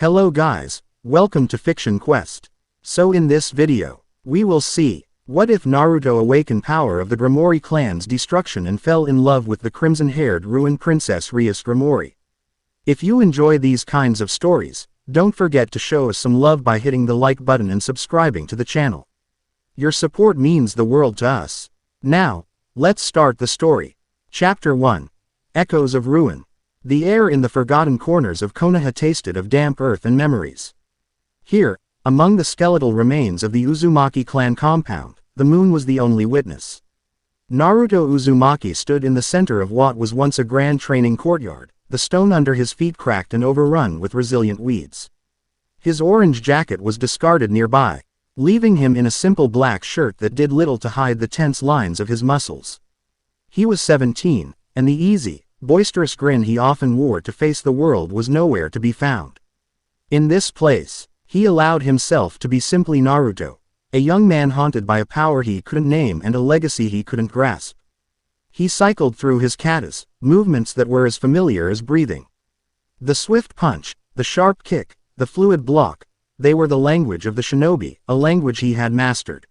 Hello guys, welcome to Fiction Quest. So in this video, we will see, what if Naruto awakened power of the Gremory clan's destruction and fell in love with the Crimson Haired Ruined Princess Rias Gremory? If you enjoy these kinds of stories, don't forget to show us some love by hitting the like button and subscribing to the channel. Your support means the world to us. Now, let's start the story. Chapter 1. Echoes of Ruin. The air in the forgotten corners of Konoha tasted of damp earth and memories. Here, among the skeletal remains of the Uzumaki clan compound, the moon was the only witness. Naruto Uzumaki stood in the center of what was once a grand training courtyard, the stone under his feet cracked and overrun with resilient weeds. His orange jacket was discarded nearby, leaving him in a simple black shirt that did little to hide the tense lines of his muscles. He was 17, and the easy, boisterous grin he often wore to face the world was nowhere to be found. In this place, he allowed himself to be simply Naruto, a young man haunted by a power he couldn't name and a legacy he couldn't grasp. He cycled through his katas, movements that were as familiar as breathing. The swift punch, the sharp kick, the fluid block, they were the language of the shinobi, a language he had mastered.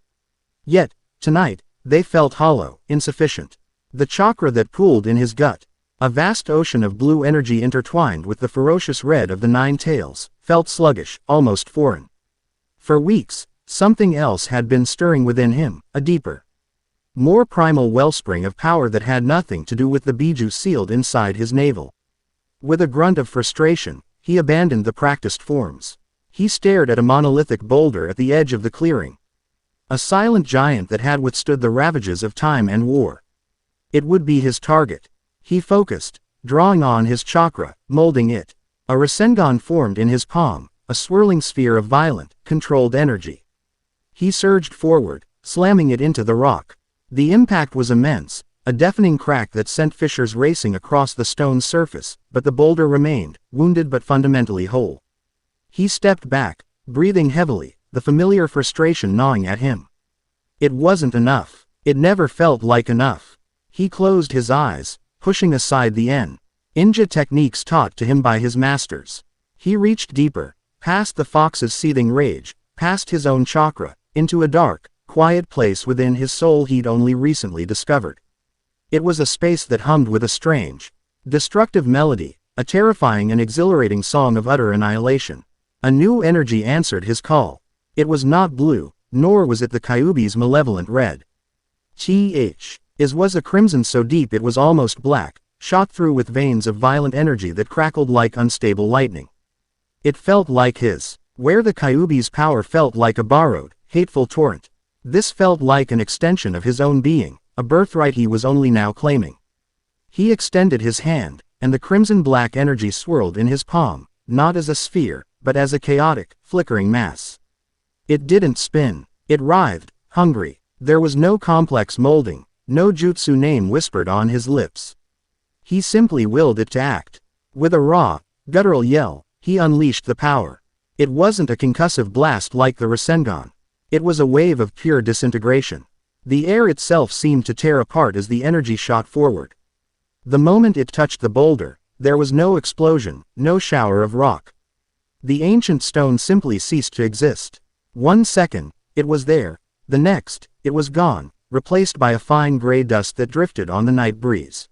Yet, tonight, they felt hollow, insufficient. The chakra that pooled in his gut, a vast ocean of blue energy intertwined with the ferocious red of the nine tails, felt sluggish, almost foreign. For weeks, something else had been stirring within him, a deeper, more primal wellspring of power that had nothing to do with the biju sealed inside his navel. With a grunt of frustration, he abandoned the practiced forms. He stared at a monolithic boulder at the edge of the clearing. A silent giant that had withstood the ravages of time and war. It would be his target. He focused, drawing on his chakra, molding it. A Rasengan formed in his palm, a swirling sphere of violent, controlled energy. He surged forward, slamming it into the rock. The impact was immense, a deafening crack that sent fissures racing across the stone's surface, but the boulder remained, wounded but fundamentally whole. He stepped back, breathing heavily, the familiar frustration gnawing at him. It wasn't enough. It never felt like enough. He closed his eyes, pushing aside the ninja techniques taught to him by his masters. He reached deeper, past the fox's seething rage, past his own chakra, into a dark, quiet place within his soul he'd only recently discovered. It was a space that hummed with a strange, destructive melody, a terrifying and exhilarating song of utter annihilation. A new energy answered his call. It was not blue, nor was it the Kyuubi's malevolent red. It was a crimson so deep it was almost black, shot through with veins of violent energy that crackled like unstable lightning. It felt like his. Where the Kyuubi's power felt like a borrowed, hateful torrent. This felt like an extension of his own being, a birthright he was only now claiming. He extended his hand, and the crimson-black energy swirled in his palm, not as a sphere, but as a chaotic, flickering mass. It didn't spin. It writhed, hungry. There was no complex molding, no jutsu name whispered on his lips. He simply willed it to act. With a raw, guttural yell, he unleashed the power. It wasn't a concussive blast like the Rasengan. It was a wave of pure disintegration. The air itself seemed to tear apart as the energy shot forward. The moment it touched the boulder, there was no explosion, no shower of rock. The ancient stone simply ceased to exist. 1 second, it was there. The next, it was gone, replaced by a fine gray dust that drifted on the night breeze.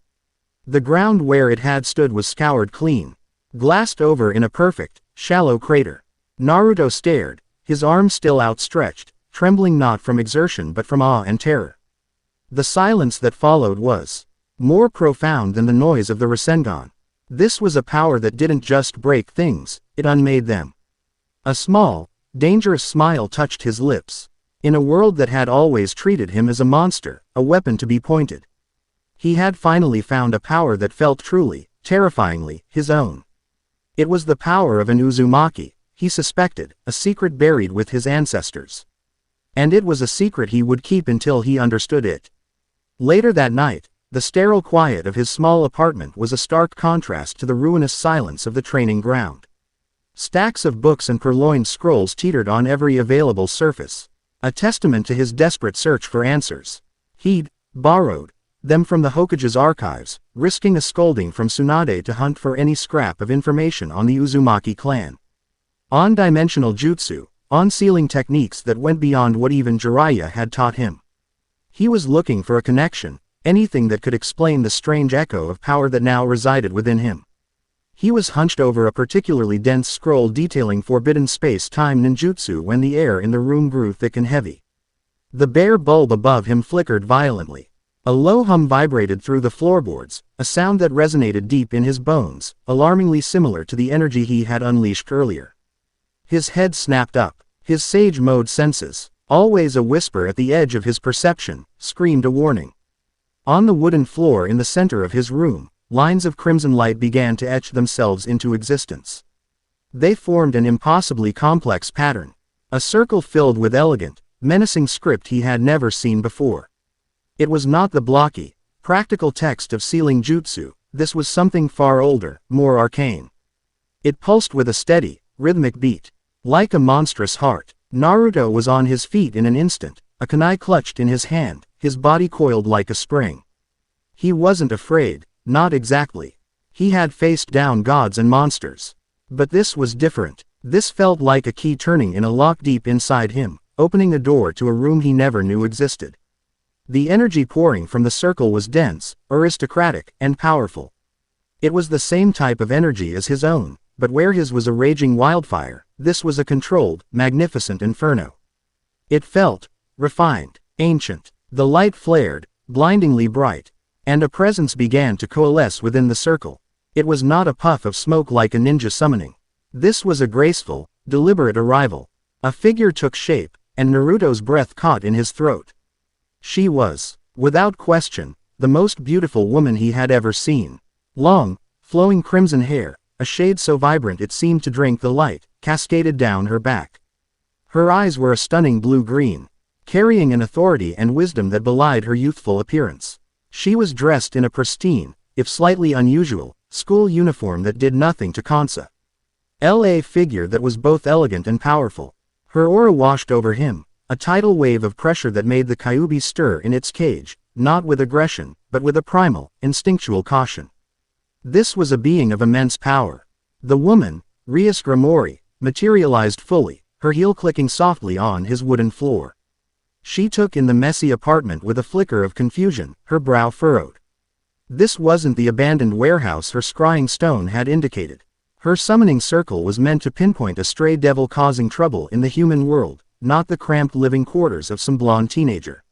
The ground where it had stood was scoured clean, glassed over in a perfect, shallow crater. Naruto stared, his arms still outstretched, trembling not from exertion but from awe and terror. The silence that followed was more profound than the noise of the Rasengan. This was a power that didn't just break things, it unmade them. A small, dangerous smile touched his lips. In a world that had always treated him as a monster, a weapon to be pointed, he had finally found a power that felt truly, terrifyingly, his own. It was the power of an Uzumaki, he suspected, a secret buried with his ancestors. And it was a secret he would keep until he understood it. Later that night, the sterile quiet of his small apartment was a stark contrast to the ruinous silence of the training ground. Stacks of books and purloined scrolls teetered on every available surface, a testament to his desperate search for answers. He'd borrowed them from the Hokage's archives, risking a scolding from Tsunade to hunt for any scrap of information on the Uzumaki clan. On-dimensional jutsu, on-ceiling techniques that went beyond what even Jiraiya had taught him. He was looking for a connection, anything that could explain the strange echo of power that now resided within him. He was hunched over a particularly dense scroll detailing forbidden space-time ninjutsu when the air in the room grew thick and heavy. The bare bulb above him flickered violently. A low hum vibrated through the floorboards, a sound that resonated deep in his bones, alarmingly similar to the energy he had unleashed earlier. His head snapped up. His sage mode senses, always a whisper at the edge of his perception, screamed a warning. On the wooden floor in the center of his room, lines of crimson light began to etch themselves into existence. They formed an impossibly complex pattern, a circle filled with elegant, menacing script he had never seen before. It was not the blocky, practical text of sealing jutsu, this was something far older, more arcane. It pulsed with a steady, rhythmic beat. Like a monstrous heart, Naruto was on his feet in an instant, a kunai clutched in his hand, his body coiled like a spring. He wasn't afraid, not exactly. He had faced down gods and monsters. But this was different. This felt like a key turning in a lock deep inside him, opening a door to a room he never knew existed. The energy pouring from the circle was dense, aristocratic, and powerful. It was the same type of energy as his own, but where his was a raging wildfire, this was a controlled, magnificent inferno. It felt refined, ancient. The light flared, blindingly bright, and a presence began to coalesce within the circle. It was not a puff of smoke like a ninja summoning. This was a graceful, deliberate arrival. A figure took shape, and Naruto's breath caught in his throat. She was, without question, the most beautiful woman he had ever seen. Long, flowing crimson hair, a shade so vibrant it seemed to drink the light, cascaded down her back. Her eyes were a stunning blue-green, carrying an authority and wisdom that belied her youthful appearance. She was dressed in a pristine, if slightly unusual, school uniform that did nothing to conceal a figure that was both elegant and powerful. Her aura washed over him, a tidal wave of pressure that made the Kyuubi stir in its cage, not with aggression, but with a primal, instinctual caution. This was a being of immense power. The woman, Rias Gremory, materialized fully, her heel clicking softly on his wooden floor. She took in the messy apartment with a flicker of confusion, her brow furrowed. This wasn't the abandoned warehouse her scrying stone had indicated. Her summoning circle was meant to pinpoint a stray devil causing trouble in the human world, not the cramped living quarters of some blonde teenager.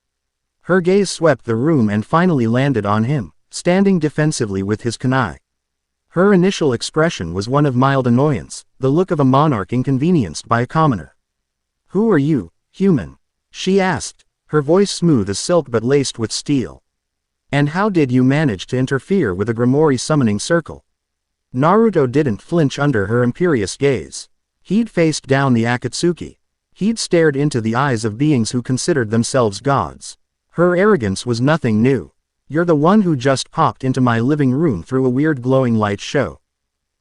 Her gaze swept the room and finally landed on him, standing defensively with his kunai. Her initial expression was one of mild annoyance, the look of a monarch inconvenienced by a commoner. "Who are you, human?" she asked, her voice smooth as silk but laced with steel. "And how did you manage to interfere with a Gremory summoning circle?" Naruto didn't flinch under her imperious gaze. He'd faced down the Akatsuki. He'd stared into the eyes of beings who considered themselves gods. Her arrogance was nothing new. "You're the one who just popped into my living room through a weird glowing light show,"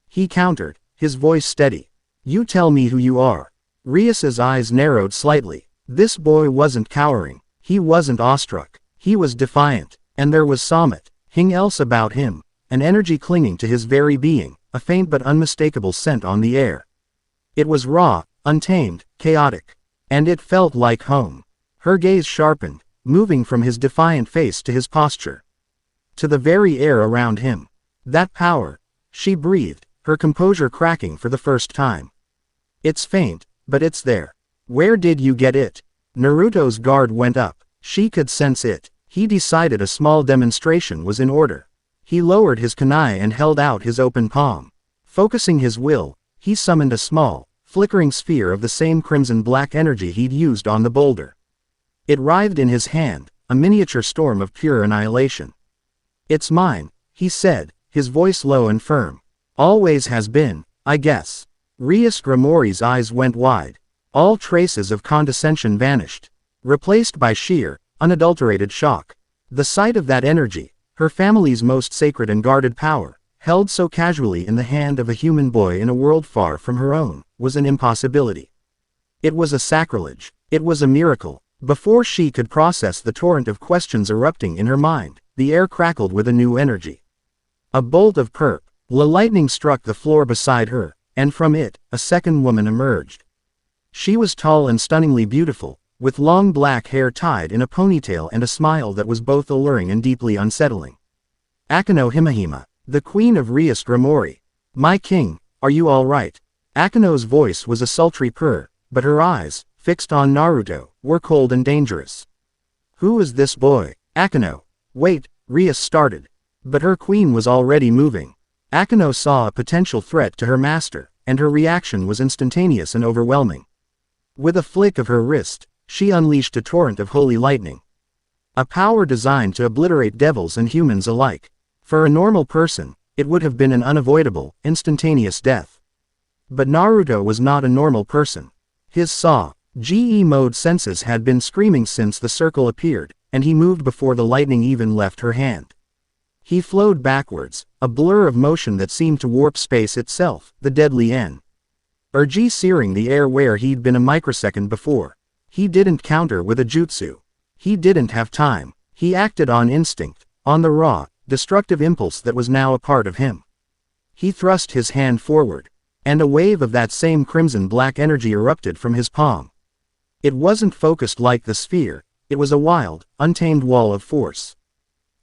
he countered, his voice steady. "You tell me who you are." Rias's eyes narrowed slightly. This boy wasn't cowering. He wasn't awestruck. He was defiant. And there was something else about him, an energy clinging to his very being, a faint but unmistakable scent on the air. It was raw, untamed, chaotic. And it felt like home. Her gaze sharpened, moving from his defiant face to his posture, to the very air around him. "That power," she breathed, her composure cracking for the first time. "It's faint, but it's there. Where did you get it?" Naruto's guard went up. She could sense it. He decided a small demonstration was in order. He lowered his kunai and held out his open palm. Focusing his will, he summoned a small, flickering sphere of the same crimson-black energy he'd used on the boulder. It writhed in his hand, a miniature storm of pure annihilation. "It's mine," he said, his voice low and firm. "Always has been, I guess." Rias Gremory's eyes went wide. All traces of condescension vanished, replaced by sheer, unadulterated shock. The sight of that energy, her family's most sacred and guarded power, held so casually in the hand of a human boy in a world far from her own, was an impossibility. It was a sacrilege. It was a miracle. Before she could process the torrent of questions erupting in her mind, the air crackled with a new energy. A bolt of lightning struck the floor beside her, and from it, a second woman emerged. She was tall and stunningly beautiful, with long black hair tied in a ponytail and a smile that was both alluring and deeply unsettling. Akeno Himahima, the queen of Rias Gremory. My king, are you all right? Akeno's voice was a sultry purr, but her eyes, fixed on Naruto, were cold and dangerous. Who is this boy? Akeno. Wait, Rias started. But her queen was already moving. Akeno saw a potential threat to her master, and her reaction was instantaneous and overwhelming. With a flick of her wrist, she unleashed a torrent of holy lightning. A power designed to obliterate devils and humans alike. For a normal person, it would have been an unavoidable, instantaneous death. But Naruto was not a normal person. His GE mode senses had been screaming since the circle appeared, and he moved before the lightning even left her hand. He flowed backwards, a blur of motion that seemed to warp space itself, the deadly energy searing the air where he'd been a microsecond before. He didn't counter with a jutsu. He didn't have time. He acted on instinct, on the raw, destructive impulse that was now a part of him. He thrust his hand forward, and a wave of that same crimson-black energy erupted from his palm. It wasn't focused like the sphere, it was a wild, untamed wall of force.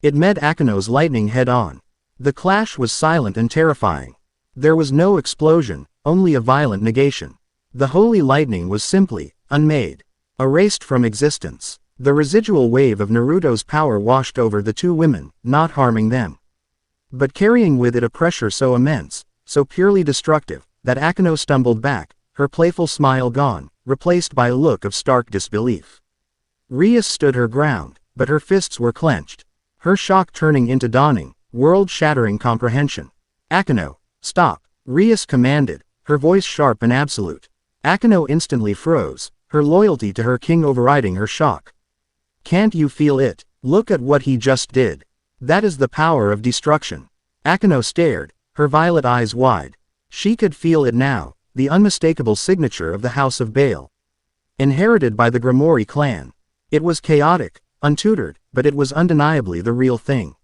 It met Akeno's lightning head-on. The clash was silent and terrifying. There was no explosion, only a violent negation. The holy lightning was simply unmade, erased from existence. The residual wave of Naruto's power washed over the two women, not harming them, but carrying with it a pressure so immense, so purely destructive, that Akeno stumbled back, her playful smile gone, replaced by a look of stark disbelief. Rias stood her ground, but her fists were clenched, her shock turning into dawning, world-shattering comprehension. Akeno, stop, Rias commanded, her voice sharp and absolute. Akeno instantly froze, her loyalty to her king overriding her shock. Can't you feel it? Look at what he just did. That is the power of destruction. Akeno stared, her violet eyes wide. She could feel it now, the unmistakable signature of the House of Baal. Inherited by the Gremory clan. It was chaotic, untutored, but it was undeniably the real thing.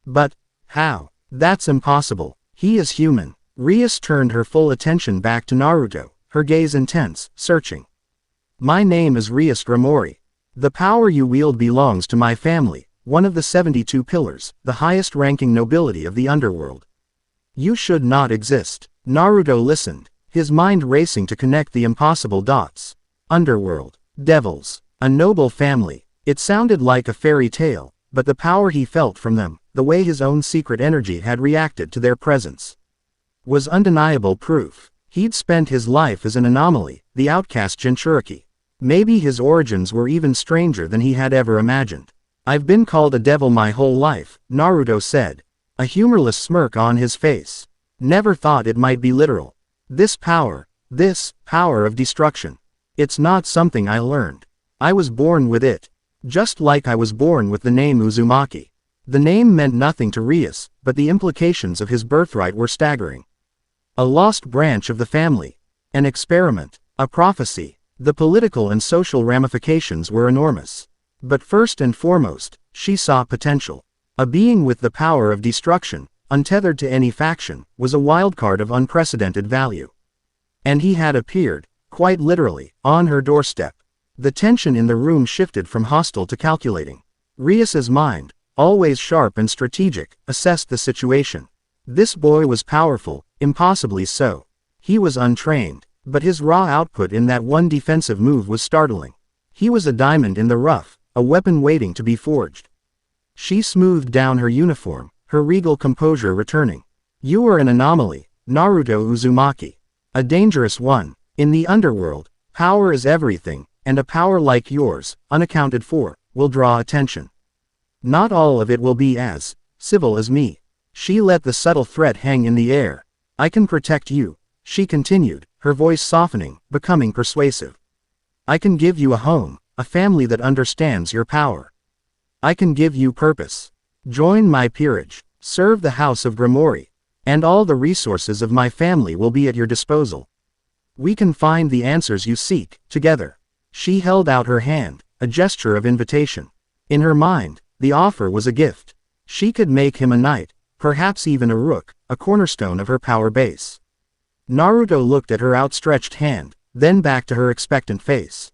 But how? That's impossible. He is human. Rias turned her full attention back to Naruto, her gaze intense, searching. My name is Rias Gremory. The power you wield belongs to my family, one of the 72 pillars, the highest-ranking nobility of the underworld. You should not exist. Naruto listened, his mind racing to connect the impossible dots. Underworld, devils, a noble family. It sounded like a fairy tale, but the power he felt from them, the way his own secret energy had reacted to their presence, was undeniable proof. He'd spent his life as an anomaly, the outcast Jinchuriki. Maybe his origins were even stranger than he had ever imagined. I've been called a devil my whole life, Naruto said, a humorless smirk on his face. Never thought it might be literal. This power of destruction. It's not something I learned. I was born with it. Just like I was born with the name Uzumaki. The name meant nothing to Rias, but the implications of his birthright were staggering. A lost branch of the family. An experiment. A prophecy. The political and social ramifications were enormous. But first and foremost, she saw potential. A being with the power of destruction, untethered to any faction, was a wildcard of unprecedented value. And he had appeared, quite literally, on her doorstep. The tension in the room shifted from hostile to calculating. Rias's mind, always sharp and strategic, assessed the situation. This boy was powerful, impossibly so. He was untrained, but his raw output in that one defensive move was startling. He was a diamond in the rough, a weapon waiting to be forged. She smoothed down her uniform, her regal composure returning. You are an anomaly, Naruto Uzumaki. A dangerous one. In the underworld, power is everything, and a power like yours, unaccounted for, will draw attention. Not all of it will be as civil as me. She let the subtle threat hang in the air. I can protect you, she continued, her voice softening, becoming persuasive. I can give you a home, a family that understands your power. I can give you purpose. Join my peerage, serve the House of Gremory, and all the resources of my family will be at your disposal. We can find the answers you seek, together. She held out her hand, a gesture of invitation. In her mind, the offer was a gift. She could make him a knight, perhaps even a rook, a cornerstone of her power base. Naruto looked at her outstretched hand, then back to her expectant face.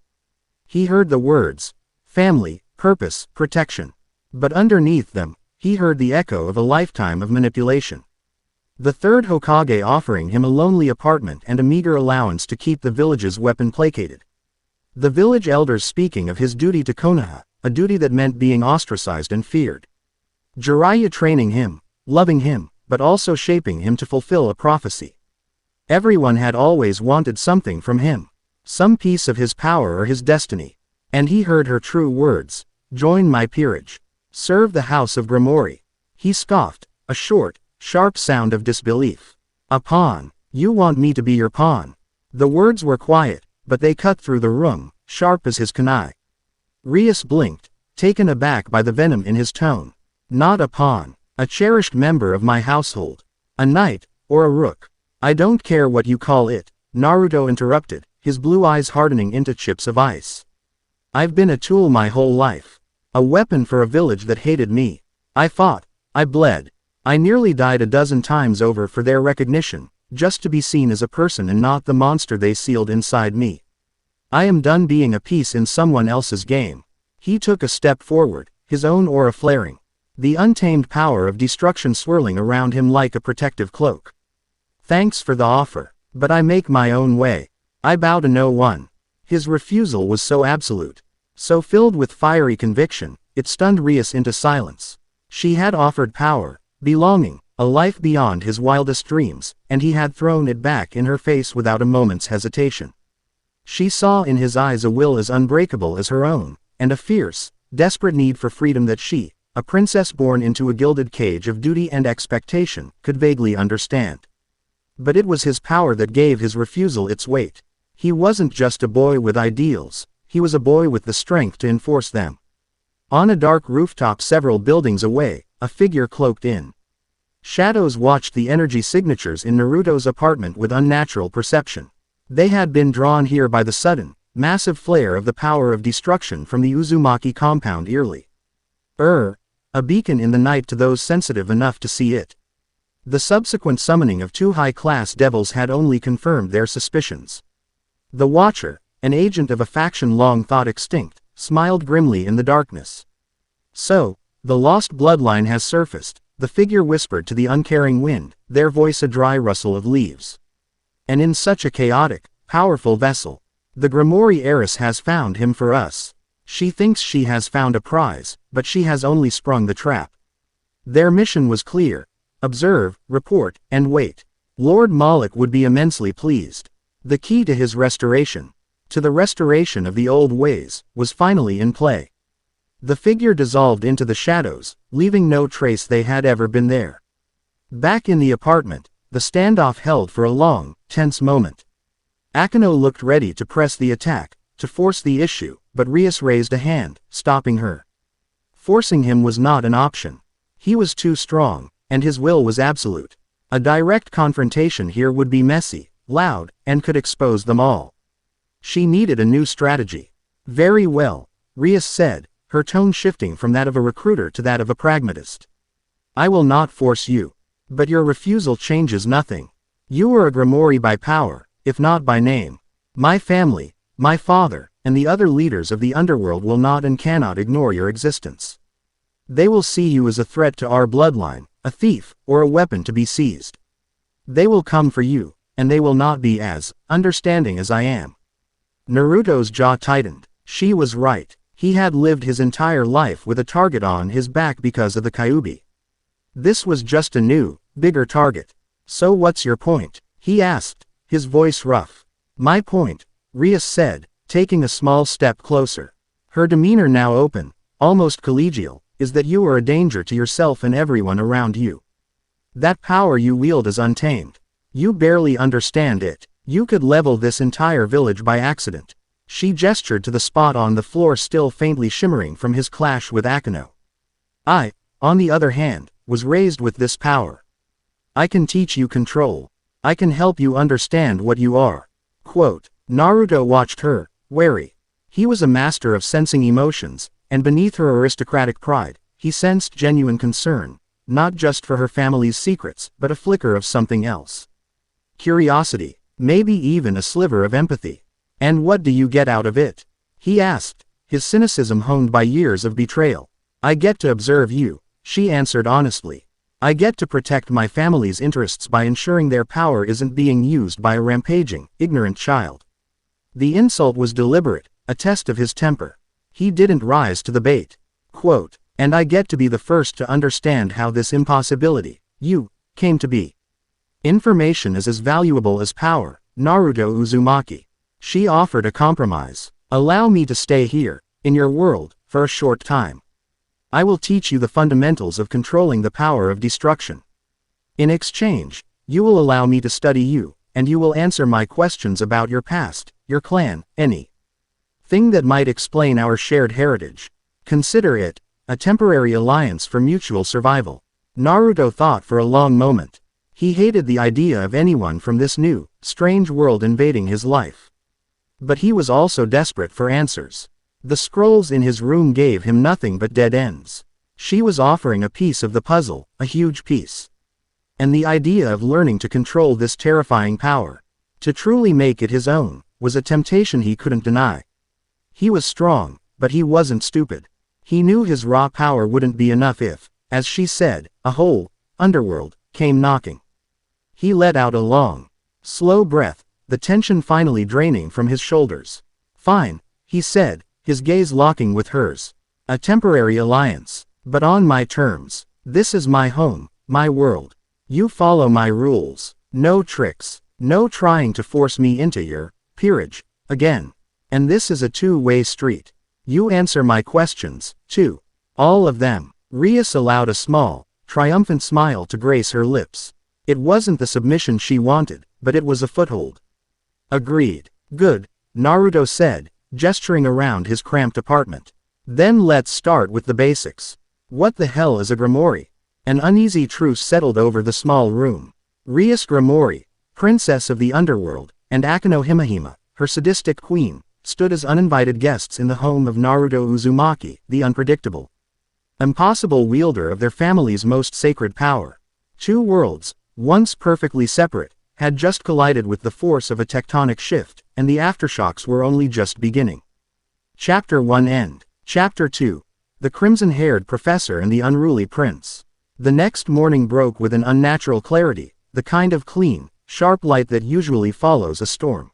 He heard the words, family, purpose, protection. But underneath them, he heard the echo of a lifetime of manipulation. The third Hokage offering him a lonely apartment and a meager allowance to keep the village's weapon placated. The village elders speaking of his duty to Konoha, a duty that meant being ostracized and feared. Jiraiya training him, loving him, but also shaping him to fulfill a prophecy. Everyone had always wanted something from him. Some piece of his power or his destiny. And he heard her true words, join my peerage. Serve the house of Gremory. He scoffed, a short, sharp sound of disbelief. A pawn. You want me to be your pawn. The words were quiet, but they cut through the room, sharp as his kunai. Rias blinked, taken aback by the venom in his tone. Not a pawn. A cherished member of my household. A knight, or a rook. I don't care what you call it, Naruto interrupted, his blue eyes hardening into chips of ice. I've been a tool my whole life. A weapon for a village that hated me. I fought. I bled. I nearly died a dozen times over for their recognition, just to be seen as a person and not the monster they sealed inside me. I am done being a piece in someone else's game. He took a step forward, his own aura flaring. The untamed power of destruction swirling around him like a protective cloak. Thanks for the offer, but I make my own way. I bow to no one. His refusal was so absolute, so filled with fiery conviction, it stunned Rias into silence. She had offered power, belonging, a life beyond his wildest dreams, and he had thrown it back in her face without a moment's hesitation. She saw in his eyes a will as unbreakable as her own, and a fierce, desperate need for freedom that she, a princess born into a gilded cage of duty and expectation, could vaguely understand. But it was his power that gave his refusal its weight. He wasn't just a boy with ideals, he was a boy with the strength to enforce them. On a dark rooftop several buildings away, a figure cloaked in shadows watched the energy signatures in Naruto's apartment with unnatural perception. They had been drawn here by the sudden, massive flare of the power of destruction from the Uzumaki compound eerily. A beacon in the night to those sensitive enough to see it. The subsequent summoning of two high-class devils had only confirmed their suspicions. The Watcher, an agent of a faction long thought extinct, smiled grimly in the darkness. So, the lost bloodline has surfaced, the figure whispered to the uncaring wind, their voice a dry rustle of leaves. And in such a chaotic, powerful vessel, the Gremory heiress has found him for us. She thinks she has found a prize, but she has only sprung the trap. Their mission was clear. Observe, report, and wait. Lord Moloch would be immensely pleased. The key to his restoration, to the restoration of the old ways, was finally in play. The figure dissolved into the shadows, leaving no trace they had ever been there. Back in the apartment, the standoff held for a long, tense moment. Akeno looked ready to press the attack, to force the issue, but Rias raised a hand, stopping her. Forcing him was not an option. He was too strong, and his will was absolute. A direct confrontation here would be messy, loud, and could expose them all. She needed a new strategy. Very well, Rias said, her tone shifting from that of a recruiter to that of a pragmatist. I will not force you. But your refusal changes nothing. You are a Gremory by power, if not by name. My family, my father, and the other leaders of the underworld will not and cannot ignore your existence. They will see you as a threat to our bloodline, a thief, or a weapon to be seized. They will come for you, and they will not be as understanding as I am. Naruto's jaw tightened. She was right. He had lived his entire life with a target on his back because of the Kyuubi. This was just a new, bigger target. So what's your point? He asked, his voice rough. My point, Rias said, taking a small step closer. Her demeanor now open, almost collegial, is that you are a danger to yourself and everyone around you. That power you wield is untamed. You barely understand it. You could level this entire village by accident. She gestured to the spot on the floor still faintly shimmering from his clash with Akeno. I, on the other hand, was raised with this power. I can teach you control. I can help you understand what you are. Quote, Naruto watched her, wary. He was a master of sensing emotions, and beneath her aristocratic pride, he sensed genuine concern, not just for her family's secrets, but a flicker of something else. curiosity, maybe even a sliver of empathy. And what do you get out of it? He asked, his cynicism honed by years of betrayal. I get to observe you, she answered honestly. I get to protect my family's interests by ensuring their power isn't being used by a rampaging, ignorant child. The insult was deliberate, a test of his temper. He didn't rise to the bait. Quote, and I get to be the first to understand how this impossibility, you, came to be. Information is as valuable as power, Naruto Uzumaki. She offered a compromise. Allow me to stay here, in your world, for a short time. I will teach you the fundamentals of controlling the power of destruction. In exchange, you will allow me to study you, and you will answer my questions about your past, your clan, any thing that might explain our shared heritage. Consider it a temporary alliance for mutual survival. Naruto thought for a long moment. He hated the idea of anyone from this new, strange world invading his life. But he was also desperate for answers. The scrolls in his room gave him nothing but dead ends. She was offering a piece of the puzzle, a huge piece. And the idea of learning to control this terrifying power, to truly make it his own, was a temptation he couldn't deny. He was strong, but he wasn't stupid. He knew his raw power wouldn't be enough if, as she said, a whole underworld came knocking. He let out a long, slow breath, the tension finally draining from his shoulders. Fine, he said, his gaze locking with hers. A temporary alliance, but on my terms. This is my home, my world. You follow my rules. No tricks, no trying to force me into your peerage again. And this is a two-way street. You answer my questions, too. All of them. Rias allowed a small, triumphant smile to grace her lips. It wasn't the submission she wanted, but it was a foothold. Agreed. Good, Naruto said, gesturing around his cramped apartment. Then let's start with the basics. What the hell is a Gremory? An uneasy truce settled over the small room. Rias Gremory, princess of the underworld, and Akeno Himehime, her sadistic queen, stood as uninvited guests in the home of Naruto Uzumaki, the unpredictable, impossible wielder of their family's most sacred power. Two worlds, once perfectly separate, had just collided with the force of a tectonic shift, and the aftershocks were only just beginning. Chapter 1 End. Chapter 2. The Crimson-Haired Professor and the Unruly Prince. The next morning broke with an unnatural clarity, the kind of clean, sharp light that usually follows a storm.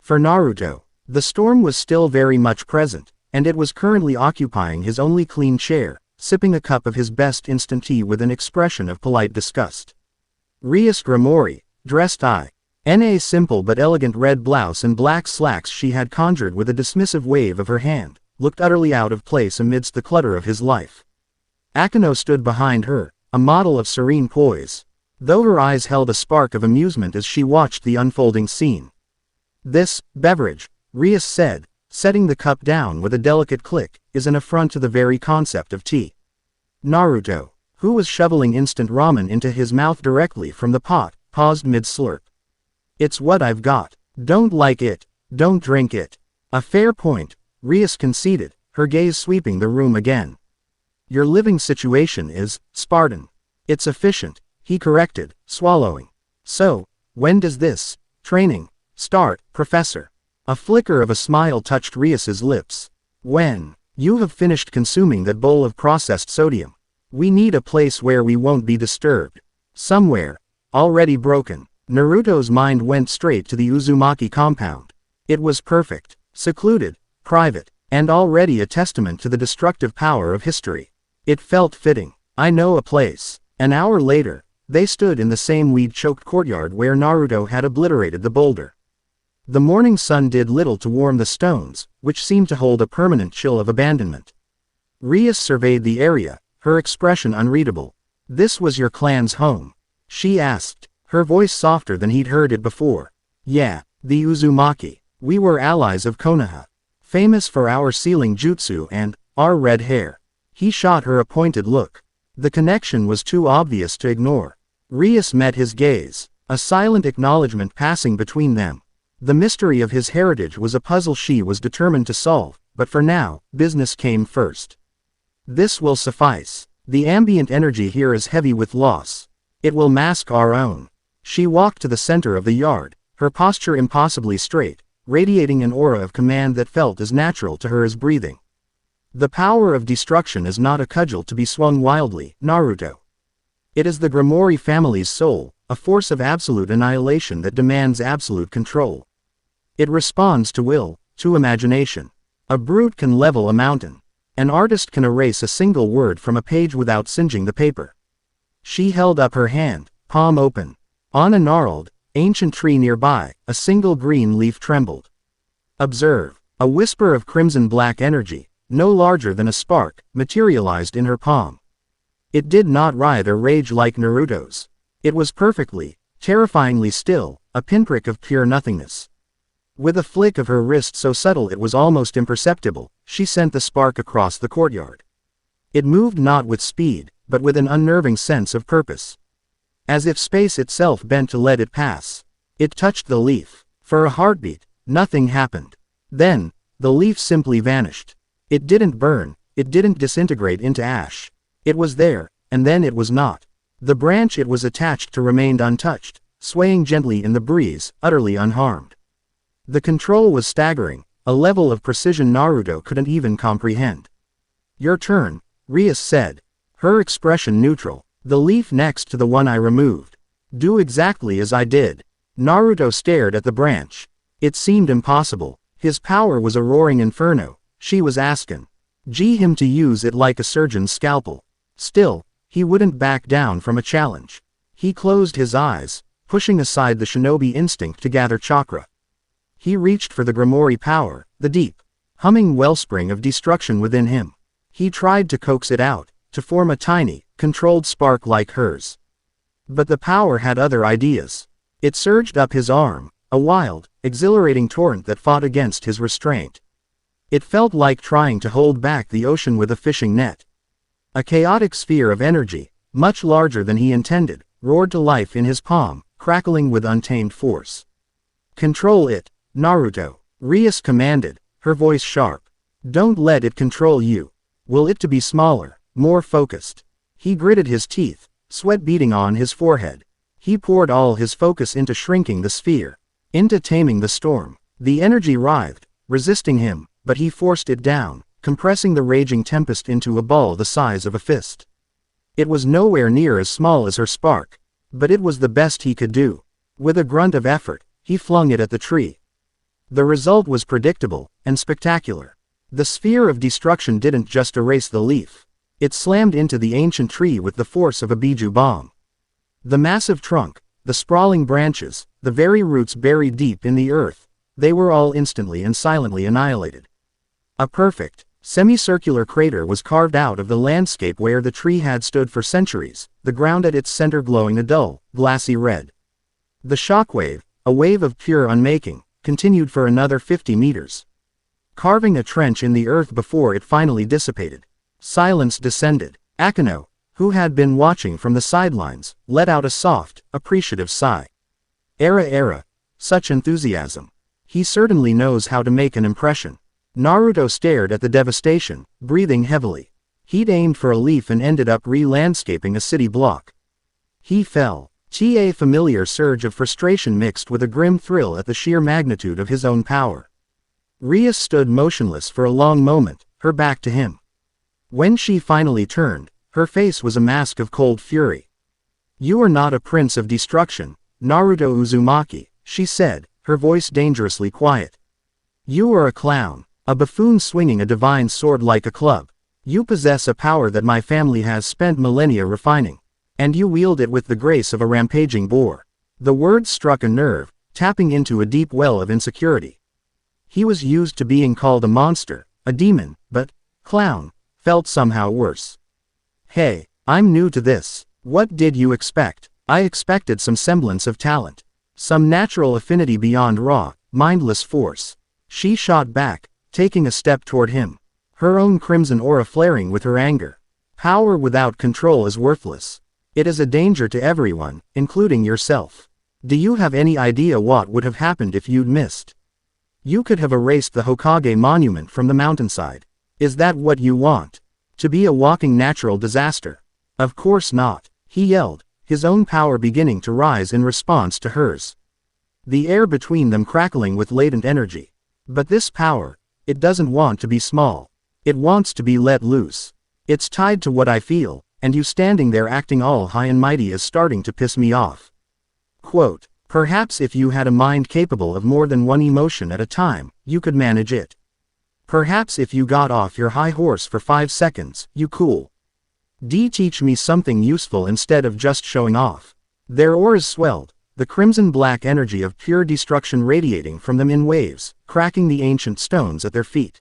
For Naruto, the storm was still very much present, and it was currently occupying his only clean chair, sipping a cup of his best instant tea with an expression of polite disgust. Rias Gremory, dressed in a simple but elegant red blouse and black slacks she had conjured with a dismissive wave of her hand, looked utterly out of place amidst the clutter of his life. Akeno stood behind her, a model of serene poise, though her eyes held a spark of amusement as she watched the unfolding scene. This beverage, Rias said, setting the cup down with a delicate click, is an affront to the very concept of tea. Naruto, who was shoveling instant ramen into his mouth directly from the pot, paused mid-slurp. It's what I've got. Don't like it, don't drink it. A fair point, Rias conceded, her gaze sweeping the room again. Your living situation is Spartan. It's efficient, he corrected, swallowing. So, when does this training start, Professor? A flicker of a smile touched Rias's lips. When you have finished consuming that bowl of processed sodium. We need a place where we won't be disturbed. Somewhere. Already broken. Naruto's mind went straight to the Uzumaki compound. It was perfect, secluded, private, and already a testament to the destructive power of history. It felt fitting. I know a place. An hour later, they stood in the same weed-choked courtyard where Naruto had obliterated the boulder. The morning sun did little to warm the stones, which seemed to hold a permanent chill of abandonment. Rias surveyed the area, her expression unreadable. This was your clan's home? She asked, her voice softer than he'd heard it before. Yeah, the Uzumaki. We were allies of Konoha. Famous for our sealing jutsu and our red hair. He shot her a pointed look. The connection was too obvious to ignore. Rias met his gaze, a silent acknowledgement passing between them. The mystery of his heritage was a puzzle she was determined to solve, but for now, business came first. This will suffice. The ambient energy here is heavy with loss. It will mask our own She walked to the center of the yard, her posture impossibly straight, radiating an aura of command that felt as natural to her as breathing. The power of destruction is not a cudgel to be swung wildly, Naruto. It is the Gremory family's soul, a force of absolute annihilation that demands absolute control. It responds to will, to imagination. A brute can level a mountain. An artist can erase a single word from a page without singeing the paper. She held up her hand, palm open. On a gnarled, ancient tree nearby, a single green leaf trembled. Observe. A whisper of crimson-black energy, no larger than a spark, materialized in her palm. It did not writhe or rage like Naruto's. It was perfectly, terrifyingly still, a pinprick of pure nothingness. With a flick of her wrist so subtle it was almost imperceptible, she sent the spark across the courtyard. It moved not with speed, but with an unnerving sense of purpose. As if space itself bent to let it pass. It touched the leaf. For a heartbeat, nothing happened. Then, the leaf simply vanished. It didn't burn, it didn't disintegrate into ash. It was there, and then it was not. The branch it was attached to remained untouched, swaying gently in the breeze, utterly unharmed. The control was staggering, a level of precision Naruto couldn't even comprehend. "Your turn," Rias said. Her expression neutral. "The leaf next to the one I removed. Do exactly as I did." Naruto stared at the branch. It seemed impossible. His power was a roaring inferno. She was asking him to use it like a surgeon's scalpel. Still, he wouldn't back down from a challenge. He closed his eyes, pushing aside the shinobi instinct to gather chakra. He reached for the Gremory power, the deep, humming wellspring of destruction within him. He tried to coax it out, to form a tiny, controlled spark like hers. But the power had other ideas. It surged up his arm, a wild, exhilarating torrent that fought against his restraint. It felt like trying to hold back the ocean with a fishing net. A chaotic sphere of energy, much larger than he intended, roared to life in his palm, crackling with untamed force. "Control it, Naruto," Rias commanded, her voice sharp. "Don't let it control you. Will it to be smaller, more focused." He gritted his teeth, sweat beading on his forehead. He poured all his focus into shrinking the sphere, into taming the storm. The energy writhed, resisting him, but he forced it down, compressing the raging tempest into a ball the size of a fist. It was nowhere near as small as her spark, but it was the best he could do. With a grunt of effort, he flung it at the tree. The result was predictable, and spectacular. The sphere of destruction didn't just erase the leaf. It slammed into the ancient tree with the force of a Biju bomb. The massive trunk, the sprawling branches, the very roots buried deep in the earth, they were all instantly and silently annihilated. A perfect, semicircular crater was carved out of the landscape where the tree had stood for centuries, the ground at its center glowing a dull, glassy red. The shockwave, a wave of pure unmaking, continued for another 50 meters. Carving a trench in the earth before it finally dissipated. Silence descended. Akeno, who had been watching from the sidelines, let out a soft, appreciative sigh. Era, such enthusiasm. He certainly knows how to make an impression. Naruto stared at the devastation, breathing heavily. He'd aimed for a leaf and ended up re-landscaping a city block. He fell. A familiar surge of frustration mixed with a grim thrill at the sheer magnitude of his own power. Rias stood motionless for a long moment, her back to him. When she finally turned, her face was a mask of cold fury. "You are not a prince of destruction, Naruto Uzumaki," she said, her voice dangerously quiet. "You are a clown, a buffoon swinging a divine sword like a club. You possess a power that my family has spent millennia refining, and you wield it with the grace of a rampaging boar." The words struck a nerve, tapping into a deep well of insecurity. He was used to being called a monster, a demon, but clown felt somehow worse. "Hey, I'm new to this. What did you expect?" "I expected some semblance of talent. Some natural affinity beyond raw, mindless force." She shot back, taking a step toward him. Her own crimson aura flaring with her anger. "Power without control is worthless. It is a danger to everyone, including yourself. Do you have any idea what would have happened if you'd missed? You could have erased the Hokage monument from the mountainside. Is that what you want? To be a walking natural disaster? Of course not," he yelled, his own power beginning to rise in response to hers. The air between them crackling with latent energy. But this power, it doesn't want to be small. It wants to be let loose. It's tied to what I feel, and you standing there acting all high and mighty is starting to piss me off. Quote, perhaps if you had a mind capable of more than one emotion at a time, you could manage it. Perhaps if you got off your high horse for 5 seconds, you cool. Teach me something useful instead of just showing off. Their auras swelled, the crimson-black energy of pure destruction radiating from them in waves, cracking the ancient stones at their feet.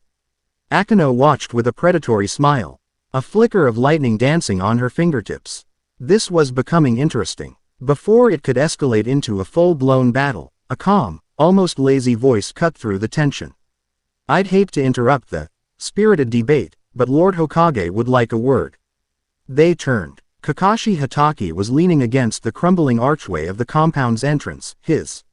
Akeno watched with a predatory smile, a flicker of lightning dancing on her fingertips. This was becoming interesting. Before it could escalate into a full-blown battle, a calm, almost lazy voice cut through the tension. I'd hate to interrupt the spirited debate, but Lord Hokage would like a word. They turned. Kakashi Hatake was leaning against the crumbling archway of the compound's entrance, his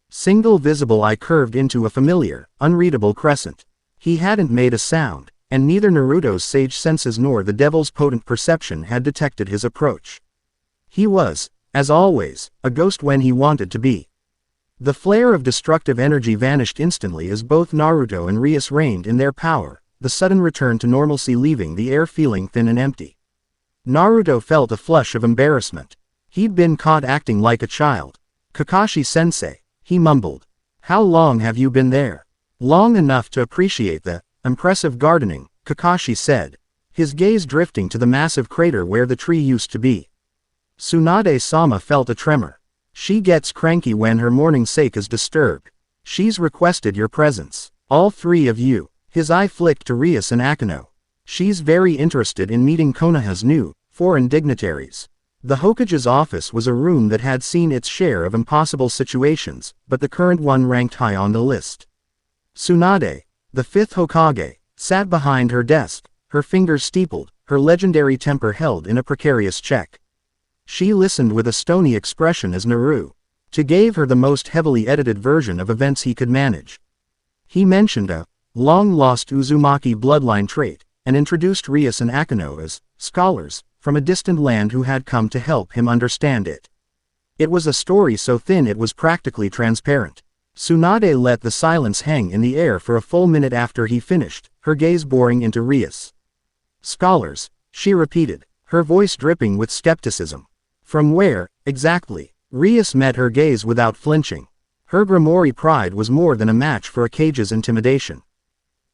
single visible eye curved into a familiar, unreadable crescent. He hadn't made a sound, and neither Naruto's sage senses nor the devil's potent perception had detected his approach. He was, as always, a ghost when he wanted to be. The flare of destructive energy vanished instantly as both Naruto and Rias reigned in their power, the sudden return to normalcy leaving the air feeling thin and empty. Naruto felt a flush of embarrassment. He'd been caught acting like a child. Kakashi-sensei, he mumbled. How long have you been there? Long enough to appreciate the impressive gardening, Kakashi said, his gaze drifting to the massive crater where the tree used to be. Tsunade-sama felt a tremor. She gets cranky when her morning sake is disturbed. She's requested your presence. All 3 of you. His eye flicked to Rias and Akeno. She's very interested in meeting Konoha's new, foreign dignitaries. The Hokage's office was a room that had seen its share of impossible situations, but the current one ranked high on the list. Tsunade, the 5th Hokage, sat behind her desk, her fingers steepled, her legendary temper held in a precarious check. She listened with a stony expression as Naruto gave her the most heavily edited version of events he could manage. He mentioned a long-lost Uzumaki bloodline trait, and introduced Rias and Akeno as scholars from a distant land who had come to help him understand it. It was a story so thin it was practically transparent. Tsunade let the silence hang in the air for a full minute after he finished, her gaze boring into Rias. Scholars, she repeated, her voice dripping with skepticism. From where, exactly? Rias met her gaze without flinching. Her Gremory pride was more than a match for Akage's intimidation.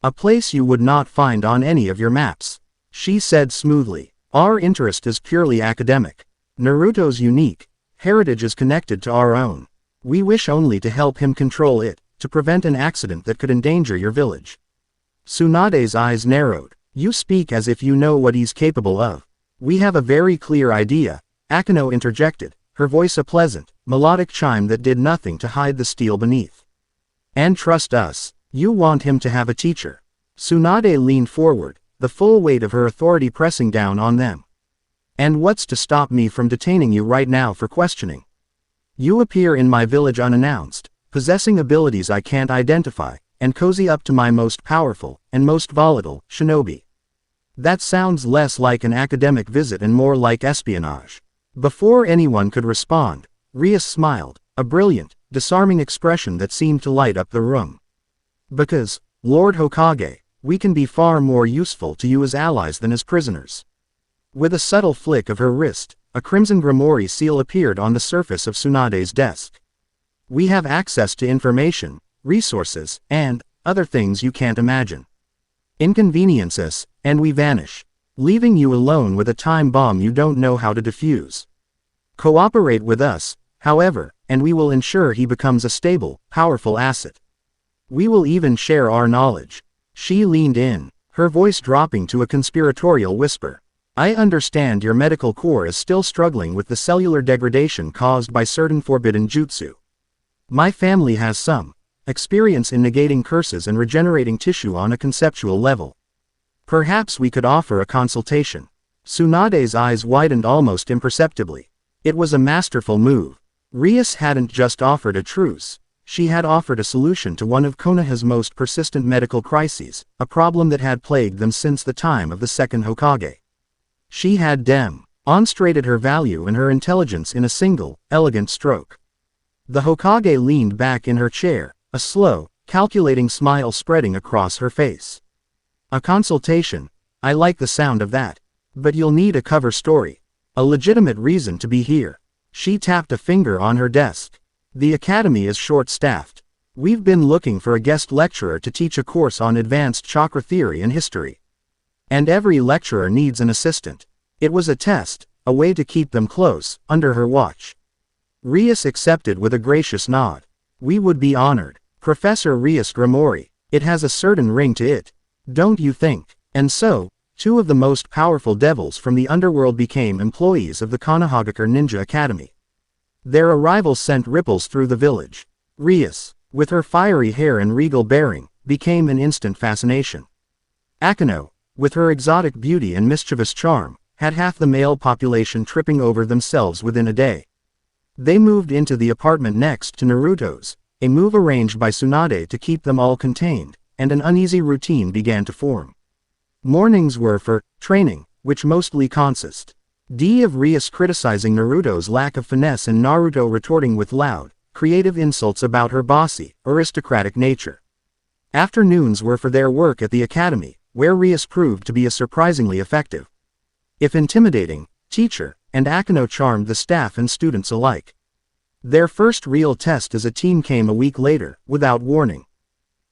A place you would not find on any of your maps, she said smoothly. Our interest is purely academic. Naruto's unique heritage is connected to our own. We wish only to help him control it, to prevent an accident that could endanger your village. Tsunade's eyes narrowed. You speak as if you know what he's capable of. We have a very clear idea, Akeno interjected, her voice a pleasant, melodic chime that did nothing to hide the steel beneath. And trust us. You want him to have a teacher. Tsunade leaned forward, the full weight of her authority pressing down on them. And what's to stop me from detaining you right now for questioning? You appear in my village unannounced, possessing abilities I can't identify, and cozy up to my most powerful, and most volatile, shinobi. That sounds less like an academic visit and more like espionage. Before anyone could respond, Rias smiled, a brilliant, disarming expression that seemed to light up the room. Because, Lord Hokage, we can be far more useful to you as allies than as prisoners. With a subtle flick of her wrist, a crimson Gremory seal appeared on the surface of Tsunade's desk. We have access to information, resources, and other things you can't imagine. Inconvenience us, and we vanish, leaving you alone with a time bomb you don't know how to defuse. Cooperate with us, however, and we will ensure he becomes a stable, powerful asset. We will even share our knowledge. She leaned in, her voice dropping to a conspiratorial whisper. I understand your medical corps is still struggling with the cellular degradation caused by certain forbidden jutsu. My family has some experience in negating curses and regenerating tissue on a conceptual level. Perhaps we could offer a consultation. Tsunade's eyes widened almost imperceptibly. It was a masterful move. Rias hadn't just offered a truce. She had offered a solution to one of Konoha's most persistent medical crises, a problem that had plagued them since the time of the second Hokage. She had Onstrated her value and her intelligence in a single, elegant stroke. The Hokage leaned back in her chair, a slow, calculating smile spreading across her face. A consultation. I like the sound of that. But you'll need a cover story. A legitimate reason to be here. She tapped a finger on her desk. The academy is short-staffed. We've been looking for a guest lecturer to teach a course on advanced chakra theory and history. And every lecturer needs an assistant. It was a test, a way to keep them close, under her watch. Rias accepted with a gracious nod. We would be honored. Professor Rias Gremory. It has a certain ring to it. Don't you think? And so, two of the most powerful devils from the underworld became employees of the Konohagakure Ninja Academy. Their arrival sent ripples through the village. Rias, with her fiery hair and regal bearing, became an instant fascination. Akeno, with her exotic beauty and mischievous charm, had half the male population tripping over themselves within a day. They moved into the apartment next to Naruto's, a move arranged by Tsunade to keep them all contained, and an uneasy routine began to form. Mornings were for training, which mostly consist of Rias criticizing Naruto's lack of finesse and Naruto retorting with loud, creative insults about her bossy, aristocratic nature. Afternoons were for their work at the academy, where Rias proved to be surprisingly effective. If intimidating, teacher and Akeno charmed the staff and students alike. Their first real test as a team came a week later, without warning.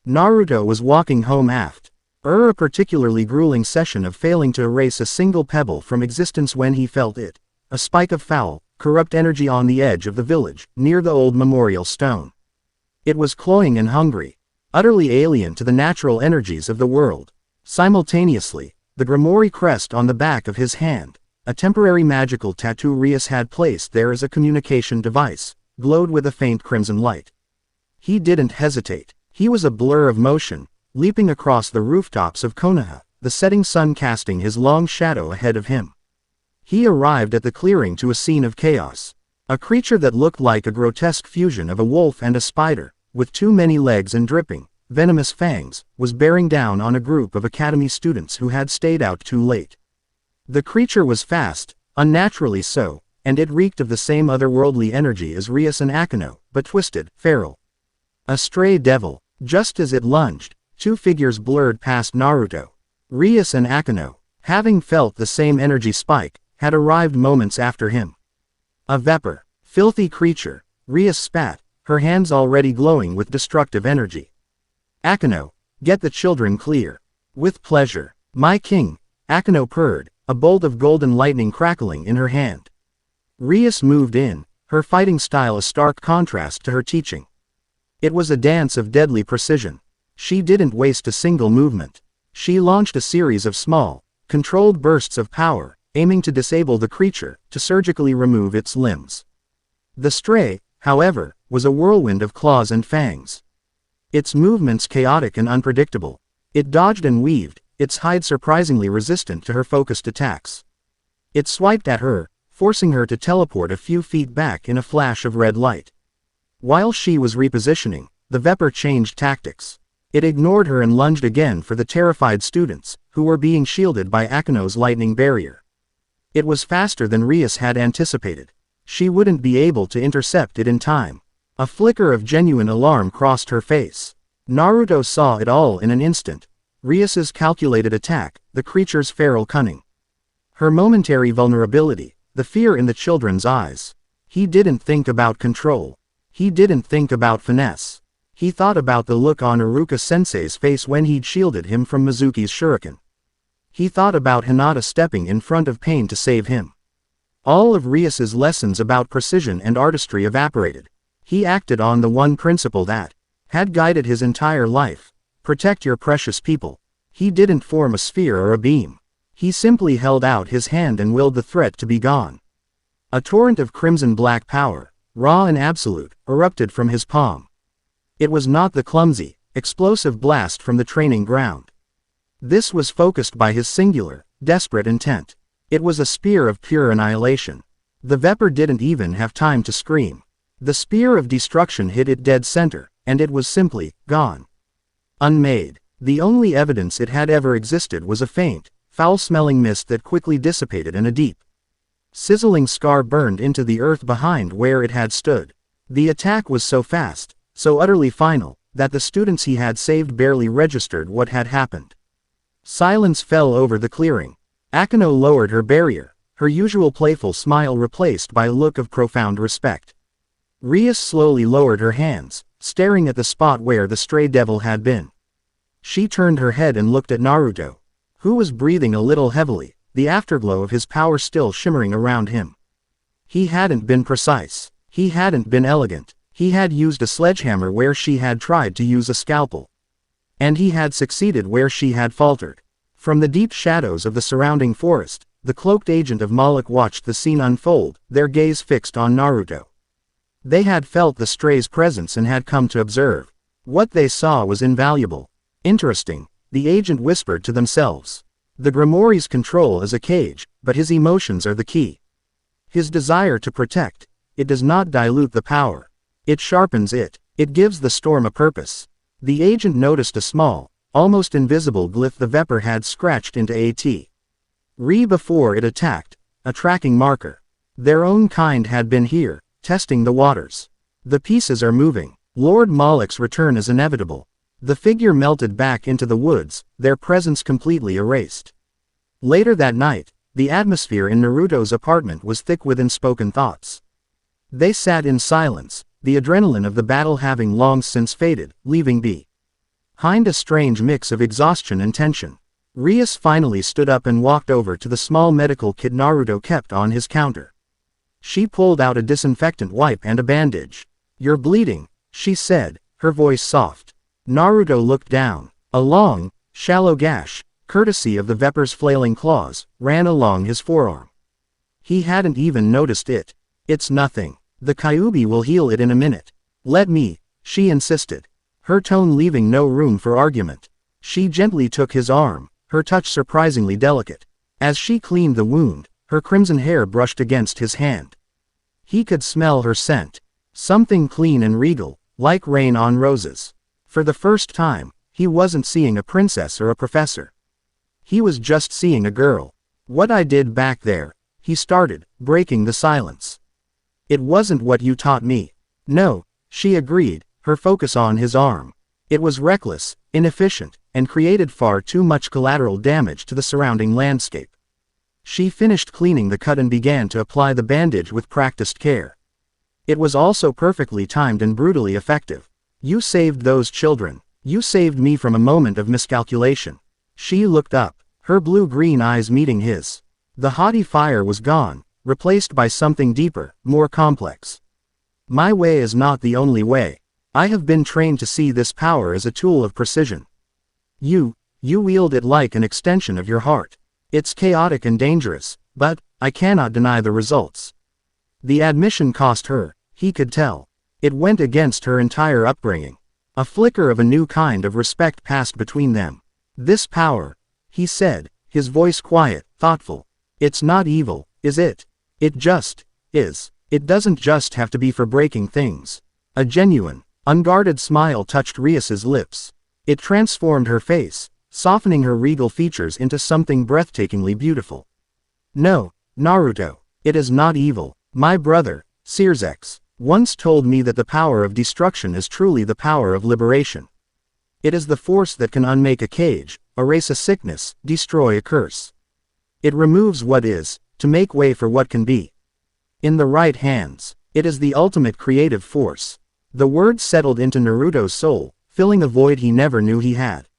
Naruto was walking home after a particularly grueling session of failing to erase a single pebble from existence when he felt it, a spike of foul, corrupt energy on the edge of the village, near the old memorial stone. It was cloying and hungry, utterly alien to the natural energies of the world. Simultaneously, the Gremory crest on the back of his hand, a temporary magical tattoo Rias had placed there as a communication device, glowed with a faint crimson light. He didn't hesitate. He was a blur of motion, leaping across the rooftops of Konoha, the setting sun casting his long shadow ahead of him. He arrived at the clearing to a scene of chaos. A creature that looked like a grotesque fusion of a wolf and a spider, with too many legs and dripping, venomous fangs, was bearing down on a group of academy students who had stayed out too late. The creature was fast, unnaturally so, and it reeked of the same otherworldly energy as Rias and Akeno, but twisted, feral. A stray devil. Just as it lunged, two figures blurred past Naruto. Rias and Akeno, having felt the same energy spike, had arrived moments after him. A vapor, filthy creature, Rias spat, her hands already glowing with destructive energy. Akeno, get the children clear. With pleasure. My king, Akeno purred, a bolt of golden lightning crackling in her hand. Rias moved in, her fighting style a stark contrast to her teaching. It was a dance of deadly precision. She didn't waste a single movement. She launched a series of small, controlled bursts of power, aiming to disable the creature, to surgically remove its limbs. The stray, however, was a whirlwind of claws and fangs. Its movements chaotic and unpredictable. It dodged and weaved, its hide surprisingly resistant to her focused attacks. It swiped at her, forcing her to teleport a few feet back in a flash of red light. While she was repositioning, the vapor changed tactics. It ignored her and lunged again for the terrified students, who were being shielded by Akeno's lightning barrier. It was faster than Rias had anticipated. She wouldn't be able to intercept it in time. A flicker of genuine alarm crossed her face. Naruto saw it all in an instant. Rias's calculated attack, the creature's feral cunning. Her momentary vulnerability, the fear in the children's eyes. He didn't think about control. He didn't think about finesse. He thought about the look on Iruka-sensei's face when he'd shielded him from Mizuki's shuriken. He thought about Hinata stepping in front of Pain to save him. All of Rias's lessons about precision and artistry evaporated. He acted on the one principle that had guided his entire life. Protect your precious people. He didn't form a sphere or a beam. He simply held out his hand and willed the threat to be gone. A torrent of crimson-black power, raw and absolute, erupted from his palm. It was not the clumsy, explosive blast from the training ground. This was focused by his singular, desperate intent. It was a spear of pure annihilation. The vapor didn't even have time to scream. The spear of destruction hit it dead center, and it was simply gone. Unmade. The only evidence it had ever existed was a faint, foul-smelling mist that quickly dissipated in a deep Sizzling scar burned into the earth behind where it had stood. The attack was so fast, so utterly final, that the students he had saved barely registered what had happened. Silence fell over the clearing. Akeno lowered her barrier, her usual playful smile replaced by a look of profound respect. Rias slowly lowered her hands, staring at the spot where the stray devil had been. She turned her head and looked at Naruto, who was breathing a little heavily, the afterglow of his power still shimmering around him. He hadn't been precise. He hadn't been elegant. He had used a sledgehammer where she had tried to use a scalpel. And he had succeeded where she had faltered. From the deep shadows of the surrounding forest, the cloaked agent of Moloch watched the scene unfold, their gaze fixed on Naruto. They had felt the stray's presence and had come to observe. What they saw was invaluable. Interesting, the agent whispered to themselves. The Gremory's control is a cage, but his emotions are the key. His desire to protect, it does not dilute the power. It sharpens it. It gives the storm a purpose. The agent noticed a small, almost invisible glyph the Vepr had scratched into At. Before it attacked, a tracking marker. Their own kind had been here, testing the waters. The pieces are moving. Lord Moloch's return is inevitable. The figure melted back into the woods, their presence completely erased. Later that night, the atmosphere in Naruto's apartment was thick with unspoken thoughts. They sat in silence, the adrenaline of the battle having long since faded, leaving behind a strange mix of exhaustion and tension. Rias finally stood up and walked over to the small medical kit Naruto kept on his counter. She pulled out a disinfectant wipe and a bandage. "You're bleeding," she said, her voice soft. Naruto looked down. A long, shallow gash, courtesy of the Vepr's flailing claws, ran along his forearm. He hadn't even noticed it. "It's nothing. The Kyuubi will heal it in a minute." "Let me," she insisted, her tone leaving no room for argument. She gently took his arm, her touch surprisingly delicate. As she cleaned the wound, her crimson hair brushed against his hand. He could smell her scent. Something clean and regal, like rain on roses. For the first time, he wasn't seeing a princess or a professor. He was just seeing a girl. "What I did back there," he started, breaking the silence. "It wasn't what you taught me." "No," she agreed, her focus on his arm. "It was reckless, inefficient, and created far too much collateral damage to the surrounding landscape." She finished cleaning the cut and began to apply the bandage with practiced care. "It was also perfectly timed and brutally effective. You saved those children. You saved me from a moment of miscalculation." She looked up, her blue-green eyes meeting his. The haughty fire was gone, replaced by something deeper, more complex. "My way is not the only way. I have been trained to see this power as a tool of precision. You wield it like an extension of your heart. It's chaotic and dangerous, but I cannot deny the results." The admission cost her, he could tell. It went against her entire upbringing. A flicker of a new kind of respect passed between them. "This power," he said, his voice quiet, thoughtful. "It's not evil, is it? It just is. It doesn't just have to be for breaking things." A genuine, unguarded smile touched Rias's lips. It transformed her face, softening her regal features into something breathtakingly beautiful. "No, Naruto, it is not evil. My brother, Circex, once told me that the power of destruction is truly the power of liberation. It is the force that can unmake a cage, erase a sickness, destroy a curse. It removes what is, to make way for what can be. In the right hands, it is the ultimate creative force." The words settled into Naruto's soul, filling a void he never knew he had.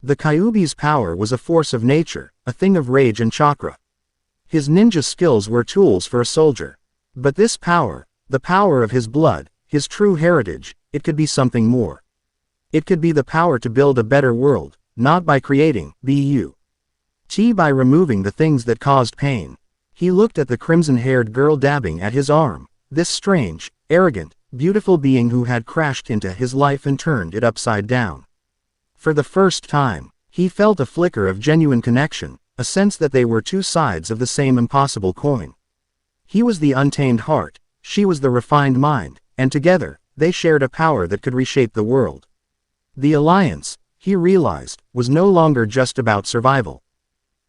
The Kyuubi's power was a force of nature, a thing of rage and chakra. His ninja skills were tools for a soldier. But this power, the power of his blood, his true heritage, it could be something more. It could be the power to build a better world, not by creating, by removing the things that caused pain. He looked at the crimson-haired girl dabbing at his arm, this strange, arrogant, beautiful being who had crashed into his life and turned it upside down. For the first time, he felt a flicker of genuine connection, a sense that they were two sides of the same impossible coin. He was the untamed heart, she was the refined mind, and together, they shared a power that could reshape the world. The alliance, he realized, was no longer just about survival.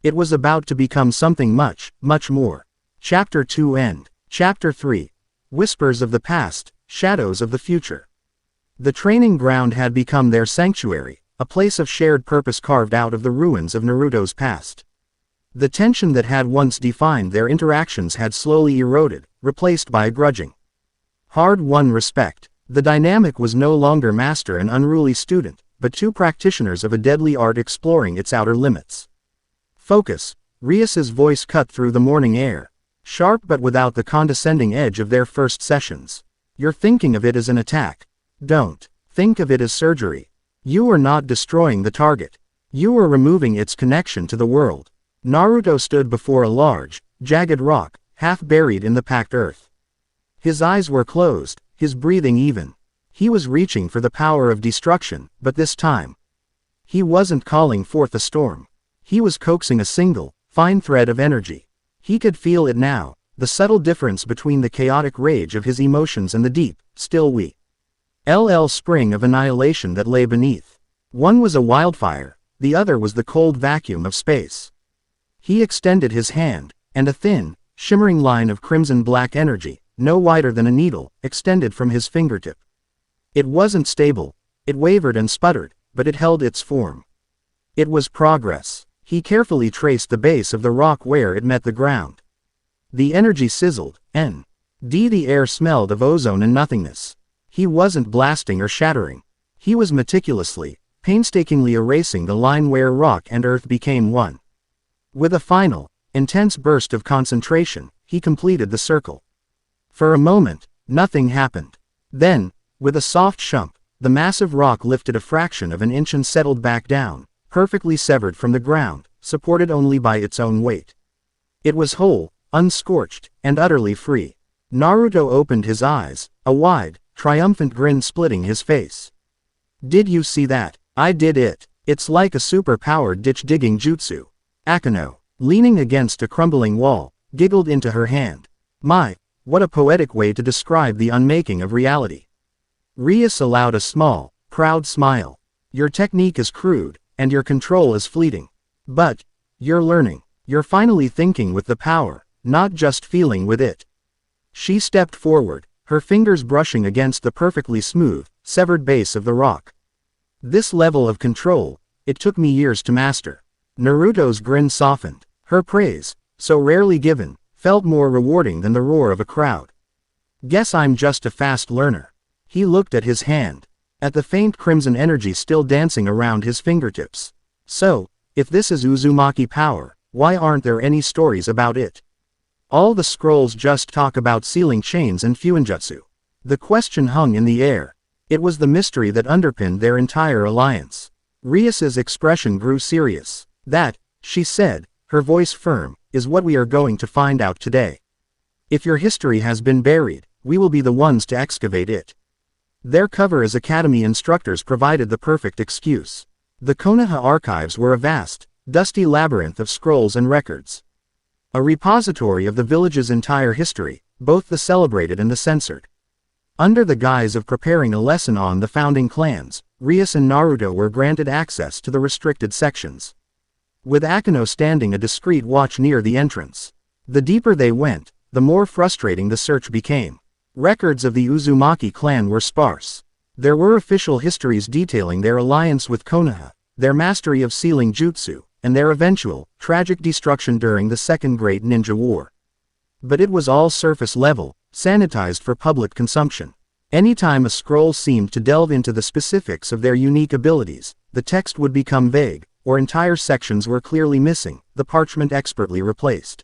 It was about to become something much, much more. Chapter 2 End. Chapter 3. Whispers of the Past, Shadows of the Future. The training ground had become their sanctuary, a place of shared purpose carved out of the ruins of Naruto's past. The tension that had once defined their interactions had slowly eroded, replaced by a grudging, hard-won respect. The dynamic was no longer master and unruly student, but two practitioners of a deadly art exploring its outer limits. Focus. Rias's voice cut through the morning air, sharp but without the condescending edge of their first sessions. You're thinking of it as an attack. Don't. Think of it as surgery. You are not destroying the target. You are removing its connection to the world. Naruto stood before a large, jagged rock, half buried in the packed earth. His eyes were closed, his breathing even. He was reaching for the power of destruction, but this time, he wasn't calling forth a storm. He was coaxing a single, fine thread of energy. He could feel it now, the subtle difference between the chaotic rage of his emotions and the deep, still spring of annihilation that lay beneath. One was a wildfire, the other was the cold vacuum of space. He extended his hand, and a thin, shimmering line of crimson-black energy, no wider than a needle, extended from his fingertip. It wasn't stable, it wavered and sputtered, but it held its form. It was progress. He carefully traced the base of the rock where it met the ground. The energy sizzled, the air smelled of ozone and nothingness. He wasn't blasting or shattering. He was meticulously, painstakingly erasing the line where rock and earth became one. With a final, intense burst of concentration, he completed the circle. For a moment, nothing happened. Then, with a soft shump, the massive rock lifted a fraction of an inch and settled back down, perfectly severed from the ground, supported only by its own weight. It was whole, unscorched, and utterly free. Naruto opened his eyes, a wide, triumphant grin splitting his face. Did you see that? I did it. It's like a super-powered ditch-digging jutsu. Akeno, leaning against a crumbling wall, giggled into her hand. My, what a poetic way to describe the unmaking of reality. Rias allowed a small, proud smile. Your technique is crude, and your control is fleeting. But, you're learning. You're finally thinking with the power, not just feeling with it. She stepped forward, her fingers brushing against the perfectly smooth, severed base of the rock. This level of control, it took me years to master. Naruto's grin softened. Her praise, so rarely given, felt more rewarding than the roar of a crowd. Guess I'm just a fast learner. He looked at his hand, at the faint crimson energy still dancing around his fingertips. So, if this is Uzumaki power, why aren't there any stories about it? All the scrolls just talk about sealing chains and fuinjutsu. The question hung in the air. It was the mystery that underpinned their entire alliance. Rias's expression grew serious. That, she said, her voice firm, is what we are going to find out today. If your history has been buried, we will be the ones to excavate it. Their cover as academy instructors provided the perfect excuse. The Konoha archives were a vast, dusty labyrinth of scrolls and records. A repository of the village's entire history, both the celebrated and the censored. Under the guise of preparing a lesson on the founding clans, Rias and Naruto were granted access to the restricted sections, with Akeno standing a discreet watch near the entrance. The deeper they went, the more frustrating the search became. Records of the Uzumaki clan were sparse. There were official histories detailing their alliance with Konoha, their mastery of sealing jutsu, and their eventual, tragic destruction during the Second Great Ninja War. But it was all surface level, sanitized for public consumption. Anytime a scroll seemed to delve into the specifics of their unique abilities, the text would become vague, or entire sections were clearly missing, the parchment expertly replaced.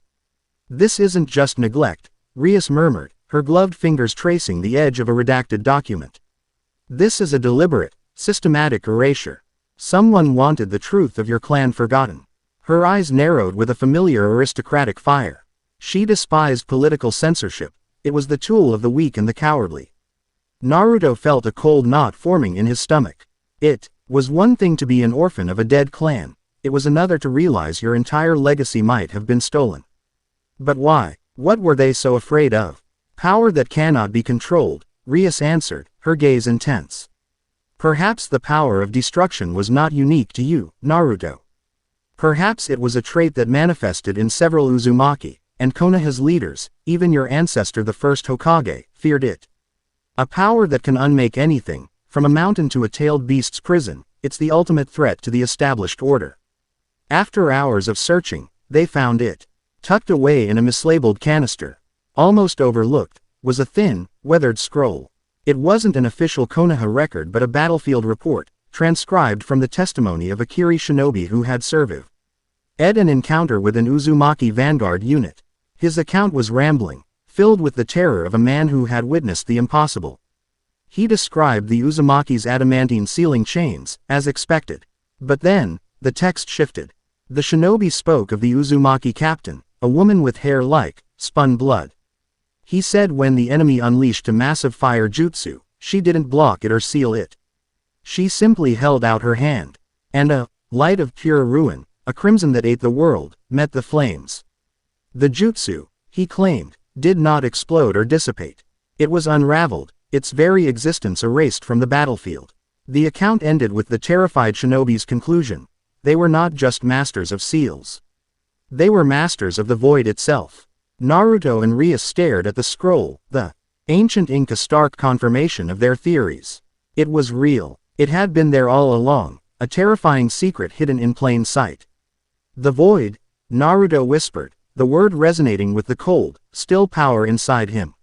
This isn't just neglect, Rias murmured, her gloved fingers tracing the edge of a redacted document. This is a deliberate, systematic erasure. Someone wanted the truth of your clan forgotten. Her eyes narrowed with a familiar aristocratic fire. She despised political censorship. It was the tool of the weak and the cowardly. Naruto felt a cold knot forming in his stomach. It was one thing to be an orphan of a dead clan. It was another to realize your entire legacy might have been stolen. But why? What were they so afraid of? Power that cannot be controlled, Rias answered, her gaze intense. Perhaps the power of destruction was not unique to you, Naruto. Perhaps it was a trait that manifested in several Uzumaki, and Konoha's leaders, even your ancestor the first Hokage, feared it. A power that can unmake anything, from a mountain to a tailed beast's prison, it's the ultimate threat to the established order. After hours of searching, they found it. Tucked away in a mislabeled canister, almost overlooked, was a thin, weathered scroll. It wasn't an official Konoha record but a battlefield report, transcribed from the testimony of a Kiri shinobi who had survived an encounter with an Uzumaki vanguard unit. His account was rambling, filled with the terror of a man who had witnessed the impossible. He described the Uzumaki's adamantine sealing chains, as expected. But then, the text shifted. The shinobi spoke of the Uzumaki captain, a woman with hair like spun blood. He said when the enemy unleashed a massive fire jutsu, she didn't block it or seal it. She simply held out her hand. And a light of pure ruin, a crimson that ate the world, met the flames. The jutsu, he claimed, did not explode or dissipate. It was unraveled, its very existence erased from the battlefield. The account ended with the terrified shinobi's conclusion. They were not just masters of seals. They were masters of the void itself. Naruto and Rias stared at the scroll, the ancient ink, a stark confirmation of their theories. It was real. It had been there all along, a terrifying secret hidden in plain sight. The void, Naruto whispered, the word resonating with the cold, still power inside him.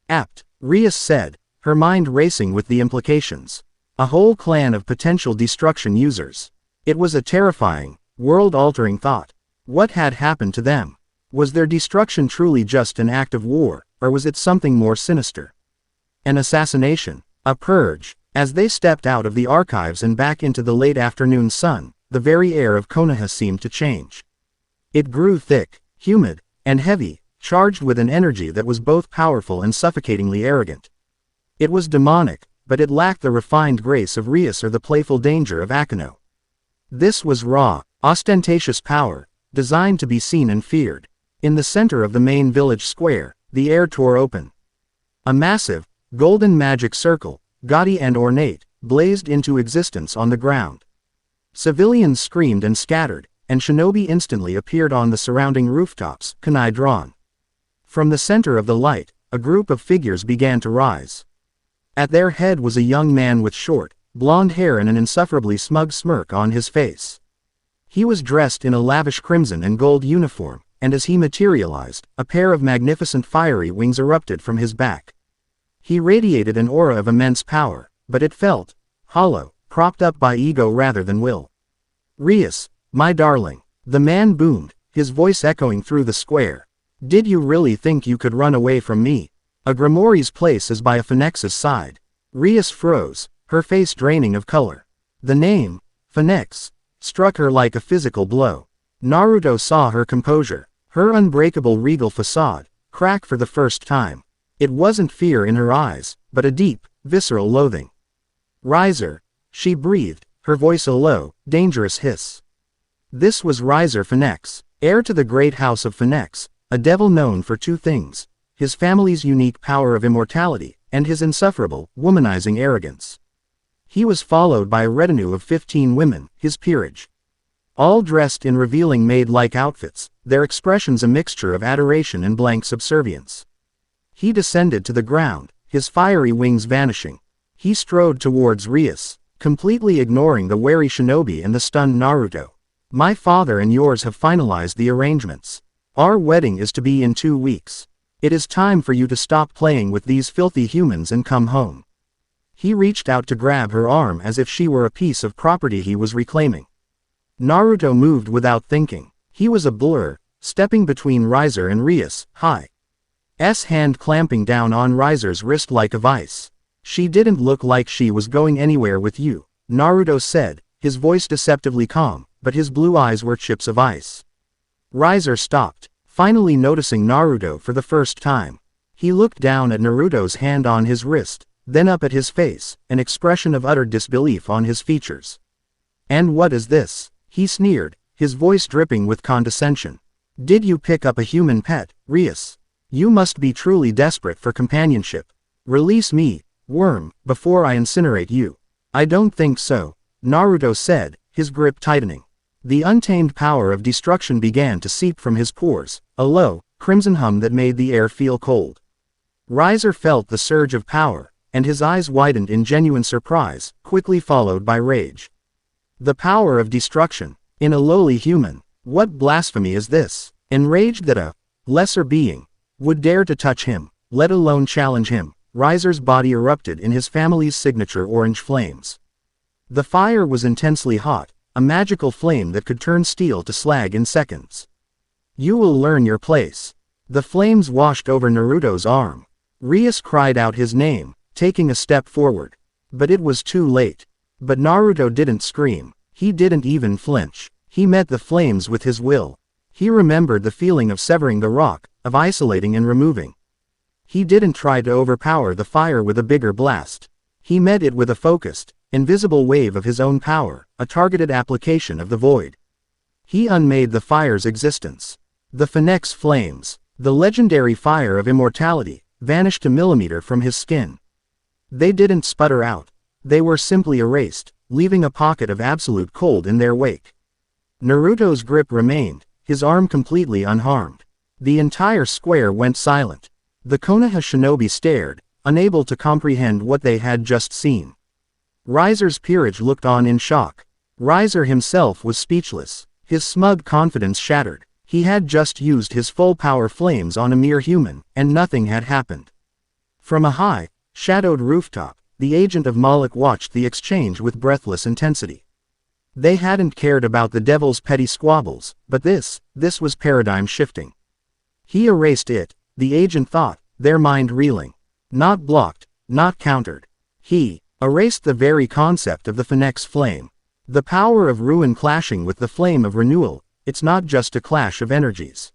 Apt, Rias said, her mind racing with the implications. A whole clan of potential destruction users. It was a terrifying, world-altering thought. What had happened to them? Was their destruction truly just an act of war, or was it something more sinister? An assassination, a purge. As they stepped out of the archives and back into the late afternoon sun, the very air of Konoha seemed to change. It grew thick, humid, and heavy, charged with an energy that was both powerful and suffocatingly arrogant. It was demonic, but it lacked the refined grace of Rias or the playful danger of Akeno. This was raw, ostentatious power, designed to be seen and feared. In the center of the main village square, the air tore open. A massive, golden magic circle, gaudy and ornate, blazed into existence on the ground. Civilians screamed and scattered, and shinobi instantly appeared on the surrounding rooftops, kunai drawn. From the center of the light, a group of figures began to rise. At their head was a young man with short, blonde hair and an insufferably smug smirk on his face. He was dressed in a lavish crimson and gold uniform, and as he materialized, a pair of magnificent fiery wings erupted from his back. He radiated an aura of immense power, but it felt hollow, propped up by ego rather than will. Rias, my darling, the man boomed, his voice echoing through the square. Did you really think you could run away from me? A Gremory's place is by a Phoenix's side. Rias froze, her face draining of color. The name, Phoenix, struck her like a physical blow. Naruto saw her composure, her unbreakable regal facade, crack for the first time. It wasn't fear in her eyes, but a deep, visceral loathing. Riser, she breathed, her voice a low, dangerous hiss. This was Riser Phoenix, heir to the great house of Phoenix, a devil known for two things: his family's unique power of immortality, and his insufferable, womanizing arrogance. He was followed by a retinue of 15 women, his peerage. All dressed in revealing maid-like outfits, their expressions a mixture of adoration and blank subservience. He descended to the ground, his fiery wings vanishing. He strode towards Rias, completely ignoring the wary shinobi and the stunned Naruto. My father and yours have finalized the arrangements. Our wedding is to be in 2 weeks. It is time for you to stop playing with these filthy humans and come home. He reached out to grab her arm as if she were a piece of property he was reclaiming. Naruto moved without thinking. He was a blur, stepping between Riser and Rias, his hand clamping down on Riser's wrist like a vice. She didn't look like she was going anywhere with you, Naruto said, his voice deceptively calm, but his blue eyes were chips of ice. Riser stopped, finally noticing Naruto for the first time. He looked down at Naruto's hand on his wrist, then up at his face, an expression of utter disbelief on his features. And what is this? He sneered, his voice dripping with condescension. Did you pick up a human pet, Rias? You must be truly desperate for companionship. Release me, worm, before I incinerate you. I don't think so, Naruto said, his grip tightening. The untamed power of destruction began to seep from his pores, a low, crimson hum that made the air feel cold. Riser felt the surge of power, and his eyes widened in genuine surprise, quickly followed by rage. The power of destruction, in a lowly human. What blasphemy is this? Enraged that a lesser being would dare to touch him, let alone challenge him, Riser's body erupted in his family's signature orange flames. The fire was intensely hot, a magical flame that could turn steel to slag in seconds. You will learn your place. The flames washed over Naruto's arm. Rias cried out his name, taking a step forward. But it was too late. But Naruto didn't scream. He didn't even flinch. He met the flames with his will. He remembered the feeling of severing the rock, of isolating and removing. He didn't try to overpower the fire with a bigger blast. He met it with a focused, invisible wave of his own power, a targeted application of the void. He unmade the fire's existence. The Phoenix flames, the legendary fire of immortality, vanished a millimeter from his skin. They didn't sputter out. They were simply erased, leaving a pocket of absolute cold in their wake. Naruto's grip remained, his arm completely unharmed. The entire square went silent. The Konoha shinobi stared, unable to comprehend what they had just seen. Riser's peerage looked on in shock. Riser himself was speechless, his smug confidence shattered. He had just used his full power flames on a mere human, and nothing had happened. From a high, shadowed rooftop, the agent of Moloch watched the exchange with breathless intensity. They hadn't cared about the devil's petty squabbles, but this was paradigm shifting. He erased it, the agent thought, their mind reeling. Not blocked, not countered. He erased the very concept of the Phoenix flame. The power of ruin clashing with the flame of renewal. It's not just a clash of energies.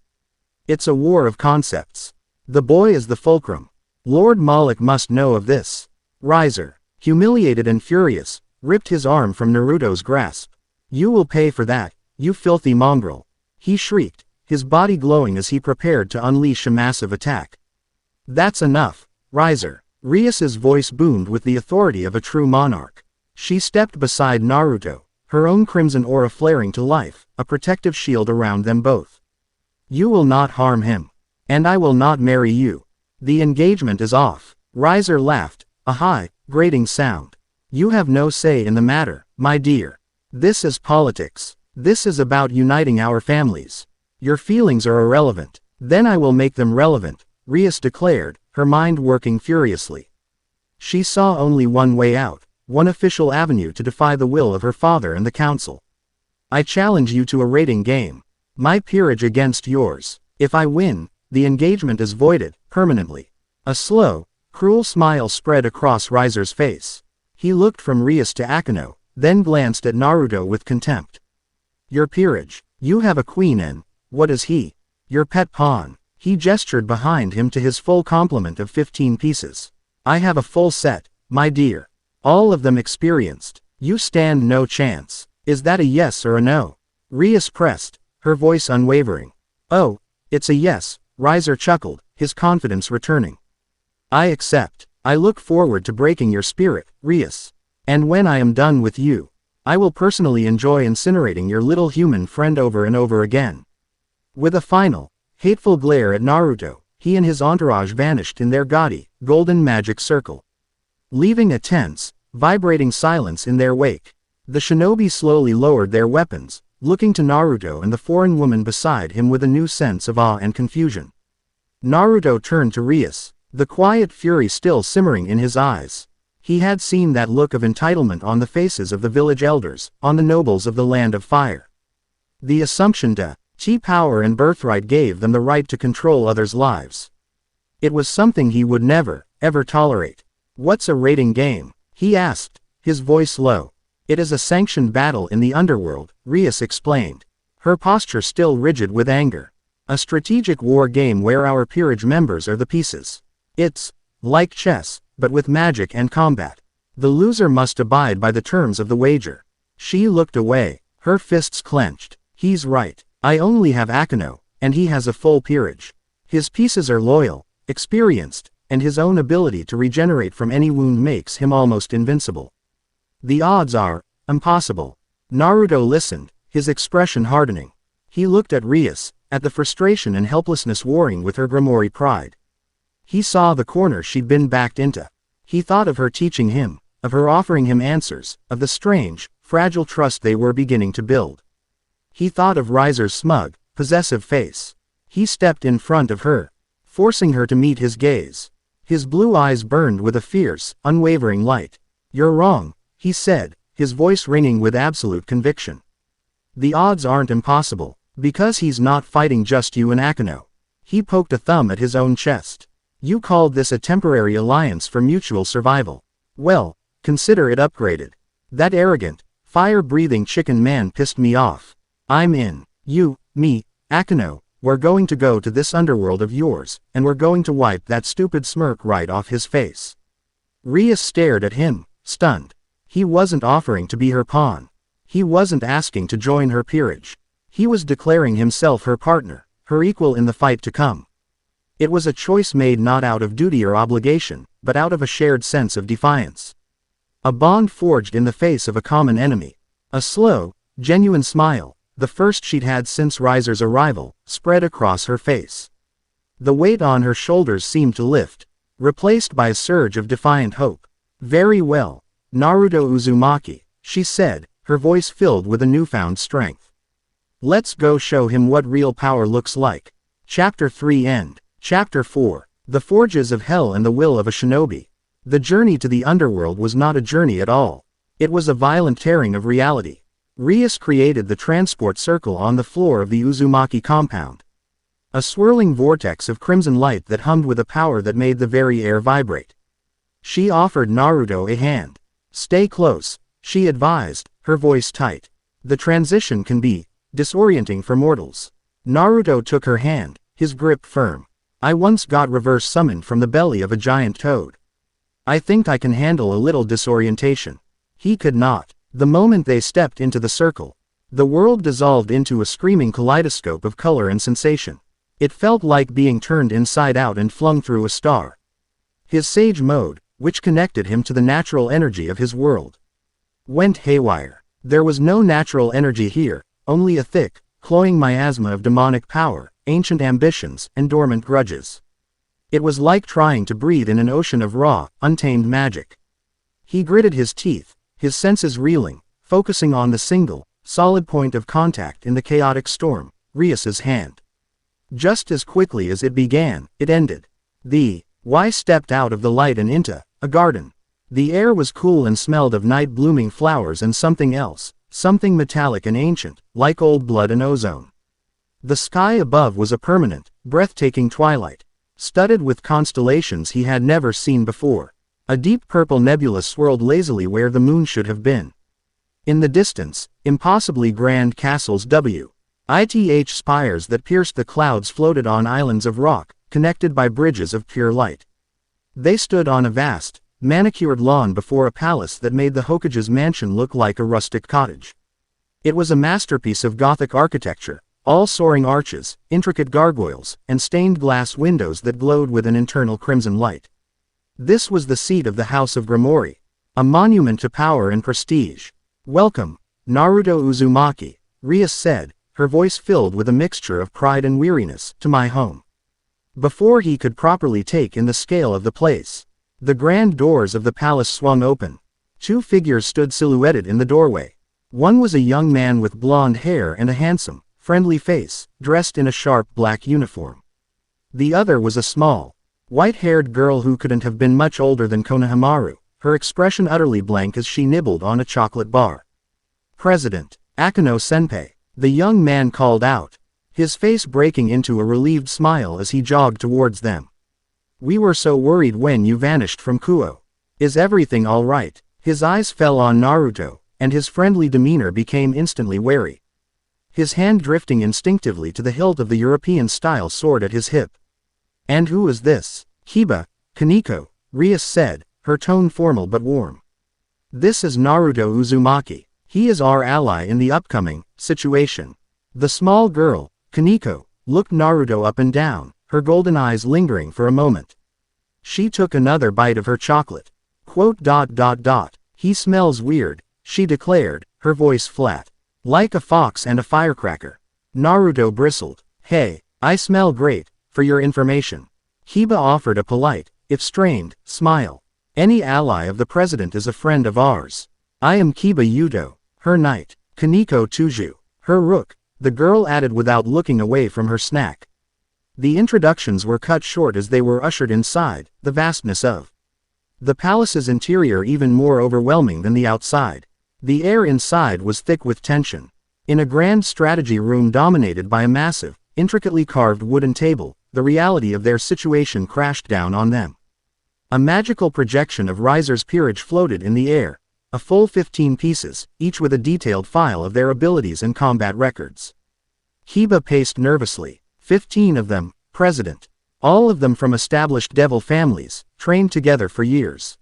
It's a war of concepts. The boy is the fulcrum. Lord Moloch must know of this. Riser, humiliated and furious, ripped his arm from Naruto's grasp. You will pay for that, you filthy mongrel. He shrieked, his body glowing as he prepared to unleash a massive attack. That's enough, Riser. Rias's voice boomed with the authority of a true monarch. She stepped beside Naruto, her own crimson aura flaring to life, a protective shield around them both. You will not harm him. And I will not marry you. The engagement is off. Riser laughed, a high, grating sound. You have no say in the matter, my dear. This is politics. This is about uniting our families. Your feelings are irrelevant. Then I will make them relevant, Rias declared, her mind working furiously. She saw only one way out, one official avenue to defy the will of her father and the council. I challenge you to a rating game. My peerage against yours. If I win, the engagement is voided, permanently. A slow, cruel smile spread across Riser's face. He looked from Rias to Akeno, then glanced at Naruto with contempt. Your peerage. You have a queen and, what is he? Your pet pawn. He gestured behind him to his full complement of 15 pieces. I have a full set, my dear. All of them experienced. You stand no chance. Is that a yes or a no? Rias pressed, her voice unwavering. Oh, it's a yes, Riser chuckled, his confidence returning. I accept. I look forward to breaking your spirit, Rias. And when I am done with you, I will personally enjoy incinerating your little human friend over and over again. With a final, hateful glare at Naruto, he and his entourage vanished in their gaudy, golden magic circle, leaving a tense, vibrating silence in their wake. The shinobi slowly lowered their weapons, looking to Naruto and the foreign woman beside him with a new sense of awe and confusion. Naruto turned to Rias, the quiet fury still simmering in his eyes. He had seen that look of entitlement on the faces of the village elders, on the nobles of the Land of Fire. The assumption that power and birthright gave them the right to control others' lives. It was something he would never, ever tolerate. What's a rating game? He asked, his voice low. It is a sanctioned battle in the underworld, Rias explained, her posture still rigid with anger. A strategic war game where our peerage members are the pieces. It's like chess, but with magic and combat. The loser must abide by the terms of the wager. She looked away, her fists clenched. He's right. I only have Akeno, and he has a full peerage. His pieces are loyal, experienced, and his own ability to regenerate from any wound makes him almost invincible. The odds are impossible. Naruto listened, his expression hardening. He looked at Rias, at the frustration and helplessness warring with her Gremory pride. He saw the corner she'd been backed into. He thought of her teaching him, of her offering him answers, of the strange, fragile trust they were beginning to build. He thought of Riser's smug, possessive face. He stepped in front of her, forcing her to meet his gaze. His blue eyes burned with a fierce, unwavering light. "You're wrong," he said, his voice ringing with absolute conviction. "The odds aren't impossible, because he's not fighting just you and Akeno." He poked a thumb at his own chest. "You called this a temporary alliance for mutual survival. Well, consider it upgraded. That arrogant, fire-breathing chicken man pissed me off. I'm in. You, me, Akeno, we're going to go to this underworld of yours, and we're going to wipe that stupid smirk right off his face." Rias stared at him, stunned. He wasn't offering to be her pawn. He wasn't asking to join her peerage. He was declaring himself her partner, her equal in the fight to come. It was a choice made not out of duty or obligation, but out of a shared sense of defiance. A bond forged in the face of a common enemy. A slow, genuine smile, the first she'd had since Riser's arrival, spread across her face. The weight on her shoulders seemed to lift, replaced by a surge of defiant hope. "Very well, Naruto Uzumaki," she said, her voice filled with a newfound strength. "Let's go show him what real power looks like." Chapter 3 End. Chapter 4. The Forges of Hell and the Will of a Shinobi. The journey to the underworld was not a journey at all. It was a violent tearing of reality. Rias created the transport circle on the floor of the Uzumaki compound. A swirling vortex of crimson light that hummed with a power that made the very air vibrate. She offered Naruto a hand. "Stay close," she advised, her voice tight. "The transition can be disorienting for mortals." Naruto took her hand, his grip firm. "I once got reverse summoned from the belly of a giant toad. I think I can handle a little disorientation." He could not. The moment they stepped into the circle, the world dissolved into a screaming kaleidoscope of color and sensation. It felt like being turned inside out and flung through a star. His sage mode, which connected him to the natural energy of his world, went haywire. There was no natural energy here, only a thick, cloying miasma of demonic power, ancient ambitions, and dormant grudges. It was like trying to breathe in an ocean of raw, untamed magic. He gritted his teeth, his senses reeling, focusing on the single, solid point of contact in the chaotic storm, Rias's hand. Just as quickly as it began, it ended. The Y stepped out of the light and into a garden. The air was cool and smelled of night-blooming flowers and something else, something metallic and ancient, like old blood and ozone. The sky above was a permanent, breathtaking twilight, studded with constellations he had never seen before. A deep purple nebula swirled lazily where the moon should have been. In the distance, impossibly grand castles W.I.T.H. spires that pierced the clouds floated on islands of rock, connected by bridges of pure light. They stood on a vast, manicured lawn before a palace that made the Hokage's mansion look like a rustic cottage. It was a masterpiece of Gothic architecture, all soaring arches, intricate gargoyles, and stained glass windows that glowed with an internal crimson light. This was the seat of the House of Gremory, a monument to power and prestige. "Welcome, Naruto Uzumaki," Rias said, her voice filled with a mixture of pride and weariness, "to my home." Before he could properly take in the scale of the place, the grand doors of the palace swung open. Two figures stood silhouetted in the doorway. One was a young man with blonde hair and a handsome, friendly face, dressed in a sharp black uniform. The other was a small, white-haired girl who couldn't have been much older than Konohamaru, her expression utterly blank as she nibbled on a chocolate bar. "President Akeno-senpai," the young man called out, his face breaking into a relieved smile as he jogged towards them. "We were so worried when you vanished from Kuo. Is everything all right?" His eyes fell on Naruto, and his friendly demeanor became instantly wary. His hand drifting instinctively to the hilt of the European-style sword at his hip. "And who is this?" "Kiba, Kaneko," Rias said, her tone formal but warm. "This is Naruto Uzumaki. He is our ally in the upcoming situation." The small girl, Kaneko, looked Naruto up and down, her golden eyes lingering for a moment. She took another bite of her chocolate. "He smells weird," she declared, her voice flat. "Like a fox and a firecracker." Naruto bristled. Hey, I smell great, for your information. Kiba offered a polite, if strained, smile. Any ally of the president is a friend of ours. I am Kiba Yuto, her knight. Kaneko Tuju, her rook, the girl added without looking away from her snack. The introductions were cut short as they were ushered inside, the vastness of the palace's interior even more overwhelming than the outside. The air inside was thick with tension. In a grand strategy room dominated by a massive, intricately carved wooden table, the reality of their situation crashed down on them. A magical projection of Riser's peerage floated in the air, a full 15 pieces, each with a detailed file of their abilities and combat records. Kiba paced nervously. 15 of them, president. All of them from established devil families, trained together for years.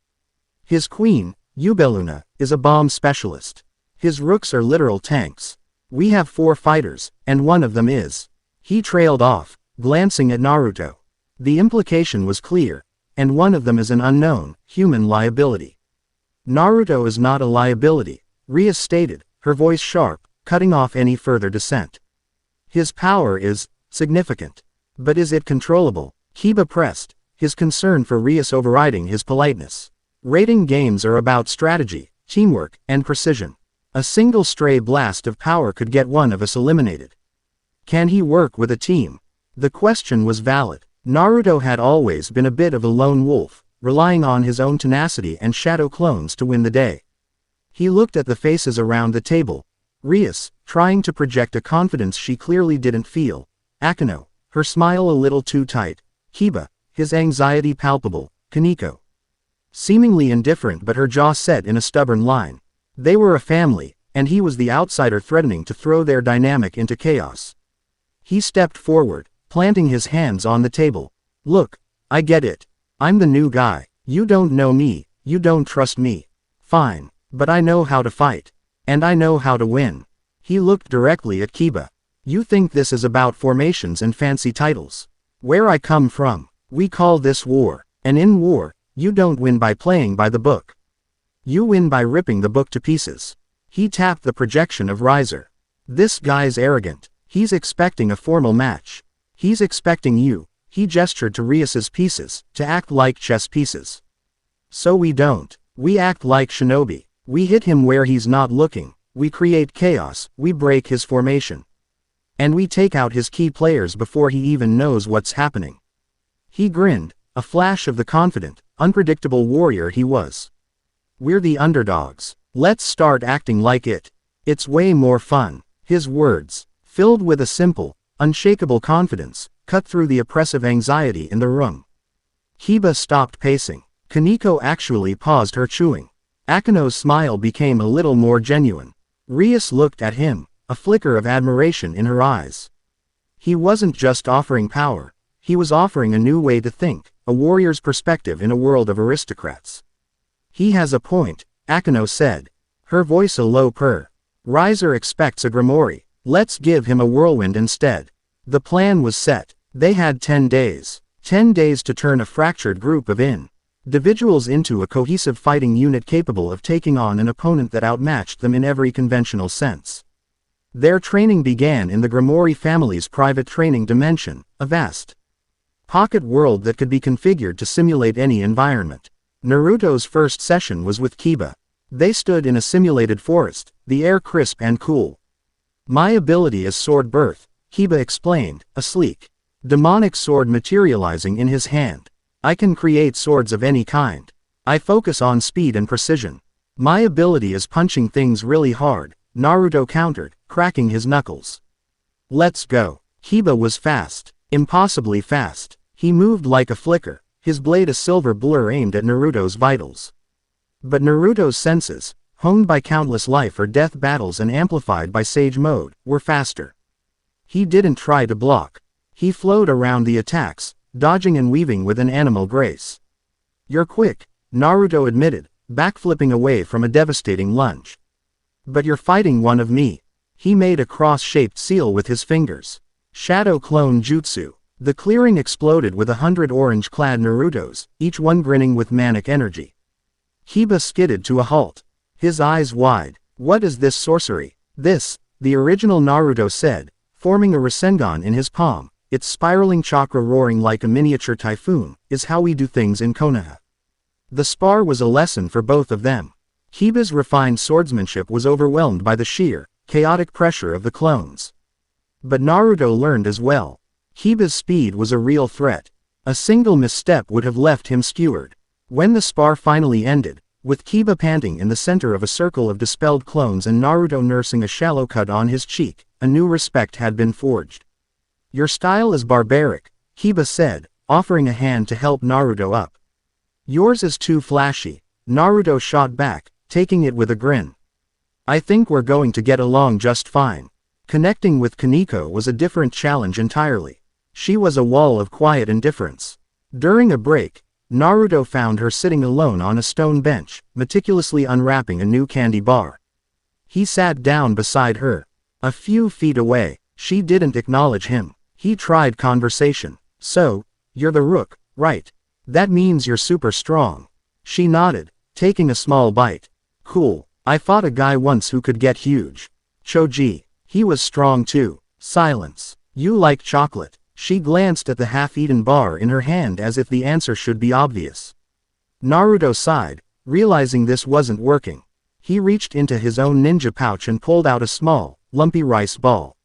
His queen, Yubeluna, is a bomb specialist. His rooks are literal tanks. We have 4 fighters, and one of them is. He trailed off, glancing at Naruto. The implication was clear, and one of them is an unknown, human liability. Naruto is not a liability, Rias stated, her voice sharp, cutting off any further dissent. His power is significant. But is it controllable? Kiba pressed, his concern for Rias overriding his politeness. Rating games are about strategy, teamwork, and precision. A single stray blast of power could get one of us eliminated. Can he work with a team? The question was valid. Naruto had always been a bit of a lone wolf, relying on his own tenacity and shadow clones to win the day. He looked at the faces around the table. Rias, trying to project a confidence she clearly didn't feel. Akeno, her smile a little too tight. Kiba, his anxiety palpable. Kaneko, seemingly indifferent but her jaw set in a stubborn line. They were a family, and he was the outsider threatening to throw their dynamic into chaos. He stepped forward, planting his hands on the table. Look, I get it. I'm the new guy. You don't know me, you don't trust me. Fine, but I know how to fight. And I know how to win. He looked directly at Kiba. You think this is about formations and fancy titles. Where I come from, we call this war. And in war, you don't win by playing by the book. You win by ripping the book to pieces. He tapped the projection of Riser. This guy's arrogant. He's expecting a formal match. He's expecting you, he gestured to Rias's pieces, to act like chess pieces. So we don't. We act like shinobi. We hit him where he's not looking. We create chaos, we break his formation. And we take out his key players before he even knows what's happening. He grinned, a flash of the confident, unpredictable warrior he was. We're the underdogs. Let's start acting like it. It's way more fun. His words, filled with a simple, unshakable confidence, cut through the oppressive anxiety in the room. Kiba stopped pacing. Kaneko actually paused her chewing. Akeno's smile became a little more genuine. Rias looked at him, a flicker of admiration in her eyes. He wasn't just offering power, he was offering a new way to think, a warrior's perspective in a world of aristocrats. He has a point, Akeno said, her voice a low purr. Riser expects a Gremory. Let's give him a whirlwind instead. The plan was set. They had 10 days. 10 days to turn a fractured group of individuals into a cohesive fighting unit capable of taking on an opponent that outmatched them in every conventional sense. Their training began in the Gremory family's private training dimension, a vast pocket world that could be configured to simulate any environment. Naruto's first session was with Kiba. They stood in a simulated forest, the air crisp and cool. My ability is Sword Birth, Kiba explained, a sleek, demonic sword materializing in his hand. I can create swords of any kind. I focus on speed and precision. My ability is punching things really hard, Naruto countered, cracking his knuckles. Let's go. Kiba was fast, impossibly fast. He moved like a flicker, his blade a silver blur aimed at Naruto's vitals. But Naruto's senses, honed by countless life or death battles and amplified by Sage Mode, were faster. He didn't try to block. He flowed around the attacks, dodging and weaving with an animal grace. You're quick, Naruto admitted, backflipping away from a devastating lunge. But you're fighting one of me. He made a cross-shaped seal with his fingers. Shadow Clone Jutsu. The clearing exploded with 100 orange-clad Narutos, each one grinning with manic energy. Kiba skidded to a halt. His eyes wide. What is this sorcery? This, the original Naruto said, forming a Rasengan in his palm, its spiraling chakra roaring like a miniature typhoon, is how we do things in Konoha. The spar was a lesson for both of them. Hiba's refined swordsmanship was overwhelmed by the sheer, chaotic pressure of the clones. But Naruto learned as well. Hiba's speed was a real threat. A single misstep would have left him skewered. When the spar finally ended, with Kiba panting in the center of a circle of dispelled clones and Naruto nursing a shallow cut on his cheek, a new respect had been forged. "Your style is barbaric," Kiba said, offering a hand to help Naruto up. "Yours is too flashy," Naruto shot back, taking it with a grin. "I think we're going to get along just fine." Connecting with Kaneko was a different challenge entirely. She was a wall of quiet indifference. During a break, Naruto found her sitting alone on a stone bench, meticulously unwrapping a new candy bar. He sat down beside her. A few feet away, she didn't acknowledge him. He tried conversation. "So, you're the Rook, right? That means you're super strong." She nodded, taking a small bite. "Cool, I fought a guy once who could get huge. Choji. He was strong too." Silence. "You like chocolate." She glanced at the half-eaten bar in her hand as if the answer should be obvious. Naruto sighed, realizing this wasn't working. He reached into his own ninja pouch and pulled out a small, lumpy rice ball.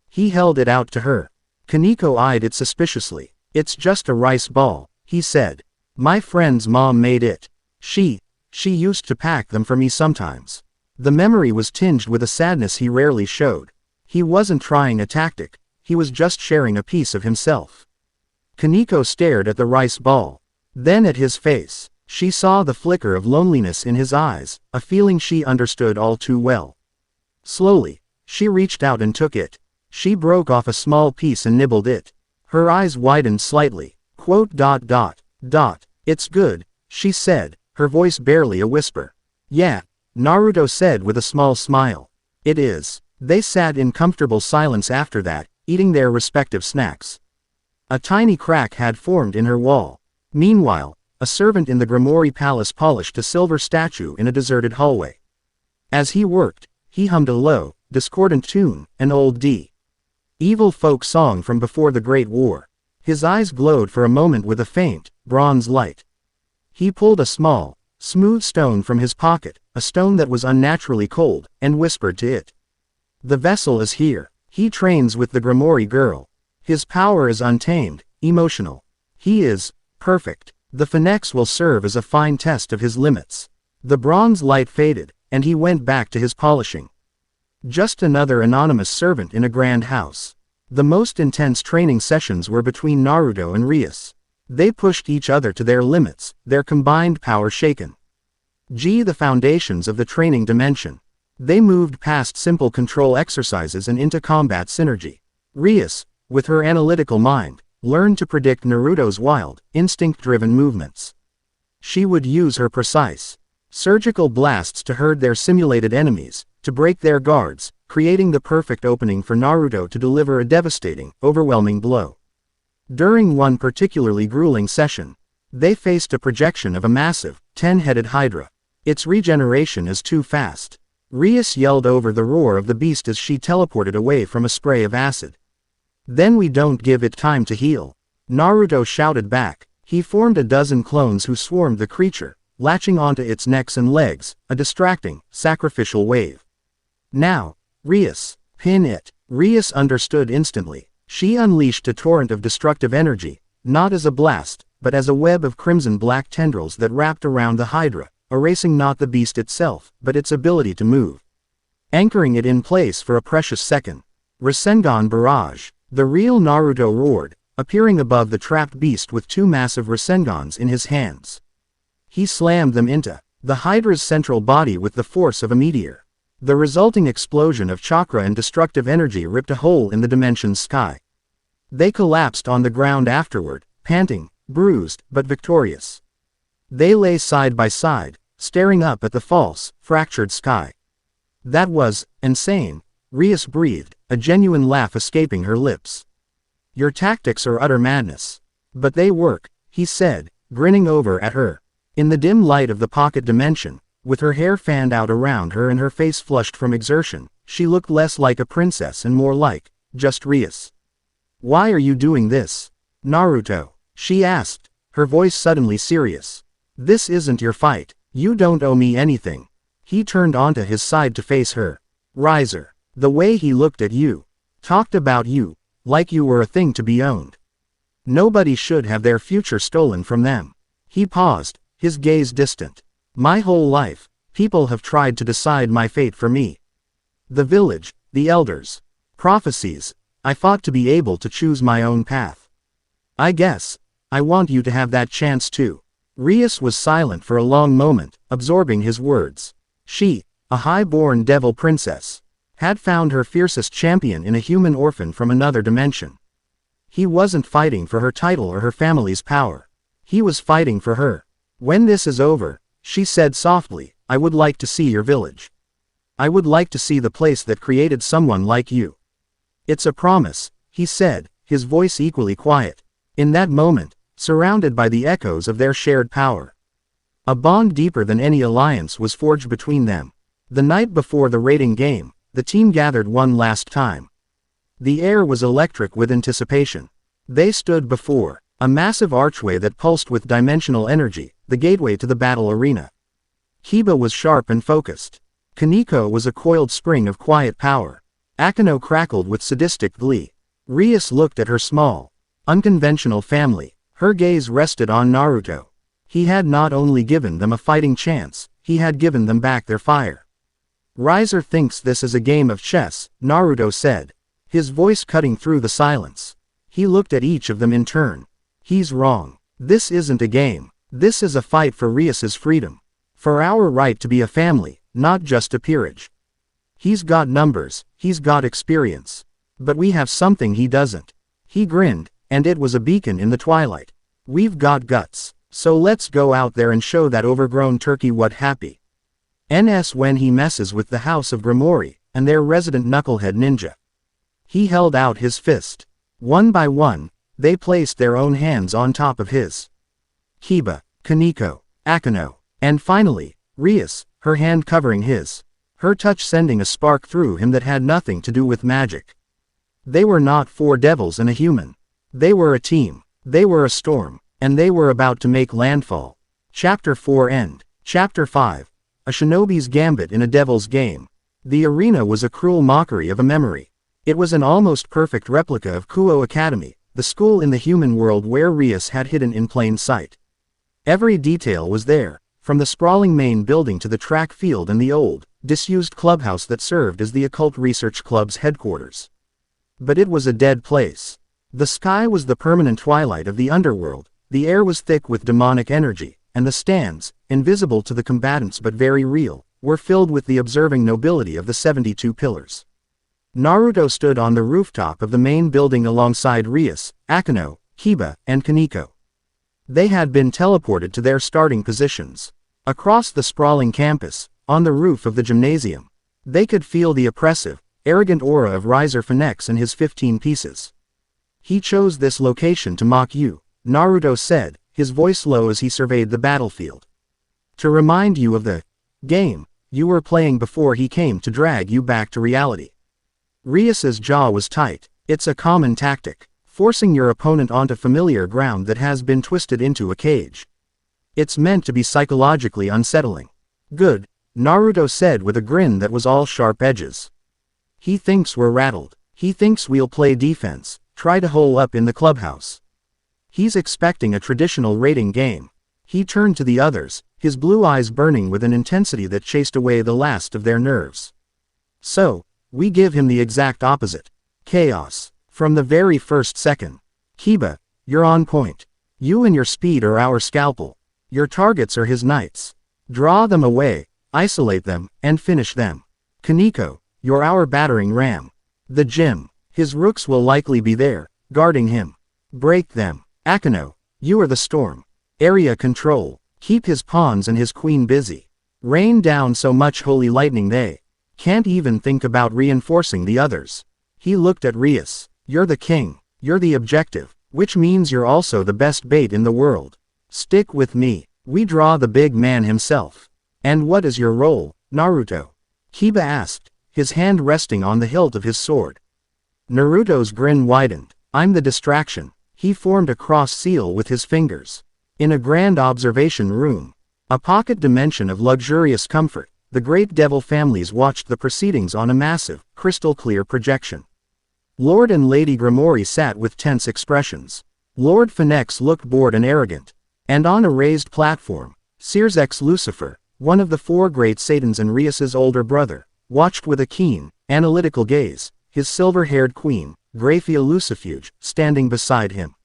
He held it out to her. Kaneko eyed it suspiciously. "It's just a rice ball," he said. "My friend's mom made it. She used to pack them for me sometimes." The memory was tinged with a sadness he rarely showed. He wasn't trying a tactic. He was just sharing a piece of himself. Kaneko stared at the rice ball. Then at his face. She saw the flicker of loneliness in his eyes, a feeling she understood all too well. Slowly, she reached out and took it. She broke off a small piece and nibbled it. Her eyes widened slightly. "It's good," she said, her voice barely a whisper. "Yeah," Naruto said with a small smile. "It is." They sat in comfortable silence after that, eating their respective snacks. A tiny crack had formed in her wall. Meanwhile, a servant in the Gremory palace polished a silver statue in a deserted hallway. As he worked, he hummed a low, discordant tune, an old evil folk song from before the Great War. His eyes glowed for a moment with a faint, bronze light. He pulled a small, smooth stone from his pocket, a stone that was unnaturally cold, and whispered to it. "The vessel is here. He trains with the Gremory girl. His power is untamed, emotional. He is perfect. The phoenix will serve as a fine test of his limits." The bronze light faded, and he went back to his polishing. Just another anonymous servant in a grand house. The most intense training sessions were between Naruto and Rias. They pushed each other to their limits, their combined power shaken. The foundations of the training dimension. They moved past simple control exercises and into combat synergy. Rias, with her analytical mind, learned to predict Naruto's wild, instinct-driven movements. She would use her precise, surgical blasts to herd their simulated enemies, to break their guards, creating the perfect opening for Naruto to deliver a devastating, overwhelming blow. During one particularly grueling session, they faced a projection of a massive, 10-headed hydra. Its regeneration is too fast. Rias yelled over the roar of the beast as she teleported away from a spray of acid. "Then we don't give it time to heal," Naruto shouted back. He formed a dozen clones who swarmed the creature, latching onto its necks and legs, a distracting, sacrificial wave. "Now, Rias, pin it." Rias understood instantly. She unleashed a torrent of destructive energy, not as a blast, but as a web of crimson-black tendrils that wrapped around the hydra, erasing not the beast itself, but its ability to move. Anchoring it in place for a precious second. Rasengan barrage. The real Naruto roared, appearing above the trapped beast with two massive Rasengans in his hands. He slammed them into the hydra's central body with the force of a meteor. The resulting explosion of chakra and destructive energy ripped a hole in the dimension's sky. They collapsed on the ground afterward, panting, bruised, but victorious. They lay side by side, staring up at the false, fractured sky. "That was insane," Rias breathed, a genuine laugh escaping her lips. "Your tactics are utter madness. But they work," he said, grinning over at her. In the dim light of the pocket dimension, with her hair fanned out around her and her face flushed from exertion, she looked less like a princess and more like just Rias. Why are you doing this? Naruto, she asked, her voice suddenly serious. This isn't your fight. You don't owe me anything. He turned onto his side to face her. Riser, the way he looked at you, talked about you, like you were a thing to be owned. Nobody should have their future stolen from them. He paused, his gaze distant. My whole life, people have tried to decide my fate for me. The village, the elders, prophecies, I fought to be able to choose my own path. I guess, I want you to have that chance too. Rias was silent for a long moment, absorbing his words. She, a high-born devil princess, had found her fiercest champion in a human orphan from another dimension. He wasn't fighting for her title or her family's power. He was fighting for her. When this is over, she said softly, I would like to see your village. I would like to see the place that created someone like you. It's a promise, he said, his voice equally quiet. In that moment, surrounded by the echoes of their shared power. A bond deeper than any alliance was forged between them. The night before the raiding game, the team gathered one last time. The air was electric with anticipation. They stood before a massive archway that pulsed with dimensional energy, the gateway to the battle arena. Kiba was sharp and focused. Kaneko was a coiled spring of quiet power. Akeno crackled with sadistic glee. Rias looked at her small, unconventional family. Her gaze rested on Naruto. He had not only given them a fighting chance, he had given them back their fire. Riser thinks this is a game of chess, Naruto said, his voice cutting through the silence. He looked at each of them in turn. He's wrong. This isn't a game. This is a fight for Rias's freedom. For our right to be a family, not just a peerage. He's got numbers, he's got experience. But we have something he doesn't. He grinned, and it was a beacon in the twilight. We've got guts, so let's go out there and show that overgrown turkey what happy. NS when he messes with the house of Gremory, and their resident knucklehead ninja. He held out his fist. One by one, they placed their own hands on top of his. Kiba, Kaneko, Akeno, and finally, Rias, her hand covering his. Her touch sending a spark through him that had nothing to do with magic. They were not four devils and a human. They were a team. They were a storm. And they were about to make landfall. Chapter 4 End. Chapter 5. A shinobi's gambit in a devil's game. The arena was a cruel mockery of a memory. It was an almost perfect replica of Kuo Academy, the school in the human world where Rias had hidden in plain sight. Every detail was there, from the sprawling main building to the track field and the old, disused clubhouse that served as the occult research club's headquarters. But it was a dead place. The sky was the permanent twilight of the underworld, the air was thick with demonic energy, and the stands, invisible to the combatants but very real, were filled with the observing nobility of the 72 pillars. Naruto stood on the rooftop of the main building alongside Rias, Akeno, Kiba, and Kaneko. They had been teleported to their starting positions. Across the sprawling campus, on the roof of the gymnasium, they could feel the oppressive, arrogant aura of Riser Phoenix and his 15 pieces. He chose this location to mock you, Naruto said, his voice low as he surveyed the battlefield. To remind you of the game you were playing before he came to drag you back to reality. Rias's jaw was tight. It's a common tactic, forcing your opponent onto familiar ground that has been twisted into a cage. It's meant to be psychologically unsettling. Good, Naruto said with a grin that was all sharp edges. He thinks we're rattled. He thinks we'll play defense, try to hole up in the clubhouse. He's expecting a traditional raiding game. He turned to the others, his blue eyes burning with an intensity that chased away the last of their nerves. So, we give him the exact opposite. Chaos. From the very first second. Kiba, you're on point. You and your speed are our scalpel. Your targets are his knights. Draw them away, isolate them, and finish them. Kaneko, you're our battering ram. The gym. His rooks will likely be there, guarding him. Break them. Akeno, you are the storm. Area control. Keep his pawns and his queen busy. Rain down so much holy lightning they can't even think about reinforcing the others. He looked at Rias. You're the king. You're the objective, which means you're also the best bait in the world. Stick with me. We draw the big man himself. And what is your role, Naruto? Kiba asked, his hand resting on the hilt of his sword. Naruto's grin widened. I'm the distraction. He formed a cross seal with his fingers. In a grand observation room, a pocket dimension of luxurious comfort, the great devil families watched the proceedings on a massive, crystal-clear projection. Lord and Lady Gremory sat with tense expressions. Lord Phoenix looked bored and arrogant. And on a raised platform, Seers X Lucifer, one of the four great Satans and Rias's older brother, watched with a keen, analytical gaze, his silver-haired queen, Graphia Lucifuge, standing beside him.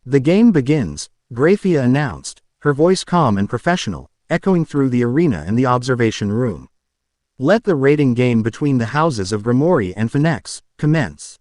The game begins, Graphia announced, her voice calm and professional, echoing through the arena and the observation room. Let the rating game between the houses of Gremory and Phoenix commence.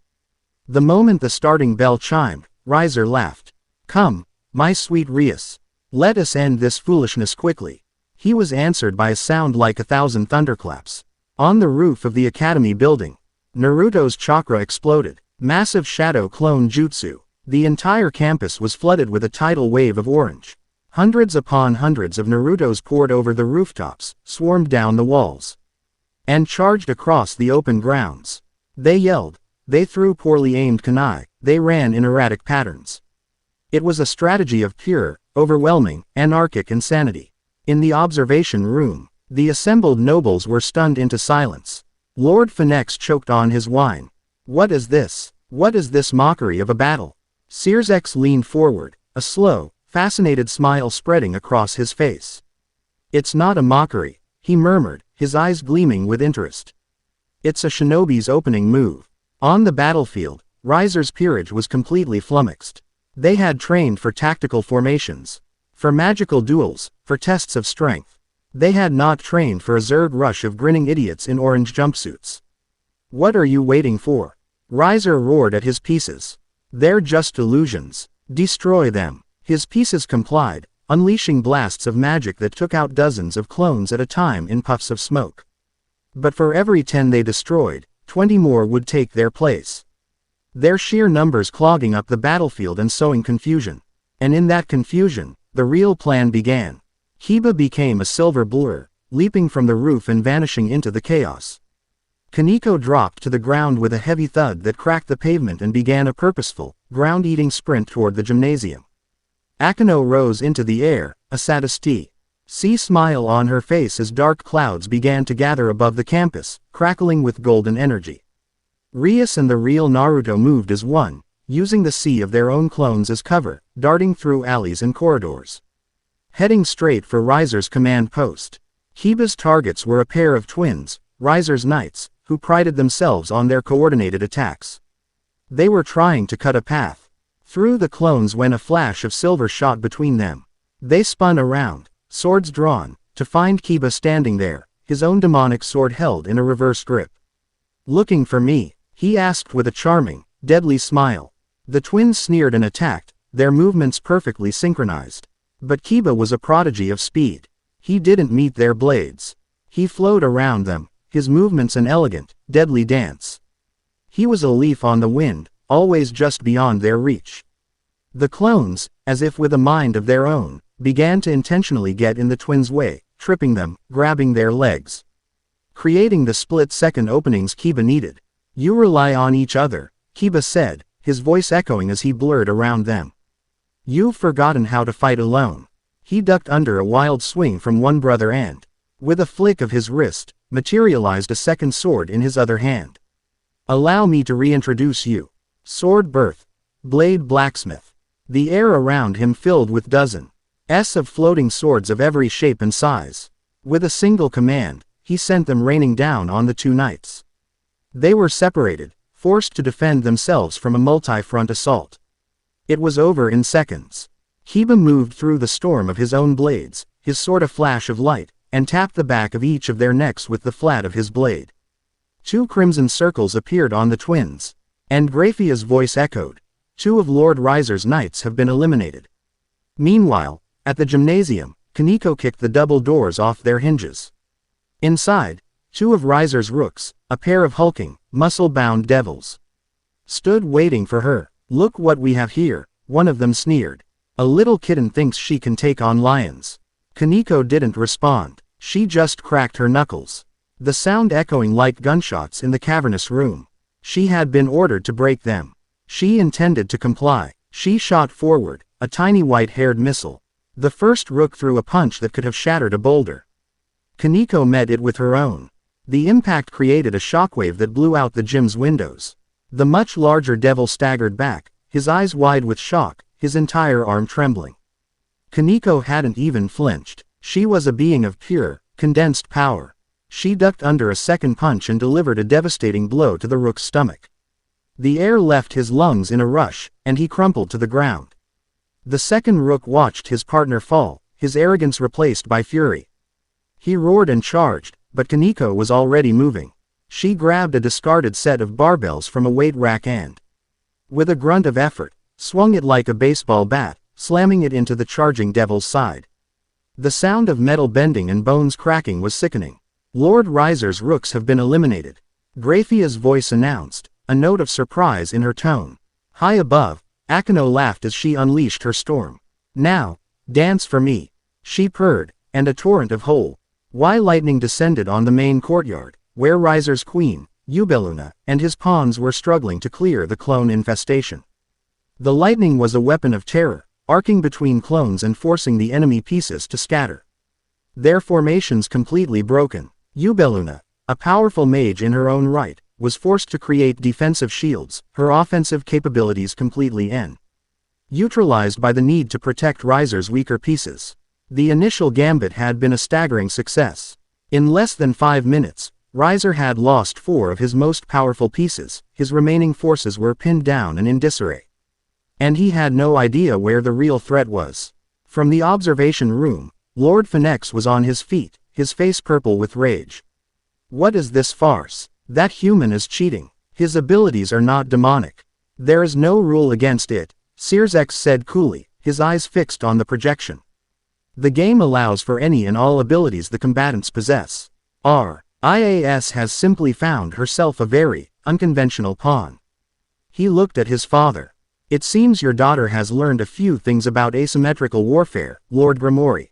The moment the starting bell chimed, Riser laughed. Come, my sweet Rias. Let us end this foolishness quickly. He was answered by a sound like 1,000 thunderclaps. On the roof of the academy building, Naruto's chakra exploded. Massive shadow clone jutsu. The entire campus was flooded with a tidal wave of orange. Hundreds upon hundreds of Narutos poured over the rooftops, swarmed down the walls, and charged across the open grounds. They yelled. They threw poorly aimed kunai. They ran in erratic patterns. It was a strategy of pure, overwhelming, anarchic insanity. In the observation room, the assembled nobles were stunned into silence. Lord Phoenix choked on his wine. What is this? What is this mockery of a battle? Seers X leaned forward, a slow, fascinated smile spreading across his face. It's not a mockery, he murmured, his eyes gleaming with interest. It's a shinobi's opening move. On the battlefield, Riser's peerage was completely flummoxed. They had trained for tactical formations, for magical duels, for tests of strength. They had not trained for a Zerg rush of grinning idiots in orange jumpsuits. What are you waiting for? Riser roared at his pieces. They're just illusions. Destroy them. His pieces complied, unleashing blasts of magic that took out dozens of clones at a time in puffs of smoke. But for every 10 they destroyed, 20 more would take their place. Their sheer numbers clogging up the battlefield and sowing confusion. And in that confusion, the real plan began. Kiba became a silver blur, leaping from the roof and vanishing into the chaos. Kaneko dropped to the ground with a heavy thud that cracked the pavement and began a purposeful, ground-eating sprint toward the gymnasium. Akeno rose into the air, a satisty. Smile on her face as dark clouds began to gather above the campus, crackling with golden energy. Rias and the real Naruto moved as one, using the sea of their own clones as cover, darting through alleys and corridors, heading straight for Riser's command post. Kiba's targets were a pair of twins, Riser's knights, who prided themselves on their coordinated attacks. They were trying to cut a path through the clones when a flash of silver shot between them. They spun around, swords drawn, to find Kiba standing there, his own demonic sword held in a reverse grip. Looking for me? He asked with a charming, deadly smile. The twins sneered and attacked, their movements perfectly synchronized. But Kiba was a prodigy of speed. He didn't meet their blades. He flowed around them, his movements an elegant, deadly dance. He was a leaf on the wind, always just beyond their reach. The clones, as if with a mind of their own, began to intentionally get in the twins' way, tripping them, grabbing their legs, creating the split-second openings Kiba needed. You rely on each other, Kiba said, his voice echoing as he blurred around them. You've forgotten how to fight alone. He ducked under a wild swing from one brother and, with a flick of his wrist, materialized a second sword in his other hand. Allow me to reintroduce you. Sword Birth. Blade Blacksmith. The air around him filled with dozens of floating swords of every shape and size. With a single command, he sent them raining down on the two knights. They were separated, forced to defend themselves from a multi-front assault. It was over in seconds. Kiba moved through the storm of his own blades, his sword a flash of light, and tapped the back of each of their necks with the flat of his blade. 2 crimson circles appeared on the twins. And Graphia's voice echoed. 2 of Lord Riser's knights have been eliminated. Meanwhile, at the gymnasium, Kaneko kicked the double doors off their hinges. Inside, 2 of Riser's rooks, a pair of hulking, muscle-bound devils, stood waiting for her. Look what we have here, one of them sneered. A little kitten thinks she can take on lions. Kaneko didn't respond. She just cracked her knuckles. The sound echoing like gunshots in the cavernous room. She had been ordered to break them. She intended to comply. She shot forward, a tiny white-haired missile. The first rook threw a punch that could have shattered a boulder. Kaneko met it with her own. The impact created a shockwave that blew out the gym's windows. The much larger devil staggered back, his eyes wide with shock, his entire arm trembling. Kaneko hadn't even flinched. She was a being of pure, condensed power. She ducked under a second punch and delivered a devastating blow to the rook's stomach. The air left his lungs in a rush, and he crumpled to the ground. The second rook watched his partner fall, his arrogance replaced by fury. He roared and charged, but Kaneko was already moving. She grabbed a discarded set of barbells from a weight rack and, with a grunt of effort, swung it like a baseball bat, slamming it into the charging devil's side. The sound of metal bending and bones cracking was sickening. Lord Riser's rooks have been eliminated. Graphia's voice announced, a note of surprise in her tone. High above, Akeno laughed as she unleashed her storm. Now, dance for me, she purred, and a torrent of whole lightning descended on the main courtyard, where Riser's queen, Ubeluna, and his pawns were struggling to clear the clone infestation. The lightning was a weapon of terror, arcing between clones and forcing the enemy pieces to scatter. Their formations completely broken. Ubeluna, a powerful mage in her own right, was forced to create defensive shields, her offensive capabilities completely neutralized by the need to protect Riser's weaker pieces. The initial gambit had been a staggering success. In less than 5 minutes, Riser had lost 4 of his most powerful pieces, his remaining forces were pinned down and in disarray. And he had no idea where the real threat was. From the observation room, Lord Phoenix was on his feet, his face purple with rage. What is this farce? That human is cheating. His abilities are not demonic. There is no rule against it, Searsex said coolly, his eyes fixed on the projection. The game allows for any and all abilities the combatants possess. Rias has simply found herself a very unconventional pawn. He looked at his father. It seems your daughter has learned a few things about asymmetrical warfare, Lord Gremory.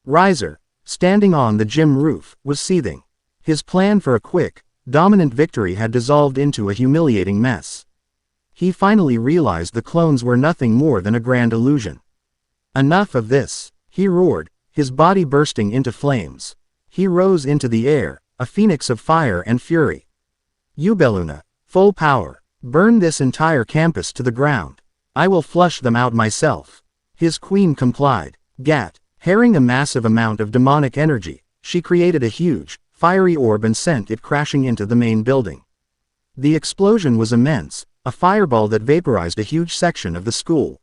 Riser, standing on the gym roof, was seething. His plan for a quick, dominant victory had dissolved into a humiliating mess. He finally realized the clones were nothing more than a grand illusion. Enough of this, he roared, his body bursting into flames. He rose into the air, a phoenix of fire and fury. Ubeluna, full power, burn this entire campus to the ground. I will flush them out myself. His queen complied. Harrying a massive amount of demonic energy, she created a huge, fiery orb and sent it crashing into the main building. The explosion was immense, a fireball that vaporized a huge section of the school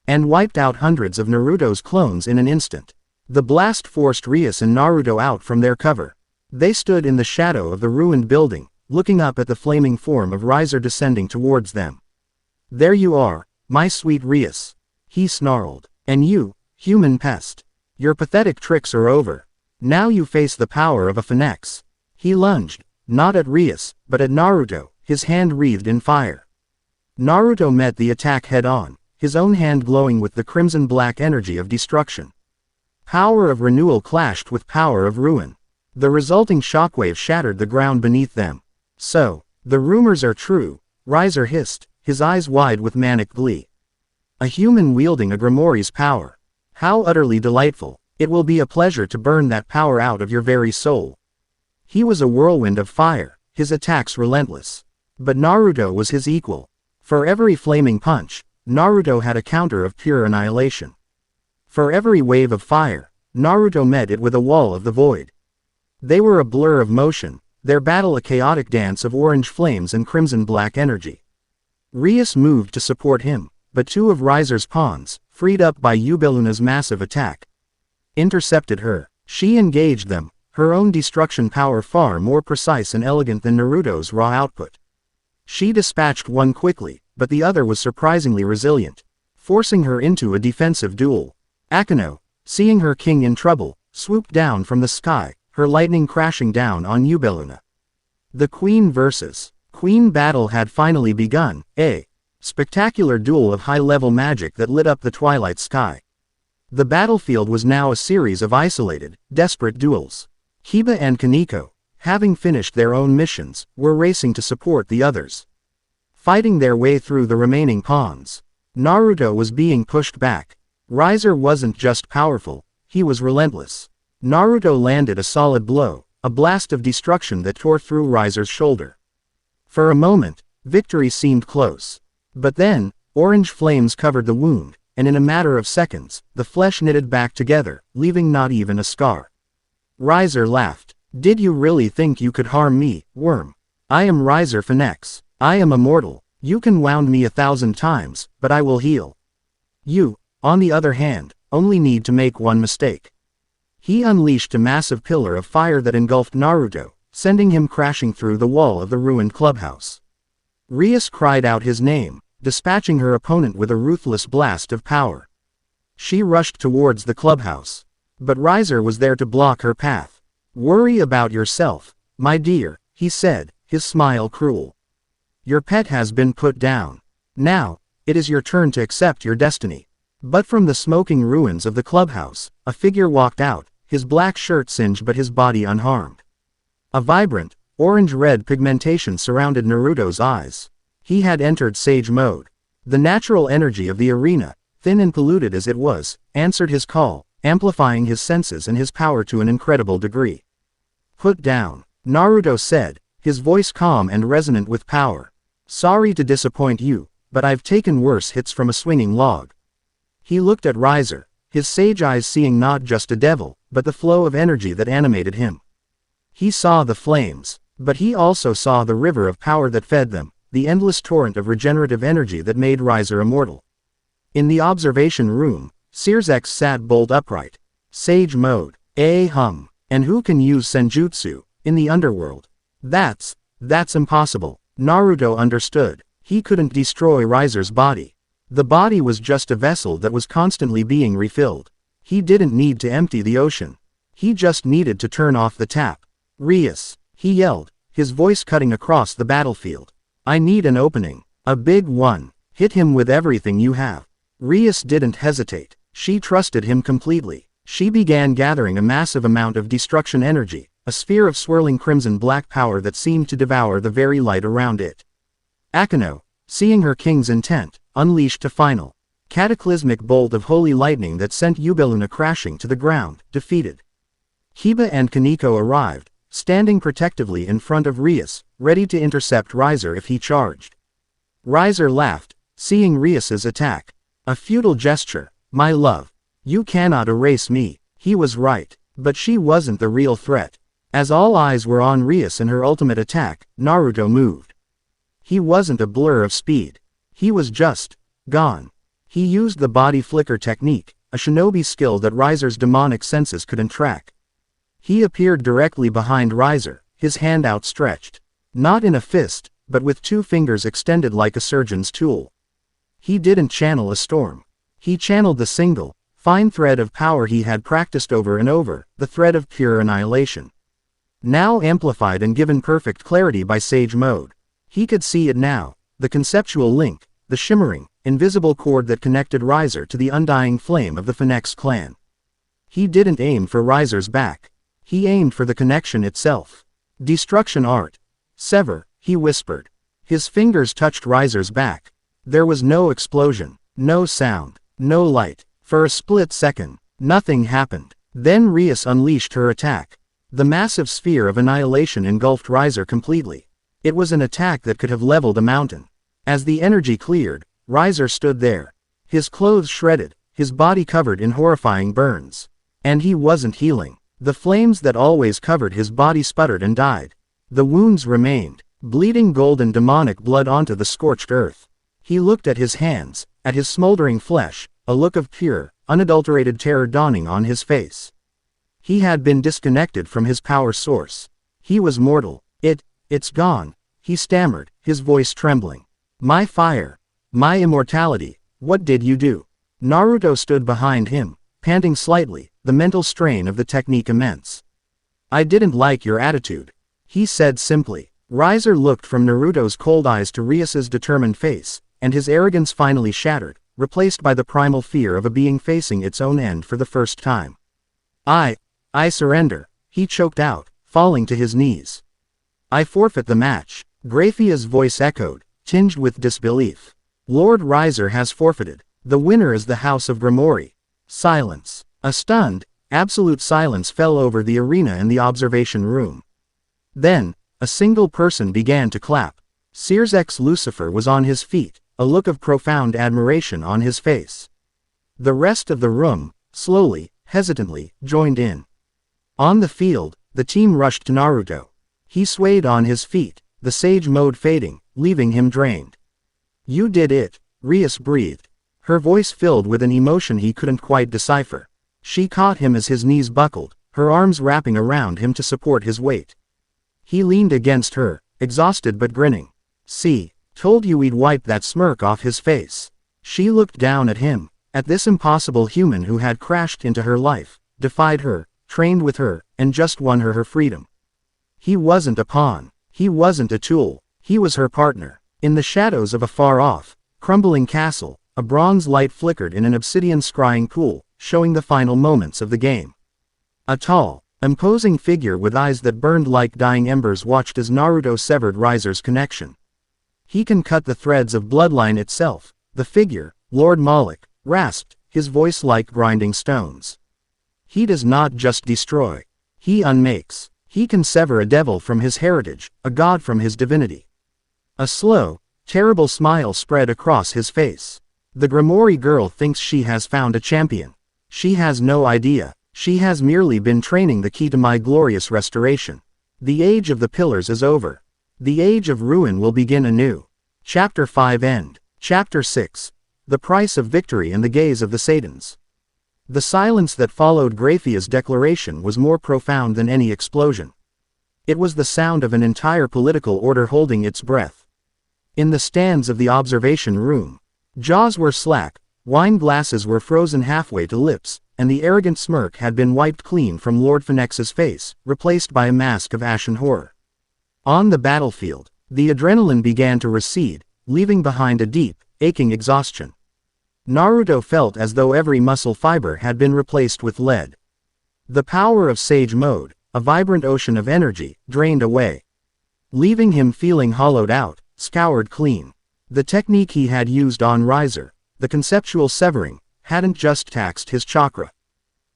and wiped out hundreds of Naruto's clones in an instant. The blast forced Rias and Naruto out from their cover. They stood in the shadow of the ruined building, looking up at the flaming form of Riser descending towards them. There you are, my sweet Rias, he snarled. And you, human pest. Your pathetic tricks are over. Now you face the power of a phoenix. He lunged, not at Rias, but at Naruto, his hand wreathed in fire. Naruto met the attack head-on, his own hand glowing with the crimson-black energy of destruction. Power of renewal clashed with power of ruin. The resulting shockwave shattered the ground beneath them. So, the rumors are true, Riser hissed, his eyes wide with manic glee. A human wielding a Gremory's power. How utterly delightful. It will be a pleasure to burn that power out of your very soul. He was a whirlwind of fire, his attacks relentless. But Naruto was his equal. For every flaming punch, Naruto had a counter of pure annihilation. For every wave of fire, Naruto met it with a wall of the void. They were a blur of motion, their battle a chaotic dance of orange flames and crimson-black energy. Rias moved to support him, but 2 of Riser's pawns, freed up by Ubeluna's massive attack, intercepted her. She engaged them, her own destruction power far more precise and elegant than Naruto's raw output. She dispatched one quickly, but the other was surprisingly resilient, forcing her into a defensive duel. Akeno, seeing her king in trouble, swooped down from the sky, her lightning crashing down on Ubeluna. The Queen vs. Queen battle had finally begun, a spectacular duel of high-level magic that lit up the twilight sky. The battlefield was now a series of isolated, desperate duels. Hiba and Kaneko, having finished their own missions, were racing to support the others, fighting their way through the remaining pawns. Naruto was being pushed back. Riser wasn't just powerful, he was relentless. Naruto landed a solid blow, a blast of destruction that tore through Riser's shoulder. For a moment, victory seemed close. But then, orange flames covered the wound, and in a matter of seconds, the flesh knitted back together, leaving not even a scar. Riser laughed. Did you really think you could harm me, worm? I am Riser Phoenix. I am immortal. You can wound me 1,000 times, but I will heal. You, on the other hand, only need to make one mistake. He unleashed a massive pillar of fire that engulfed Naruto, sending him crashing through the wall of the ruined clubhouse. Rias cried out his name, dispatching her opponent with a ruthless blast of power. She rushed towards the clubhouse. But Riser was there to block her path. Worry about yourself, my dear, he said, his smile cruel. Your pet has been put down. Now, it is your turn to accept your destiny. But from the smoking ruins of the clubhouse, a figure walked out, his black shirt singed but his body unharmed. A vibrant, orange-red pigmentation surrounded Naruto's eyes. He had entered Sage mode. The natural energy of the arena, thin and polluted as it was, answered his call, amplifying his senses and his power to an incredible degree. Put down, Naruto said, his voice calm and resonant with power. Sorry to disappoint you, but I've taken worse hits from a swinging log. He looked at Riser, his sage eyes seeing not just a devil, but the flow of energy that animated him. He saw the flames, but he also saw the river of power that fed them, the endless torrent of regenerative energy that made Riser immortal. In the observation room, Searsex sat bolt upright. Sage mode, and who can use senjutsu, in the underworld? That's impossible. Naruto understood. He couldn't destroy Riser's body. The body was just a vessel that was constantly being refilled. He didn't need to empty the ocean. He just needed to turn off the tap. Rias, he yelled, his voice cutting across the battlefield. I need an opening. A big one. Hit him with everything you have. Rias didn't hesitate. She trusted him completely. She began gathering a massive amount of destruction energy, a sphere of swirling crimson black power that seemed to devour the very light around it. Akeno, seeing her king's intent, unleashed a final, cataclysmic bolt of holy lightning that sent Yubeluna crashing to the ground, defeated. Kiba and Kaneko arrived, standing protectively in front of Rias, ready to intercept Riser if he charged. Riser laughed, seeing Rias's attack. A futile gesture, my love. You cannot erase me. He was right, but she wasn't the real threat. As all eyes were on Rias and her ultimate attack, Naruto moved. He wasn't a blur of speed. He was just gone. He used the body flicker technique, a shinobi skill that Riser's demonic senses couldn't track. He appeared directly behind Riser, his hand outstretched. Not in a fist, but with two fingers extended like a surgeon's tool. He didn't channel a storm. He channeled the single, fine thread of power he had practiced over and over, the thread of pure annihilation. Now amplified and given perfect clarity by Sage mode. He could see it now, the conceptual link, the shimmering, invisible cord that connected Riser to the undying flame of the Phoenix clan. He didn't aim for Riser's back. He aimed for the connection itself. Destruction art. Sever, he whispered. His fingers touched Riser's back. There was no explosion, no sound, no light. For a split second, nothing happened. Then Rias unleashed her attack. The massive sphere of annihilation engulfed Riser completely. It was an attack that could have leveled a mountain. As the energy cleared, Riser stood there. His clothes shredded, his body covered in horrifying burns. And he wasn't healing. The flames that always covered his body sputtered and died. The wounds remained, bleeding golden demonic blood onto the scorched earth. He looked at his hands, at his smoldering flesh, a look of pure, unadulterated terror dawning on his face. He had been disconnected from his power source. He was mortal. It's gone, he stammered, his voice trembling. My fire. My immortality, what did you do? Naruto stood behind him, panting slightly, the mental strain of the technique immense. I didn't like your attitude, he said simply. Riser looked from Naruto's cold eyes to Rias's determined face, and his arrogance finally shattered, replaced by the primal fear of a being facing its own end for the first time. I surrender, he choked out, falling to his knees. I forfeit the match. Graphia's voice echoed, tinged with disbelief. Lord Riser has forfeited. The winner is the House of Gremory. Silence. A stunned, absolute silence fell over the arena and the observation room. Then, a single person began to clap. Sears Lucifer was on his feet, a look of profound admiration on his face. The rest of the room, slowly, hesitantly, joined in. On the field, the team rushed to Naruto. He swayed on his feet, the sage mode fading, leaving him drained. "You did it," Rias breathed. Her voice filled with an emotion he couldn't quite decipher. She caught him as his knees buckled, her arms wrapping around him to support his weight. He leaned against her, exhausted but grinning. "See, told you we'd wipe that smirk off his face." She looked down at him, at this impossible human who had crashed into her life, defied her, trained with her, and just won her freedom. He wasn't a pawn. He wasn't a tool. He was her partner. In the shadows of a far-off, crumbling castle, a bronze light flickered in an obsidian scrying pool, showing the final moments of the game. A tall, imposing figure with eyes that burned like dying embers watched as Naruto severed Riser's connection. "He can cut the threads of bloodline itself," the figure, Lord Moloch, rasped, his voice like grinding stones. "He does not just destroy. He unmakes. He can sever a devil from his heritage, a god from his divinity." A slow, terrible smile spread across his face. "The Gremory girl thinks she has found a champion. She has no idea. She has merely been training the key to my glorious restoration. The age of the pillars is over. The age of ruin will begin anew." Chapter 5 End. Chapter 6. The Price of Victory and the Gaze of the Satans. The silence that followed Graphia's declaration was more profound than any explosion. It was the sound of an entire political order holding its breath. In the stands of the observation room, jaws were slack, wine glasses were frozen halfway to lips, and the arrogant smirk had been wiped clean from Lord Phoenix's face, replaced by a mask of ashen horror. On the battlefield, the adrenaline began to recede, leaving behind a deep, aching exhaustion. Naruto felt as though every muscle fiber had been replaced with lead. The power of Sage Mode, a vibrant ocean of energy, drained away, leaving him feeling hollowed out, scoured clean. The technique he had used on Riser, the conceptual severing, hadn't just taxed his chakra.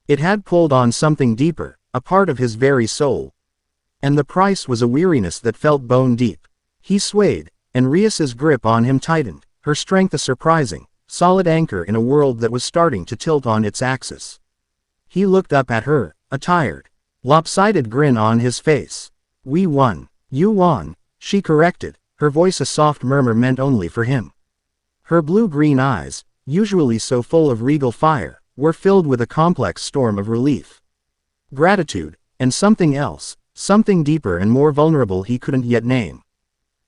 It had pulled on something deeper, a part of his very soul. And the price was a weariness that felt bone deep. He swayed, and Rias's grip on him tightened, her strength a surprising, solid anchor in a world that was starting to tilt on its axis. He looked up at her, a tired, lopsided grin on his face. "We won." "You won," she corrected, her voice a soft murmur meant only for him. Her blue-green eyes, usually so full of regal fire, were filled with a complex storm of relief, gratitude, and something else, something deeper and more vulnerable he couldn't yet name.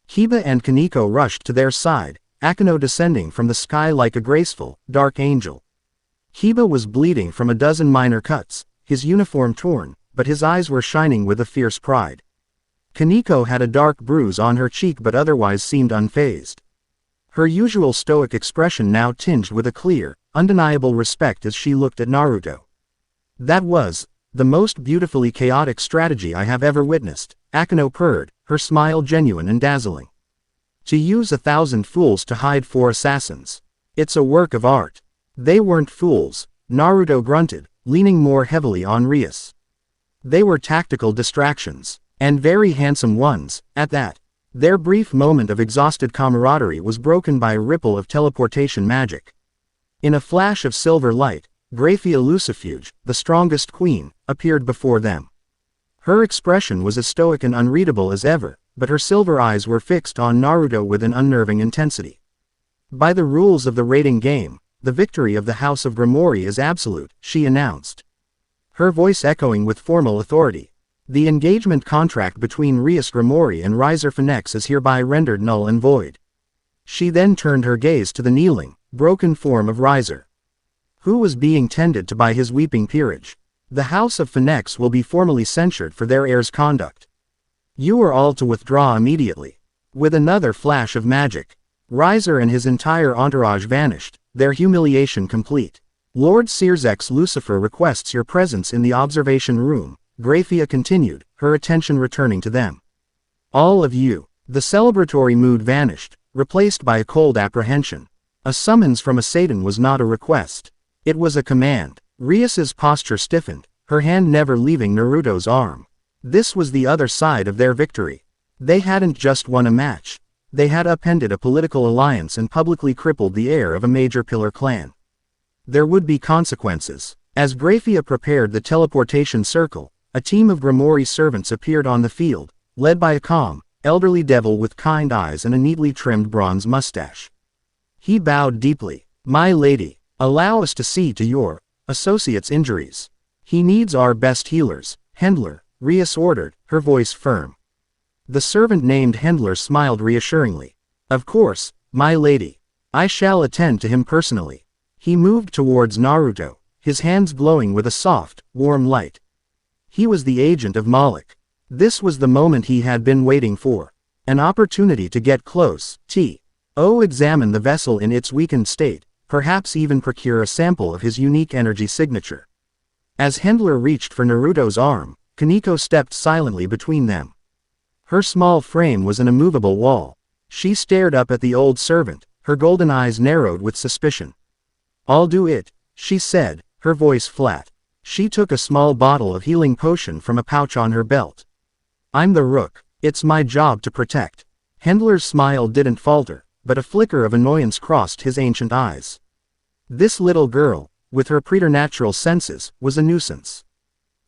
Kiba and Kaneko rushed to their side, Akeno descending from the sky like a graceful, dark angel. Kiba was bleeding from a dozen minor cuts, his uniform torn, but his eyes were shining with a fierce pride. Kaneko had a dark bruise on her cheek but otherwise seemed unfazed. Her usual stoic expression now tinged with a clear, undeniable respect as she looked at Naruto. "That was the most beautifully chaotic strategy I have ever witnessed," Akeno purred, her smile genuine and dazzling. "To use 1,000 fools to hide 4 assassins. It's a work of art." "They weren't fools," Naruto grunted, leaning more heavily on Rias. "They were tactical distractions. And very handsome ones, at that." Their brief moment of exhausted camaraderie was broken by a ripple of teleportation magic. In a flash of silver light, Graphia Lucifuge, the strongest queen, appeared before them. Her expression was as stoic and unreadable as ever, but her silver eyes were fixed on Naruto with an unnerving intensity. "By the rules of the rating game, the victory of the House of Gremory is absolute," she announced, her voice echoing with formal authority. "The engagement contract between Rias Gremory and Riser Phoenix is hereby rendered null and void." She then turned her gaze to the kneeling, broken form of Riser, who was being tended to by his weeping peerage. "The House of Phoenix will be formally censured for their heir's conduct. You are all to withdraw immediately." With another flash of magic, Riser and his entire entourage vanished, their humiliation complete. "Lord Sears Lucifer requests your presence in the observation room," Grafia continued, her attention returning to them. All of you. The celebratory mood vanished, replaced by a cold apprehension. A summons from a Satan was not a request. It was a command. Rias's posture stiffened, her hand never leaving Naruto's arm. This was the other side of their victory. They hadn't just won a match. They had upended a political alliance and publicly crippled the heir of a major pillar clan. There would be consequences. As Grafia prepared the teleportation circle, a team of Gremory servants appeared on the field, led by a calm, elderly devil with kind eyes and a neatly trimmed bronze mustache. He bowed deeply. My lady, allow us to see to your associate's injuries. He needs our best healers, Hendler, Rias ordered, her voice firm. The servant named Hendler smiled reassuringly. Of course, my lady. I shall attend to him personally. He moved towards Naruto, his hands glowing with a soft, warm light. He was the agent of Moloch. This was the moment he had been waiting for. An opportunity to get close, examine the vessel in its weakened state, perhaps even procure a sample of his unique energy signature. As Hendler reached for Naruto's arm, Kaneko stepped silently between them. Her small frame was an immovable wall. She stared up at the old servant, her golden eyes narrowed with suspicion. I'll do it, she said, her voice flat. She took a small bottle of healing potion from a pouch on her belt. I'm the Rook. It's my job to protect. Hendler's smile didn't falter, but a flicker of annoyance crossed his ancient eyes. This little girl, with her preternatural senses, was a nuisance.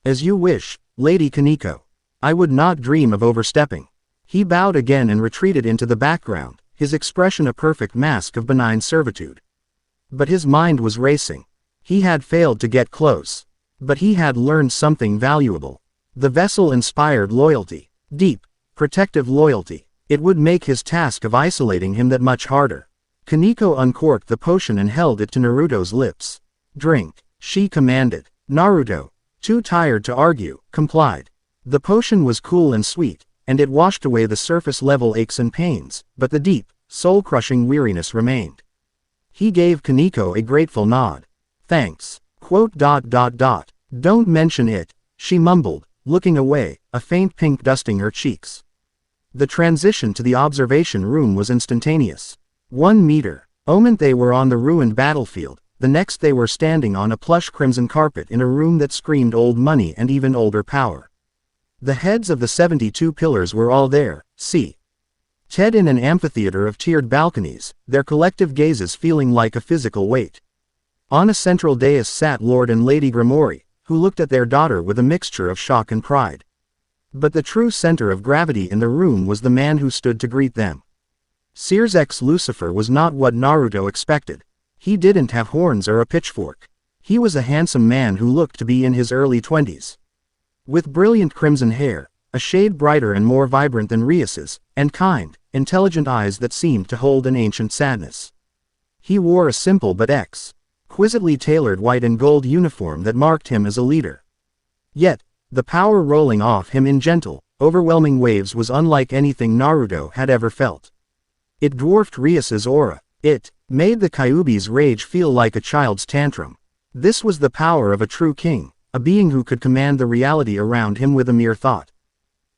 As you wish, Lady Kaneko. I would not dream of overstepping. He bowed again and retreated into the background, his expression a perfect mask of benign servitude. But his mind was racing. He had failed to get close. But he had learned something valuable. The vessel inspired loyalty. Deep, protective loyalty. It would make his task of isolating him that much harder. Kaneko uncorked the potion and held it to Naruto's lips. Drink, she commanded. Naruto, too tired to argue, complied. The potion was cool and sweet, and it washed away the surface-level aches and pains, but the deep, soul-crushing weariness remained. He gave Kaneko a grateful nod. Thanks. Don't mention it, she mumbled, looking away, a faint pink dusting her cheeks. The transition to the observation room was instantaneous. 1 meter. Moment they were on the ruined battlefield, the next they were standing on a plush crimson carpet in a room that screamed old money and even older power. The heads of the 72 pillars were all there, Ted in an amphitheater of tiered balconies, their collective gazes feeling like a physical weight. On a central dais sat Lord and Lady Gremory, who looked at their daughter with a mixture of shock and pride. But the true center of gravity in the room was the man who stood to greet them. Sears X Lucifer was not what Naruto expected. He didn't have horns or a pitchfork. He was a handsome man who looked to be in his early 20s. With brilliant crimson hair, a shade brighter and more vibrant than Rias's, and kind, intelligent eyes that seemed to hold an ancient sadness. He wore a simple but exquisitely tailored white and gold uniform that marked him as a leader. Yet, the power rolling off him in gentle, overwhelming waves was unlike anything Naruto had ever felt. It dwarfed Rias's aura. It made the Kyuubi's rage feel like a child's tantrum. This was the power of a true king, a being who could command the reality around him with a mere thought.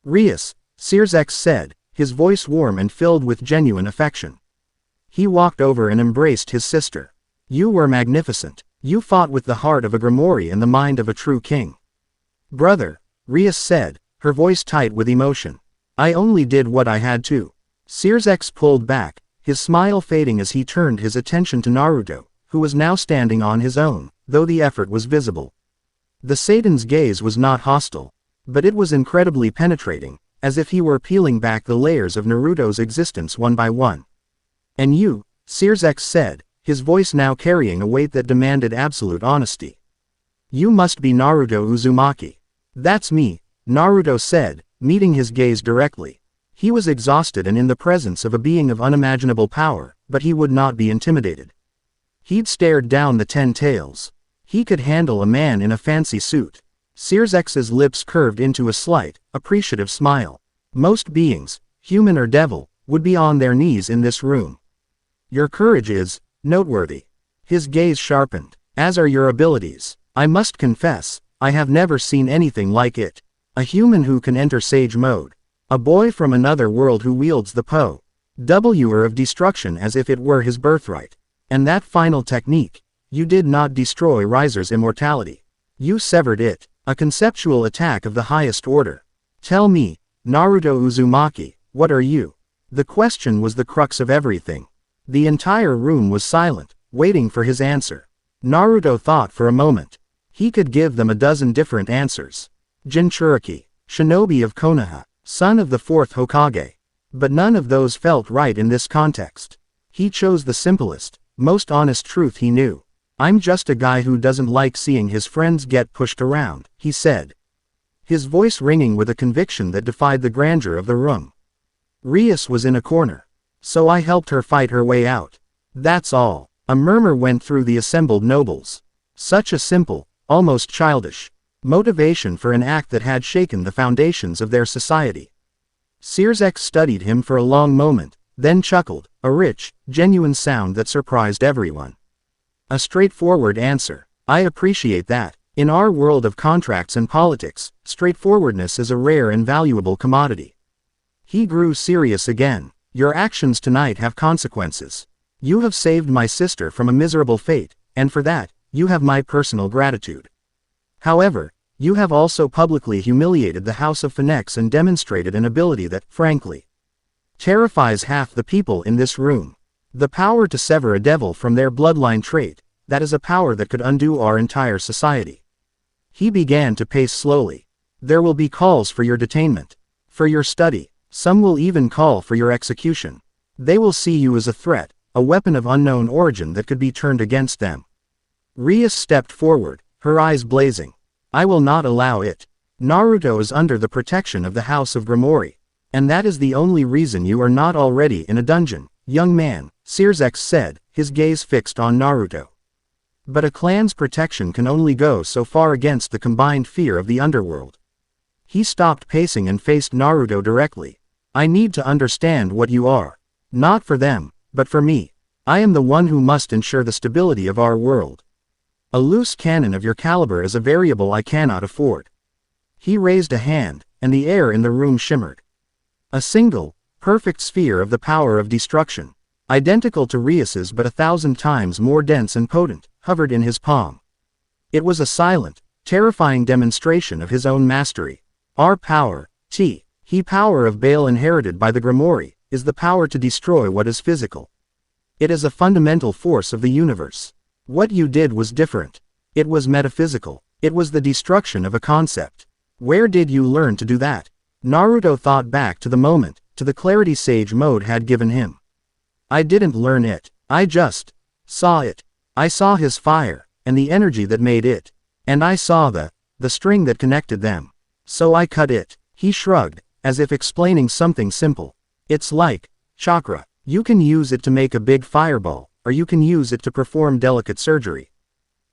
Rias, Sears X said, his voice warm and filled with genuine affection. He walked over and embraced his sister. You were magnificent. You fought with the heart of a Gremory and the mind of a true king. Brother, Rias said, her voice tight with emotion. I only did what I had to. Sears X pulled back, his smile fading as he turned his attention to Naruto, who was now standing on his own, though the effort was visible. The Satan's gaze was not hostile, but it was incredibly penetrating, as if he were peeling back the layers of Naruto's existence one by one. And you, Sears X said, his voice now carrying a weight that demanded absolute honesty. You must be Naruto Uzumaki. That's me, Naruto said, meeting his gaze directly. He was exhausted and in the presence of a being of unimaginable power, but he would not be intimidated. He'd stared down the 10 tails. He could handle a man in a fancy suit. Sears X's lips curved into a slight, appreciative smile. Most beings, human or devil, would be on their knees in this room. Your courage is noteworthy. His gaze sharpened. As are your abilities. I must confess, I have never seen anything like it. A human who can enter Sage Mode. A boy from another world who wields the power of destruction as if it were his birthright. And that final technique. You did not destroy Riser's immortality. You severed it. A conceptual attack of the highest order. Tell me, Naruto Uzumaki, what are you? The question was the crux of everything. The entire room was silent, waiting for his answer. Naruto thought for a moment. He could give them a dozen different answers. Jinchuriki, shinobi of Konoha, son of the fourth Hokage. But none of those felt right in this context. He chose the simplest, most honest truth he knew. I'm just a guy who doesn't like seeing his friends get pushed around, he said. His voice ringing with a conviction that defied the grandeur of the room. Rias was in a corner. So I helped her fight her way out. That's all. A murmur went through the assembled nobles. Such a simple, almost childish, motivation for an act that had shaken the foundations of their society. Searsek studied him for a long moment, then chuckled, a rich, genuine sound that surprised everyone. A straightforward answer. I appreciate that. In our world of contracts and politics, straightforwardness is a rare and valuable commodity. He grew serious again. Your actions tonight have consequences. You have saved my sister from a miserable fate, and for that, you have my personal gratitude. However, you have also publicly humiliated the House of Phoenix and demonstrated an ability that, frankly, terrifies half the people in this room. The power to sever a devil from their bloodline trait, that is a power that could undo our entire society. He began to pace slowly. There will be calls for your detainment, for your study. Some will even call for your execution. They will see you as a threat, a weapon of unknown origin that could be turned against them. Rias stepped forward, her eyes blazing. I will not allow it. Naruto is under the protection of the House of Gremory. And that is the only reason you are not already in a dungeon, young man, Searsek said, his gaze fixed on Naruto. But a clan's protection can only go so far against the combined fear of the underworld. He stopped pacing and faced Naruto directly. I need to understand what you are. Not for them, but for me. I am the one who must ensure the stability of our world. A loose cannon of your caliber is a variable I cannot afford. He raised a hand, and the air in the room shimmered. A single, perfect sphere of the power of destruction, identical to Rias's but 1,000 times more dense and potent, hovered in his palm. It was a silent, terrifying demonstration of his own mastery. Our power, power of Bale inherited by the Gremory, is the power to destroy what is physical. It is a fundamental force of the universe. What you did was different. It was metaphysical. It was the destruction of a concept. Where did you learn to do that? Naruto thought back to the moment, to the clarity Sage Mode had given him. I didn't learn it. I just saw it. I saw his fire, and the energy that made it. And I saw the string that connected them. So I cut it. He shrugged, as if explaining something simple. It's like chakra. You can use it to make a big fireball, or you can use it to perform delicate surgery.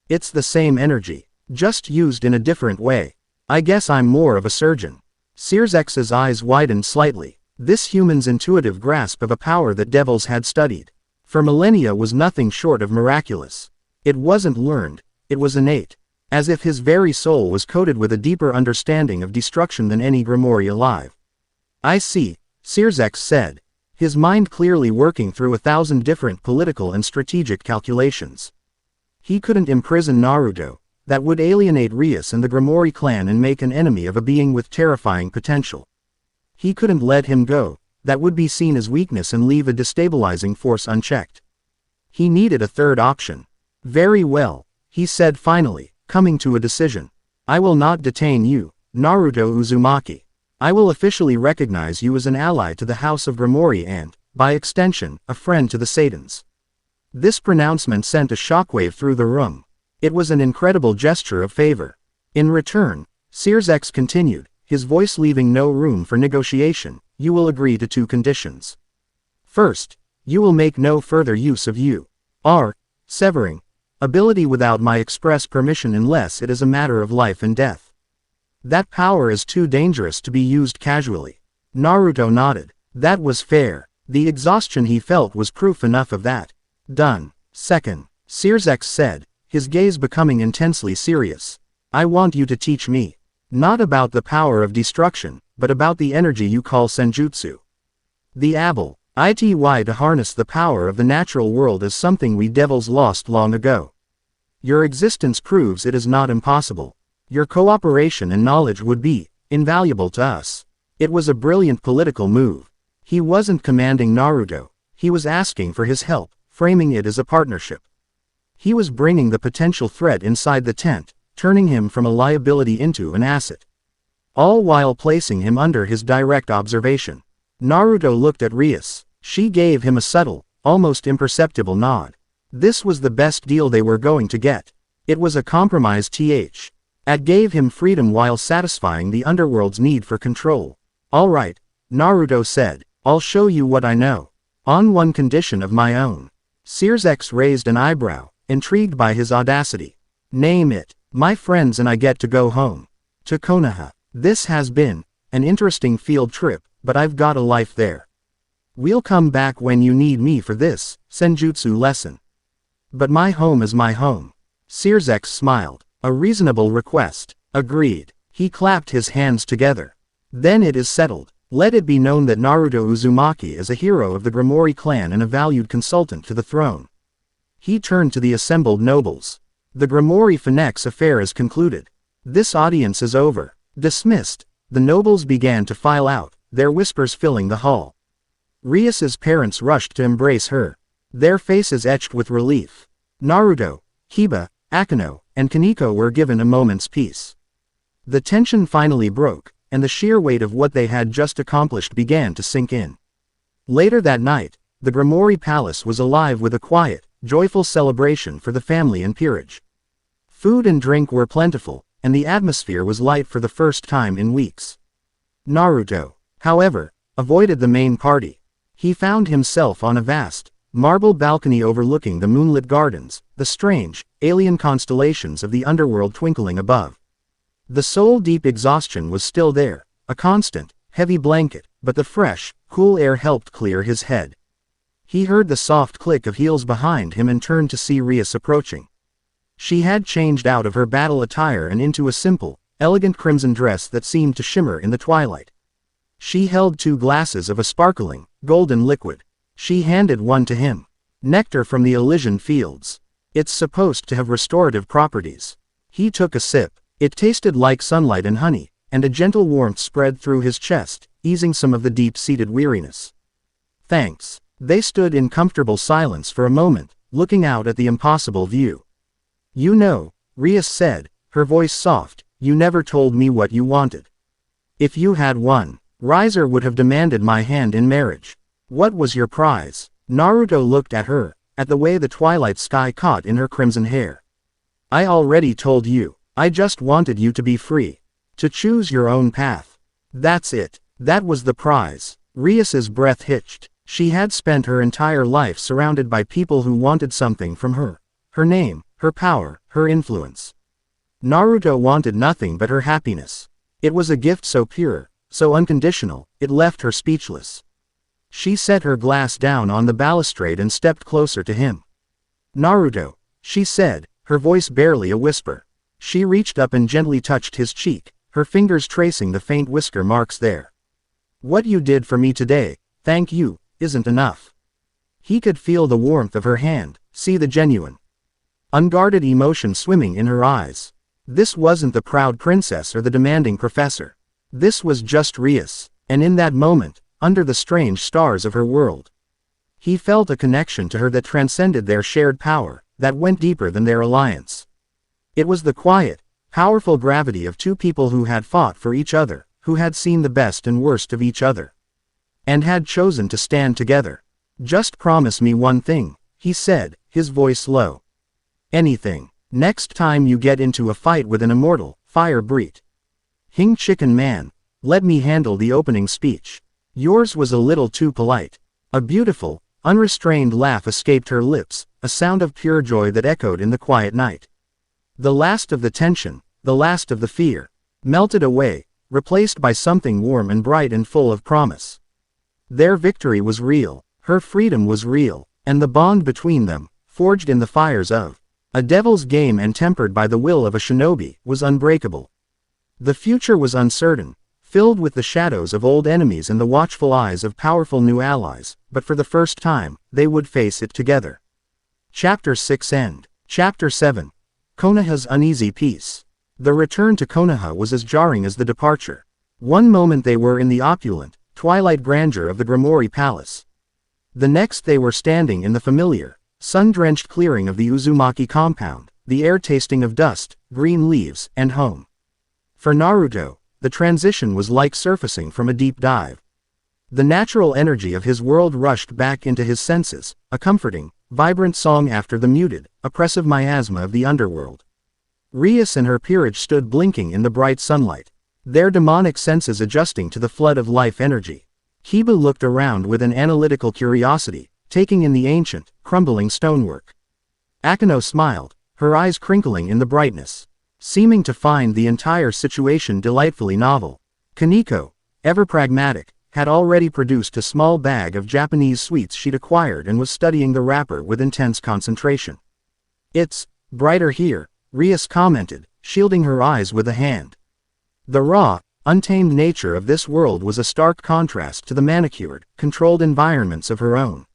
It's the same energy, just used in a different way. I guess I'm more of a surgeon. Searsek's eyes widened slightly. This human's intuitive grasp of a power that devils had studied for millennia was nothing short of miraculous. It wasn't learned, it was innate. As if his very soul was coated with a deeper understanding of destruction than any Gremory alive. I see, Searsek said, his mind clearly working through 1,000 different political and strategic calculations. He couldn't imprison Naruto. That would alienate Rias and the Gremory clan and make an enemy of a being with terrifying potential. He couldn't let him go. That would be seen as weakness and leave a destabilizing force unchecked. He needed a third option. Very well, he said finally, coming to a decision. I will not detain you, Naruto Uzumaki. I will officially recognize you as an ally to the House of Gremory and, by extension, a friend to the Satans. This pronouncement sent a shockwave through the room. It was an incredible gesture of favor. In return, Searsek continued, his voice leaving no room for negotiation, you will agree to 2 conditions. First, you will make no further use of severing ability without my express permission unless it is a matter of life and death. That power is too dangerous to be used casually. Naruto nodded. That was fair. The exhaustion he felt was proof enough of that. Done. Second, Searsek said, his gaze becoming intensely serious. I want you to teach me. Not about the power of destruction, but about the energy you call senjutsu. The ability to harness the power of the natural world is something we devils lost long ago. Your existence proves it is not impossible. Your cooperation and knowledge would be invaluable to us. It was a brilliant political move. He wasn't commanding Naruto, he was asking for his help, framing it as a partnership. He was bringing the potential threat inside the tent, turning him from a liability into an asset. All while placing him under his direct observation. Naruto looked at Rias. She gave him a subtle, almost imperceptible nod. This was the best deal they were going to get. It was a compromise. It gave him freedom while satisfying the underworld's need for control. All right, Naruto said, I'll show you what I know. On one condition of my own. Sirzex raised an eyebrow, intrigued by his audacity. Name it. My friends and I get to go home. To Konoha. This has been an interesting field trip, but I've got a life there. We'll come back when you need me for this senjutsu lesson. But my home is my home. Sirzex smiled. A reasonable request. Agreed. He clapped his hands together. Then it is settled. Let it be known that Naruto Uzumaki is a hero of the Gremory clan and a valued consultant to the throne. He turned to the assembled nobles. The Gremory Phoenix affair is concluded. This audience is over. Dismissed. The nobles began to file out, their whispers filling the hall. Rias's parents rushed to embrace her. Their faces etched with relief. Naruto, Kiba, Akeno, and Kaneko were given a moment's peace. The tension finally broke, and the sheer weight of what they had just accomplished began to sink in. Later that night, the Gremory Palace was alive with a quiet, joyful celebration for the family and peerage. Food and drink were plentiful, and the atmosphere was light for the first time in weeks. Naruto, however, avoided the main party. He found himself on a vast, marble balcony overlooking the moonlit gardens, the strange, alien constellations of the underworld twinkling above. The soul-deep exhaustion was still there, a constant, heavy blanket, but the fresh, cool air helped clear his head. He heard the soft click of heels behind him and turned to see Rias approaching. She had changed out of her battle attire and into a simple, elegant crimson dress that seemed to shimmer in the twilight. She held 2 glasses of a sparkling, golden liquid. She handed one to him. Nectar from the Elysian fields. It's supposed to have restorative properties. He took a sip. It tasted like sunlight and honey, and a gentle warmth spread through his chest, easing some of the deep-seated weariness. Thanks. They stood in comfortable silence for a moment, looking out at the impossible view. You know, Rias said, her voice soft, you never told me what you wanted. If you had won, Riser would have demanded my hand in marriage. What was your prize? Naruto looked at her, at the way the twilight sky caught in her crimson hair. I already told you, I just wanted you to be free. To choose your own path. That's it. That was the prize. Rias's breath hitched. She had spent her entire life surrounded by people who wanted something from her. Her name, her power, her influence. Naruto wanted nothing but her happiness. It was a gift so pure, so unconditional, it left her speechless. She set her glass down on the balustrade and stepped closer to him. Naruto, she said, her voice barely a whisper. She reached up and gently touched his cheek, her fingers tracing the faint whisker marks there. What you did for me today, thank you, isn't enough. He could feel the warmth of her hand, see the genuine, unguarded emotion swimming in her eyes. This wasn't the proud princess or the demanding professor. This was just Rias, and in that moment, under the strange stars of her world, he felt a connection to her that transcended their shared power, that went deeper than their alliance. It was the quiet, powerful gravity of 2 people who had fought for each other, who had seen the best and worst of each other, and had chosen to stand together. Just promise me one thing, he said, his voice low. Anything. Next time you get into a fight with an immortal, fire breed Hing Chicken Man, let me handle the opening speech. Yours was a little too polite. A beautiful, unrestrained laugh escaped her lips, a sound of pure joy that echoed in the quiet night. The last of the tension, the last of the fear, melted away, replaced by something warm and bright and full of promise. Their victory was real, her freedom was real, and the bond between them, forged in the fires of A devil's game and tempered by the will of a shinobi, was unbreakable. The future was uncertain, filled with the shadows of old enemies and the watchful eyes of powerful new allies, but for the first time, they would face it together. Chapter 6 End. Chapter 7. Konoha's Uneasy Peace. The return to Konoha was as jarring as the departure. One moment they were in the opulent, twilight grandeur of the Gremory Palace. The next they were standing in the familiar, sun-drenched clearing of the Uzumaki compound, the air tasting of dust, green leaves, and home. For Naruto, the transition was like surfacing from a deep dive. The natural energy of his world rushed back into his senses, a comforting, vibrant song after the muted, oppressive miasma of the underworld. Rias and her peerage stood blinking in the bright sunlight, their demonic senses adjusting to the flood of life energy. Kiba looked around with an analytical curiosity, taking in the ancient, crumbling stonework. Akeno smiled, her eyes crinkling in the brightness, seeming to find the entire situation delightfully novel. Kaneko, ever pragmatic, had already produced a small bag of Japanese sweets she'd acquired and was studying the wrapper with intense concentration. "It's brighter here," Rias commented, shielding her eyes with a hand. The raw, untamed nature of this world was a stark contrast to the manicured, controlled environments of her own.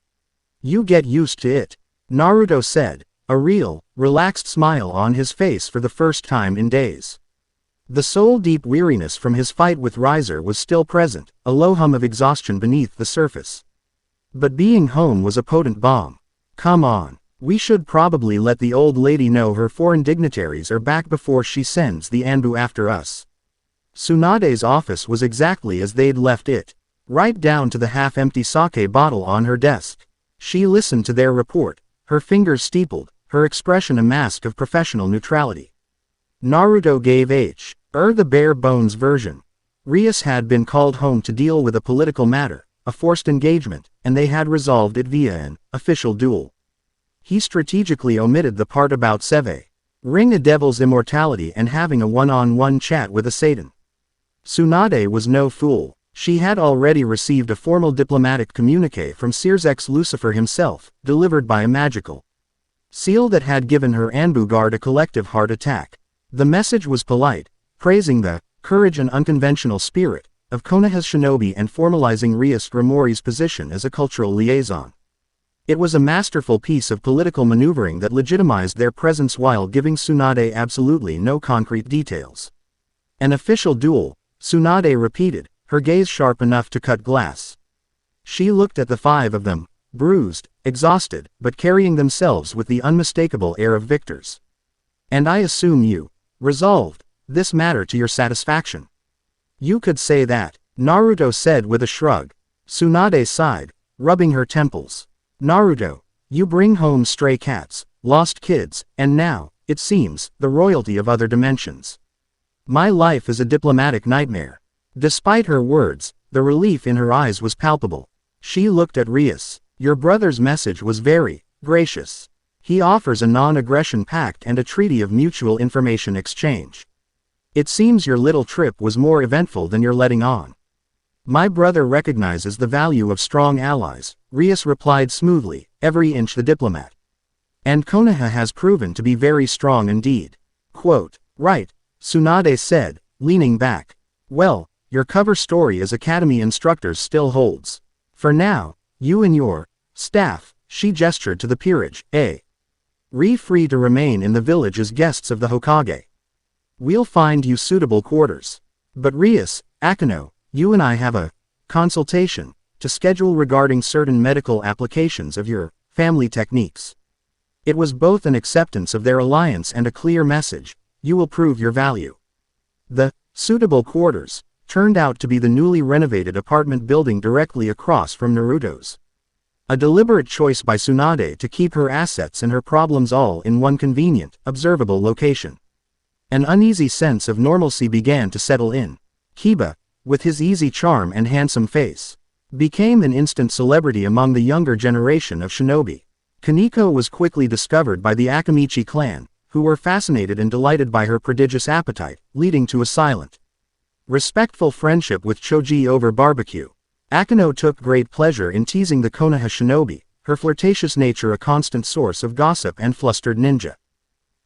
"You get used to it," Naruto said, a real, relaxed smile on his face for the first time in days. The soul-deep weariness from his fight with Riser was still present, a low hum of exhaustion beneath the surface. But being home was a potent balm. "Come on, we should probably let the old lady know her foreign dignitaries are back before she sends the Anbu after us." Tsunade's office was exactly as they'd left it, right down to the half-empty sake bottle on her desk. She listened to their report, her fingers steepled, her expression a mask of professional neutrality. Naruto gave the bare-bones version. Rias had been called home to deal with a political matter, a forced engagement, and they had resolved it via an official duel. He strategically omitted the part about Seve, ring a devil's immortality and having a one-on-one chat with a Satan. Tsunade was no fool. She had already received a formal diplomatic communique from Sears's Lucifer himself, delivered by a magical seal that had given her Anbu guard a collective heart attack. The message was polite, praising the courage and unconventional spirit of Konoha's shinobi and formalizing Rias Gremory's position as a cultural liaison. It was a masterful piece of political maneuvering that legitimized their presence while giving Tsunade absolutely no concrete details. "An official duel," Tsunade repeated, her gaze sharp enough to cut glass. She looked at the five of them, bruised, exhausted, but carrying themselves with the unmistakable air of victors. "And I assume you resolved this matter to your satisfaction." "You could say that," Naruto said with a shrug. Tsunade sighed, rubbing her temples. "Naruto, you bring home stray cats, lost kids, and now, it seems, the royalty of other dimensions. My life is a diplomatic nightmare." Despite her words, the relief in her eyes was palpable. She looked at Rias. "Your brother's message was very gracious. He offers a non-aggression pact and a treaty of mutual information exchange. It seems your little trip was more eventful than you're letting on." "My brother recognizes the value of strong allies," Rias replied smoothly, every inch the diplomat. "And Konoha has proven to be very strong indeed." Quote, "Right," Tsunade said, leaning back. "Well, your cover story as academy instructors still holds. For now, you and your staff," she gestured to the peerage, free to remain in the village as guests of the Hokage. "We'll find you suitable quarters. But Rias, Akeno, you and I have a consultation to schedule regarding certain medical applications of your family techniques." It was both an acceptance of their alliance and a clear message: you will prove your value. The suitable quarters turned out to be the newly renovated apartment building directly across from Naruto's. A deliberate choice by Tsunade to keep her assets and her problems all in one convenient, observable location. An uneasy sense of normalcy began to settle in. Kiba, with his easy charm and handsome face, became an instant celebrity among the younger generation of shinobi. Kaneko was quickly discovered by the Akamichi clan, who were fascinated and delighted by her prodigious appetite, leading to a silent, respectful friendship with Choji over barbecue. Akeno took great pleasure in teasing the Konoha shinobi, her flirtatious nature a constant source of gossip and flustered ninja.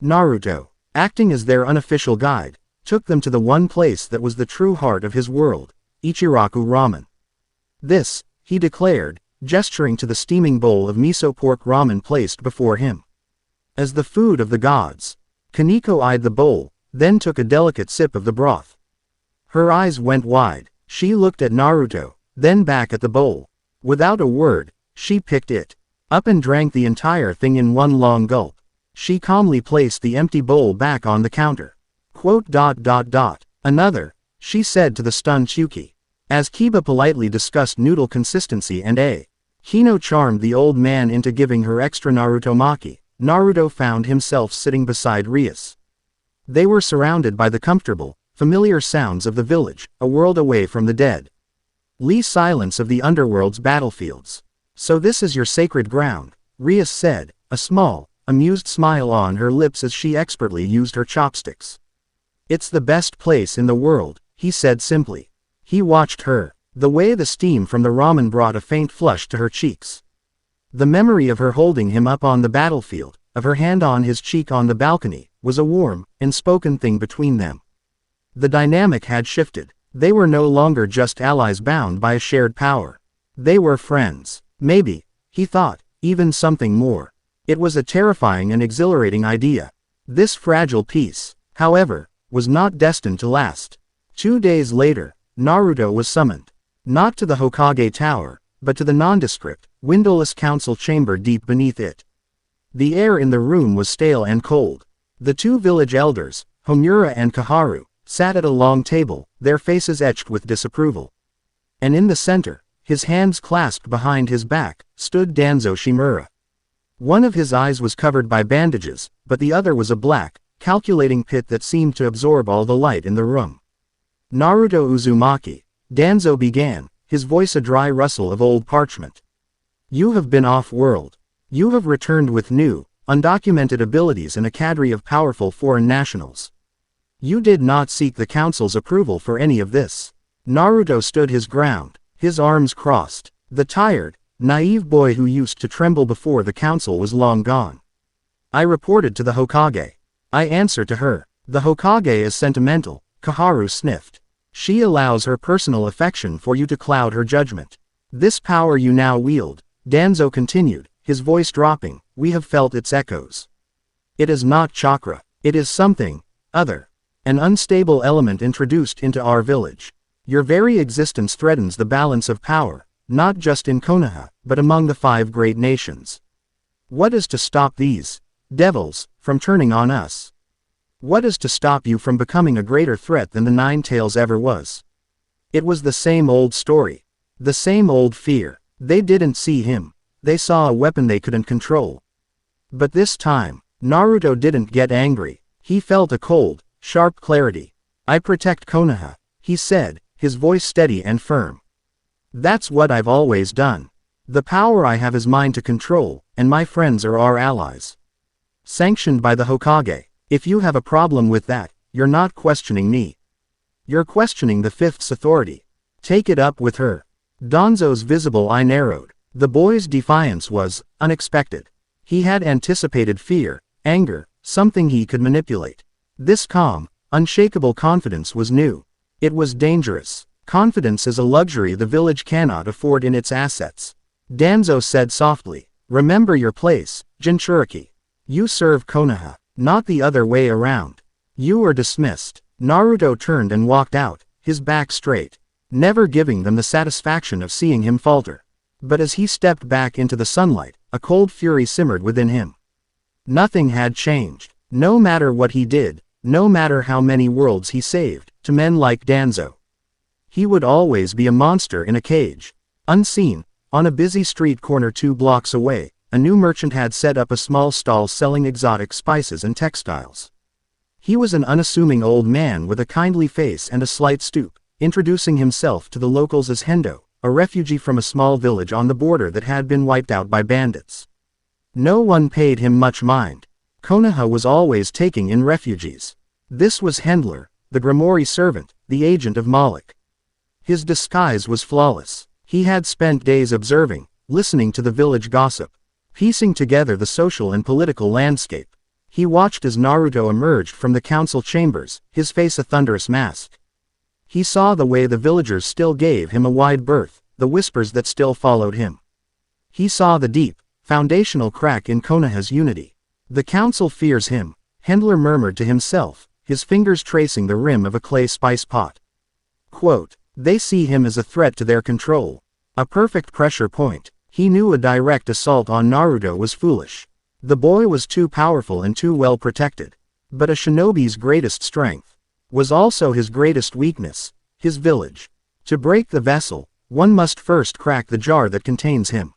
Naruto, acting as their unofficial guide, took them to the one place that was the true heart of his world, Ichiraku Ramen. This, he declared, gesturing to the steaming bowl of miso pork ramen placed before him. As the food of the gods. Kaneko eyed the bowl, then took a delicate sip of the broth. Her eyes went wide. She looked at Naruto, then back at the bowl. Without a word, she picked it up and drank the entire thing in one long gulp. She calmly placed the empty bowl back on the counter. Another, she said to the stunned Chuki. As Kiba politely discussed noodle consistency and Hino charmed the old man into giving her extra Naruto maki, Naruto found himself sitting beside Rias. They were surrounded by the comfortable, familiar sounds of the village, a world away from the dead silence of the underworld's battlefields. So this is your sacred ground, Rias said, a small, amused smile on her lips as she expertly used her chopsticks. It's the best place in the world, he said simply. He watched her. The way the steam from the ramen brought a faint flush to her cheeks. The memory of her holding him up on the battlefield, of her hand on his cheek on the balcony, was a warm, unspoken thing between them. The dynamic had shifted. They were no longer just allies bound by a shared power. They were friends. Maybe, he thought, even something more. It was a terrifying and exhilarating idea. This fragile peace, however, was not destined to last. 2 days later, Naruto was summoned. Not to the Hokage Tower, but to the nondescript, windowless council chamber deep beneath it. The air in the room was stale and cold. The two village elders, Homura and Kaharu, sat at a long table, their faces etched with disapproval. And in the center, his hands clasped behind his back, stood Danzo Shimura. One of his eyes was covered by bandages, but the other was a black, calculating pit that seemed to absorb all the light in the room. Naruto Uzumaki, Danzo began, his voice a dry rustle of old parchment. You have been off-world. You have returned with new, undocumented abilities and a cadre of powerful foreign nationals. You did not seek the council's approval for any of this. Naruto stood his ground, his arms crossed. The tired, naive boy who used to tremble before the council was long gone. I reported to the Hokage. I answer to her. The Hokage is sentimental, Kaharu sniffed. She allows her personal affection for you to cloud her judgment. This power you now wield, Danzo continued, his voice dropping, we have felt its echoes. It is not chakra. It is something other. An unstable element introduced into our village. Your very existence threatens the balance of power, not just in Konoha, but among the 5 great nations. What is to stop these devils from turning on us? What is to stop you from becoming a greater threat than the Nine Tails ever was? It was the same old story. The same old fear. They didn't see him. They saw a weapon they couldn't control. But this time, Naruto didn't get angry. He felt a cold, sharp clarity. I protect Konoha, he said, his voice steady and firm. That's what I've always done. The power I have is mine to control, and my friends are our allies. Sanctioned by the Hokage. If you have a problem with that, you're not questioning me. You're questioning the Fifth's authority. Take it up with her. Danzo's visible eye narrowed. The boy's defiance was unexpected. He had anticipated fear, anger, something he could manipulate. This calm, unshakable confidence was new. It was dangerous. Confidence is a luxury the village cannot afford in its assets. Danzo said softly, remember your place, Jinchuriki. You serve Konoha. Not the other way around. You are dismissed. Naruto turned and walked out, his back straight, never giving them the satisfaction of seeing him falter. But as he stepped back into the sunlight, a cold fury simmered within him. Nothing had changed. No matter what he did, no matter how many worlds he saved, to men like Danzo. He would always be a monster in a cage. Unseen, on a busy street corner 2 blocks away, a new merchant had set up a small stall selling exotic spices and textiles. He was an unassuming old man with a kindly face and a slight stoop, introducing himself to the locals as Hendo, a refugee from a small village on the border that had been wiped out by bandits. No one paid him much mind. Konoha was always taking in refugees. This was Hendler, the Gremory servant, the agent of Moloch. His disguise was flawless. He had spent days observing, listening to the village gossip, piecing together the social and political landscape. He watched as Naruto emerged from the council chambers, his face a thunderous mask. He saw the way the villagers still gave him a wide berth, the whispers that still followed him. He saw the deep, foundational crack in Konoha's unity. The council fears him, Hendler murmured to himself, his fingers tracing the rim of a clay spice pot. Quote, they see him as a threat to their control. A perfect pressure point. He knew a direct assault on Naruto was foolish. The boy was too powerful and too well protected. But a shinobi's greatest strength was also his greatest weakness, his village. To break the vessel, one must first crack the jar that contains him.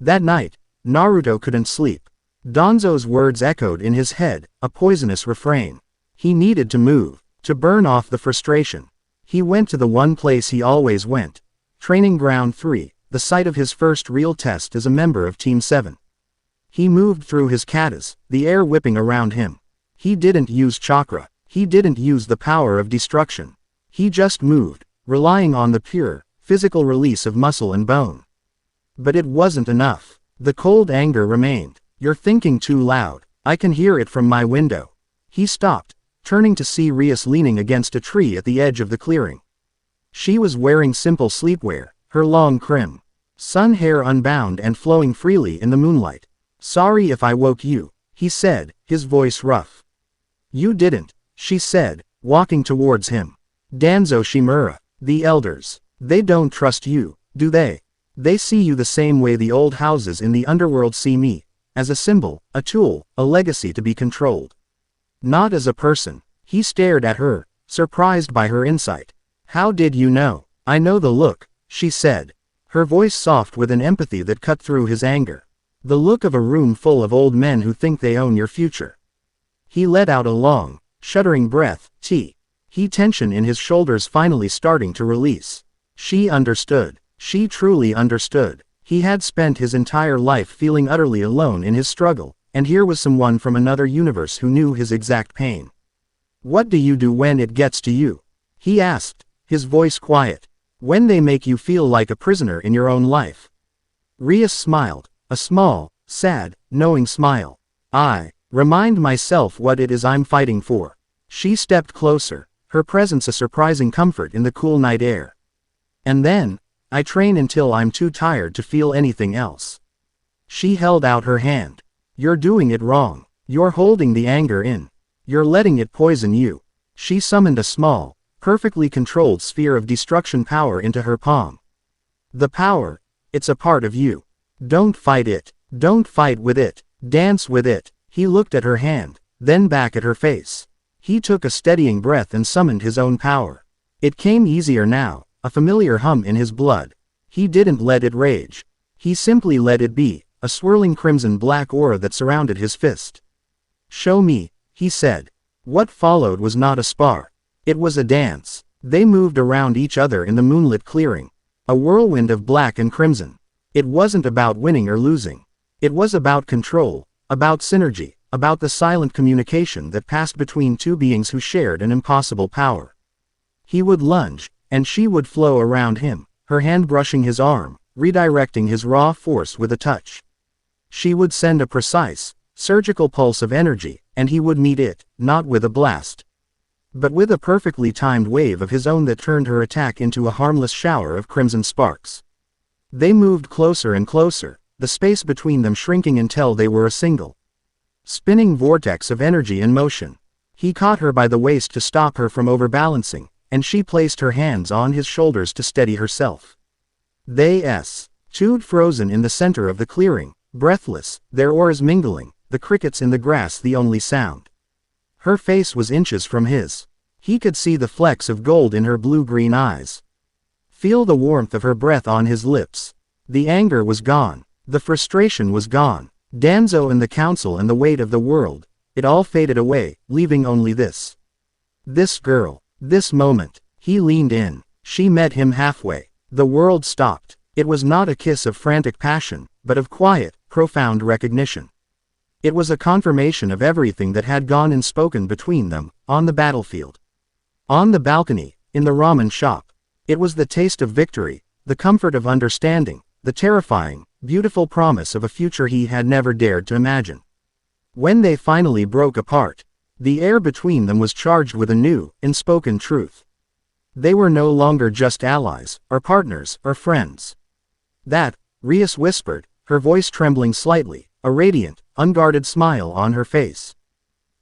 That night, Naruto couldn't sleep. Danzo's words echoed in his head, a poisonous refrain. He needed to move, to burn off the frustration. He went to the one place he always went. Training Ground 3, the site of his first real test as a member of Team 7. He moved through his katas, the air whipping around him. He didn't use chakra. He didn't use the power of destruction. He just moved, relying on the pure, physical release of muscle and bone. But it wasn't enough. The cold anger remained. You're thinking too loud. I can hear it from my window. He stopped, turning to see Rias leaning against a tree at the edge of the clearing. She was wearing simple sleepwear, her long sun hair unbound and flowing freely in the moonlight. Sorry if I woke you, he said, his voice rough. You didn't, she said, walking towards him. Danzo Shimura, the elders. They don't trust you, do they? They see you the same way the old houses in the underworld see me, as a symbol, a tool, a legacy to be controlled. Not as a person. He stared at her, surprised by her insight. How did you know? I know the look, she said, her voice soft with an empathy that cut through his anger. The look of a room full of old men who think they own your future. He let out a long, shuddering breath, he tension in his shoulders finally starting to release. She understood. She truly understood. He had spent his entire life feeling utterly alone in his struggle, and here was someone from another universe who knew his exact pain. What do you do when it gets to you? He asked, his voice quiet. When they make you feel like a prisoner in your own life. Rias smiled, a small, sad, knowing smile. I remind myself what it is I'm fighting for. She stepped closer, her presence a surprising comfort in the cool night air. And then, I train until I'm too tired to feel anything else. She held out her hand. You're doing it wrong. You're holding the anger in. You're letting it poison you. She summoned a small, perfectly controlled sphere of destruction power into her palm. The power, it's a part of you. Don't fight it. Don't fight with it. Dance with it. He looked at her hand, then back at her face. He took a steadying breath and summoned his own power. It came easier now, a familiar hum in his blood. He didn't let it rage. He simply let it be, a swirling crimson-black aura that surrounded his fist. Show me, he said. What followed was not a spar. It was a dance. They moved around each other in the moonlit clearing. A whirlwind of black and crimson. It wasn't about winning or losing. It was about control, about synergy, about the silent communication that passed between two beings who shared an impossible power. He would lunge, and she would flow around him, her hand brushing his arm, redirecting his raw force with a touch. She would send a precise, surgical pulse of energy, and he would meet it, not with a blast, but with a perfectly timed wave of his own that turned her attack into a harmless shower of crimson sparks. They moved closer and closer, the space between them shrinking until they were a single spinning vortex of energy and motion. He caught her by the waist to stop her from overbalancing, and she placed her hands on his shoulders to steady herself. They stood frozen in the center of the clearing, breathless, their auras mingling, the crickets in the grass the only sound. Her face was inches from his. He could see the flecks of gold in her blue-green eyes. Feel the warmth of her breath on his lips. The anger was gone. The frustration was gone. Danzo and the council and the weight of the world, it all faded away, leaving only this. This girl. This moment. He leaned in. She met him halfway. The world stopped. It was not a kiss of frantic passion, but of quiet, profound recognition. It was a confirmation of everything that had gone unspoken between them, on the battlefield, on the balcony, in the ramen shop. It was the taste of victory, the comfort of understanding, the terrifying, beautiful promise of a future he had never dared to imagine. When they finally broke apart, the air between them was charged with a new, unspoken truth. They were no longer just allies, or partners, or friends. That, Rias whispered, her voice trembling slightly, a radiant, unguarded smile on her face,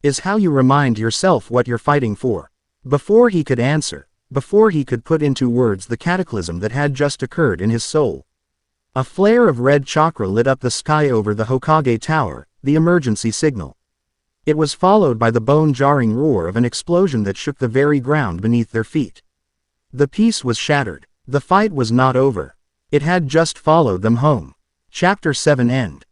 is how you remind yourself what you're fighting for. Before he could answer, before he could put into words the cataclysm that had just occurred in his soul, a flare of red chakra lit up the sky over the Hokage Tower, the emergency signal. It was followed by the bone-jarring roar of an explosion that shook the very ground beneath their feet. The peace was shattered. The fight was not over. It had just followed them home. Chapter 7 End.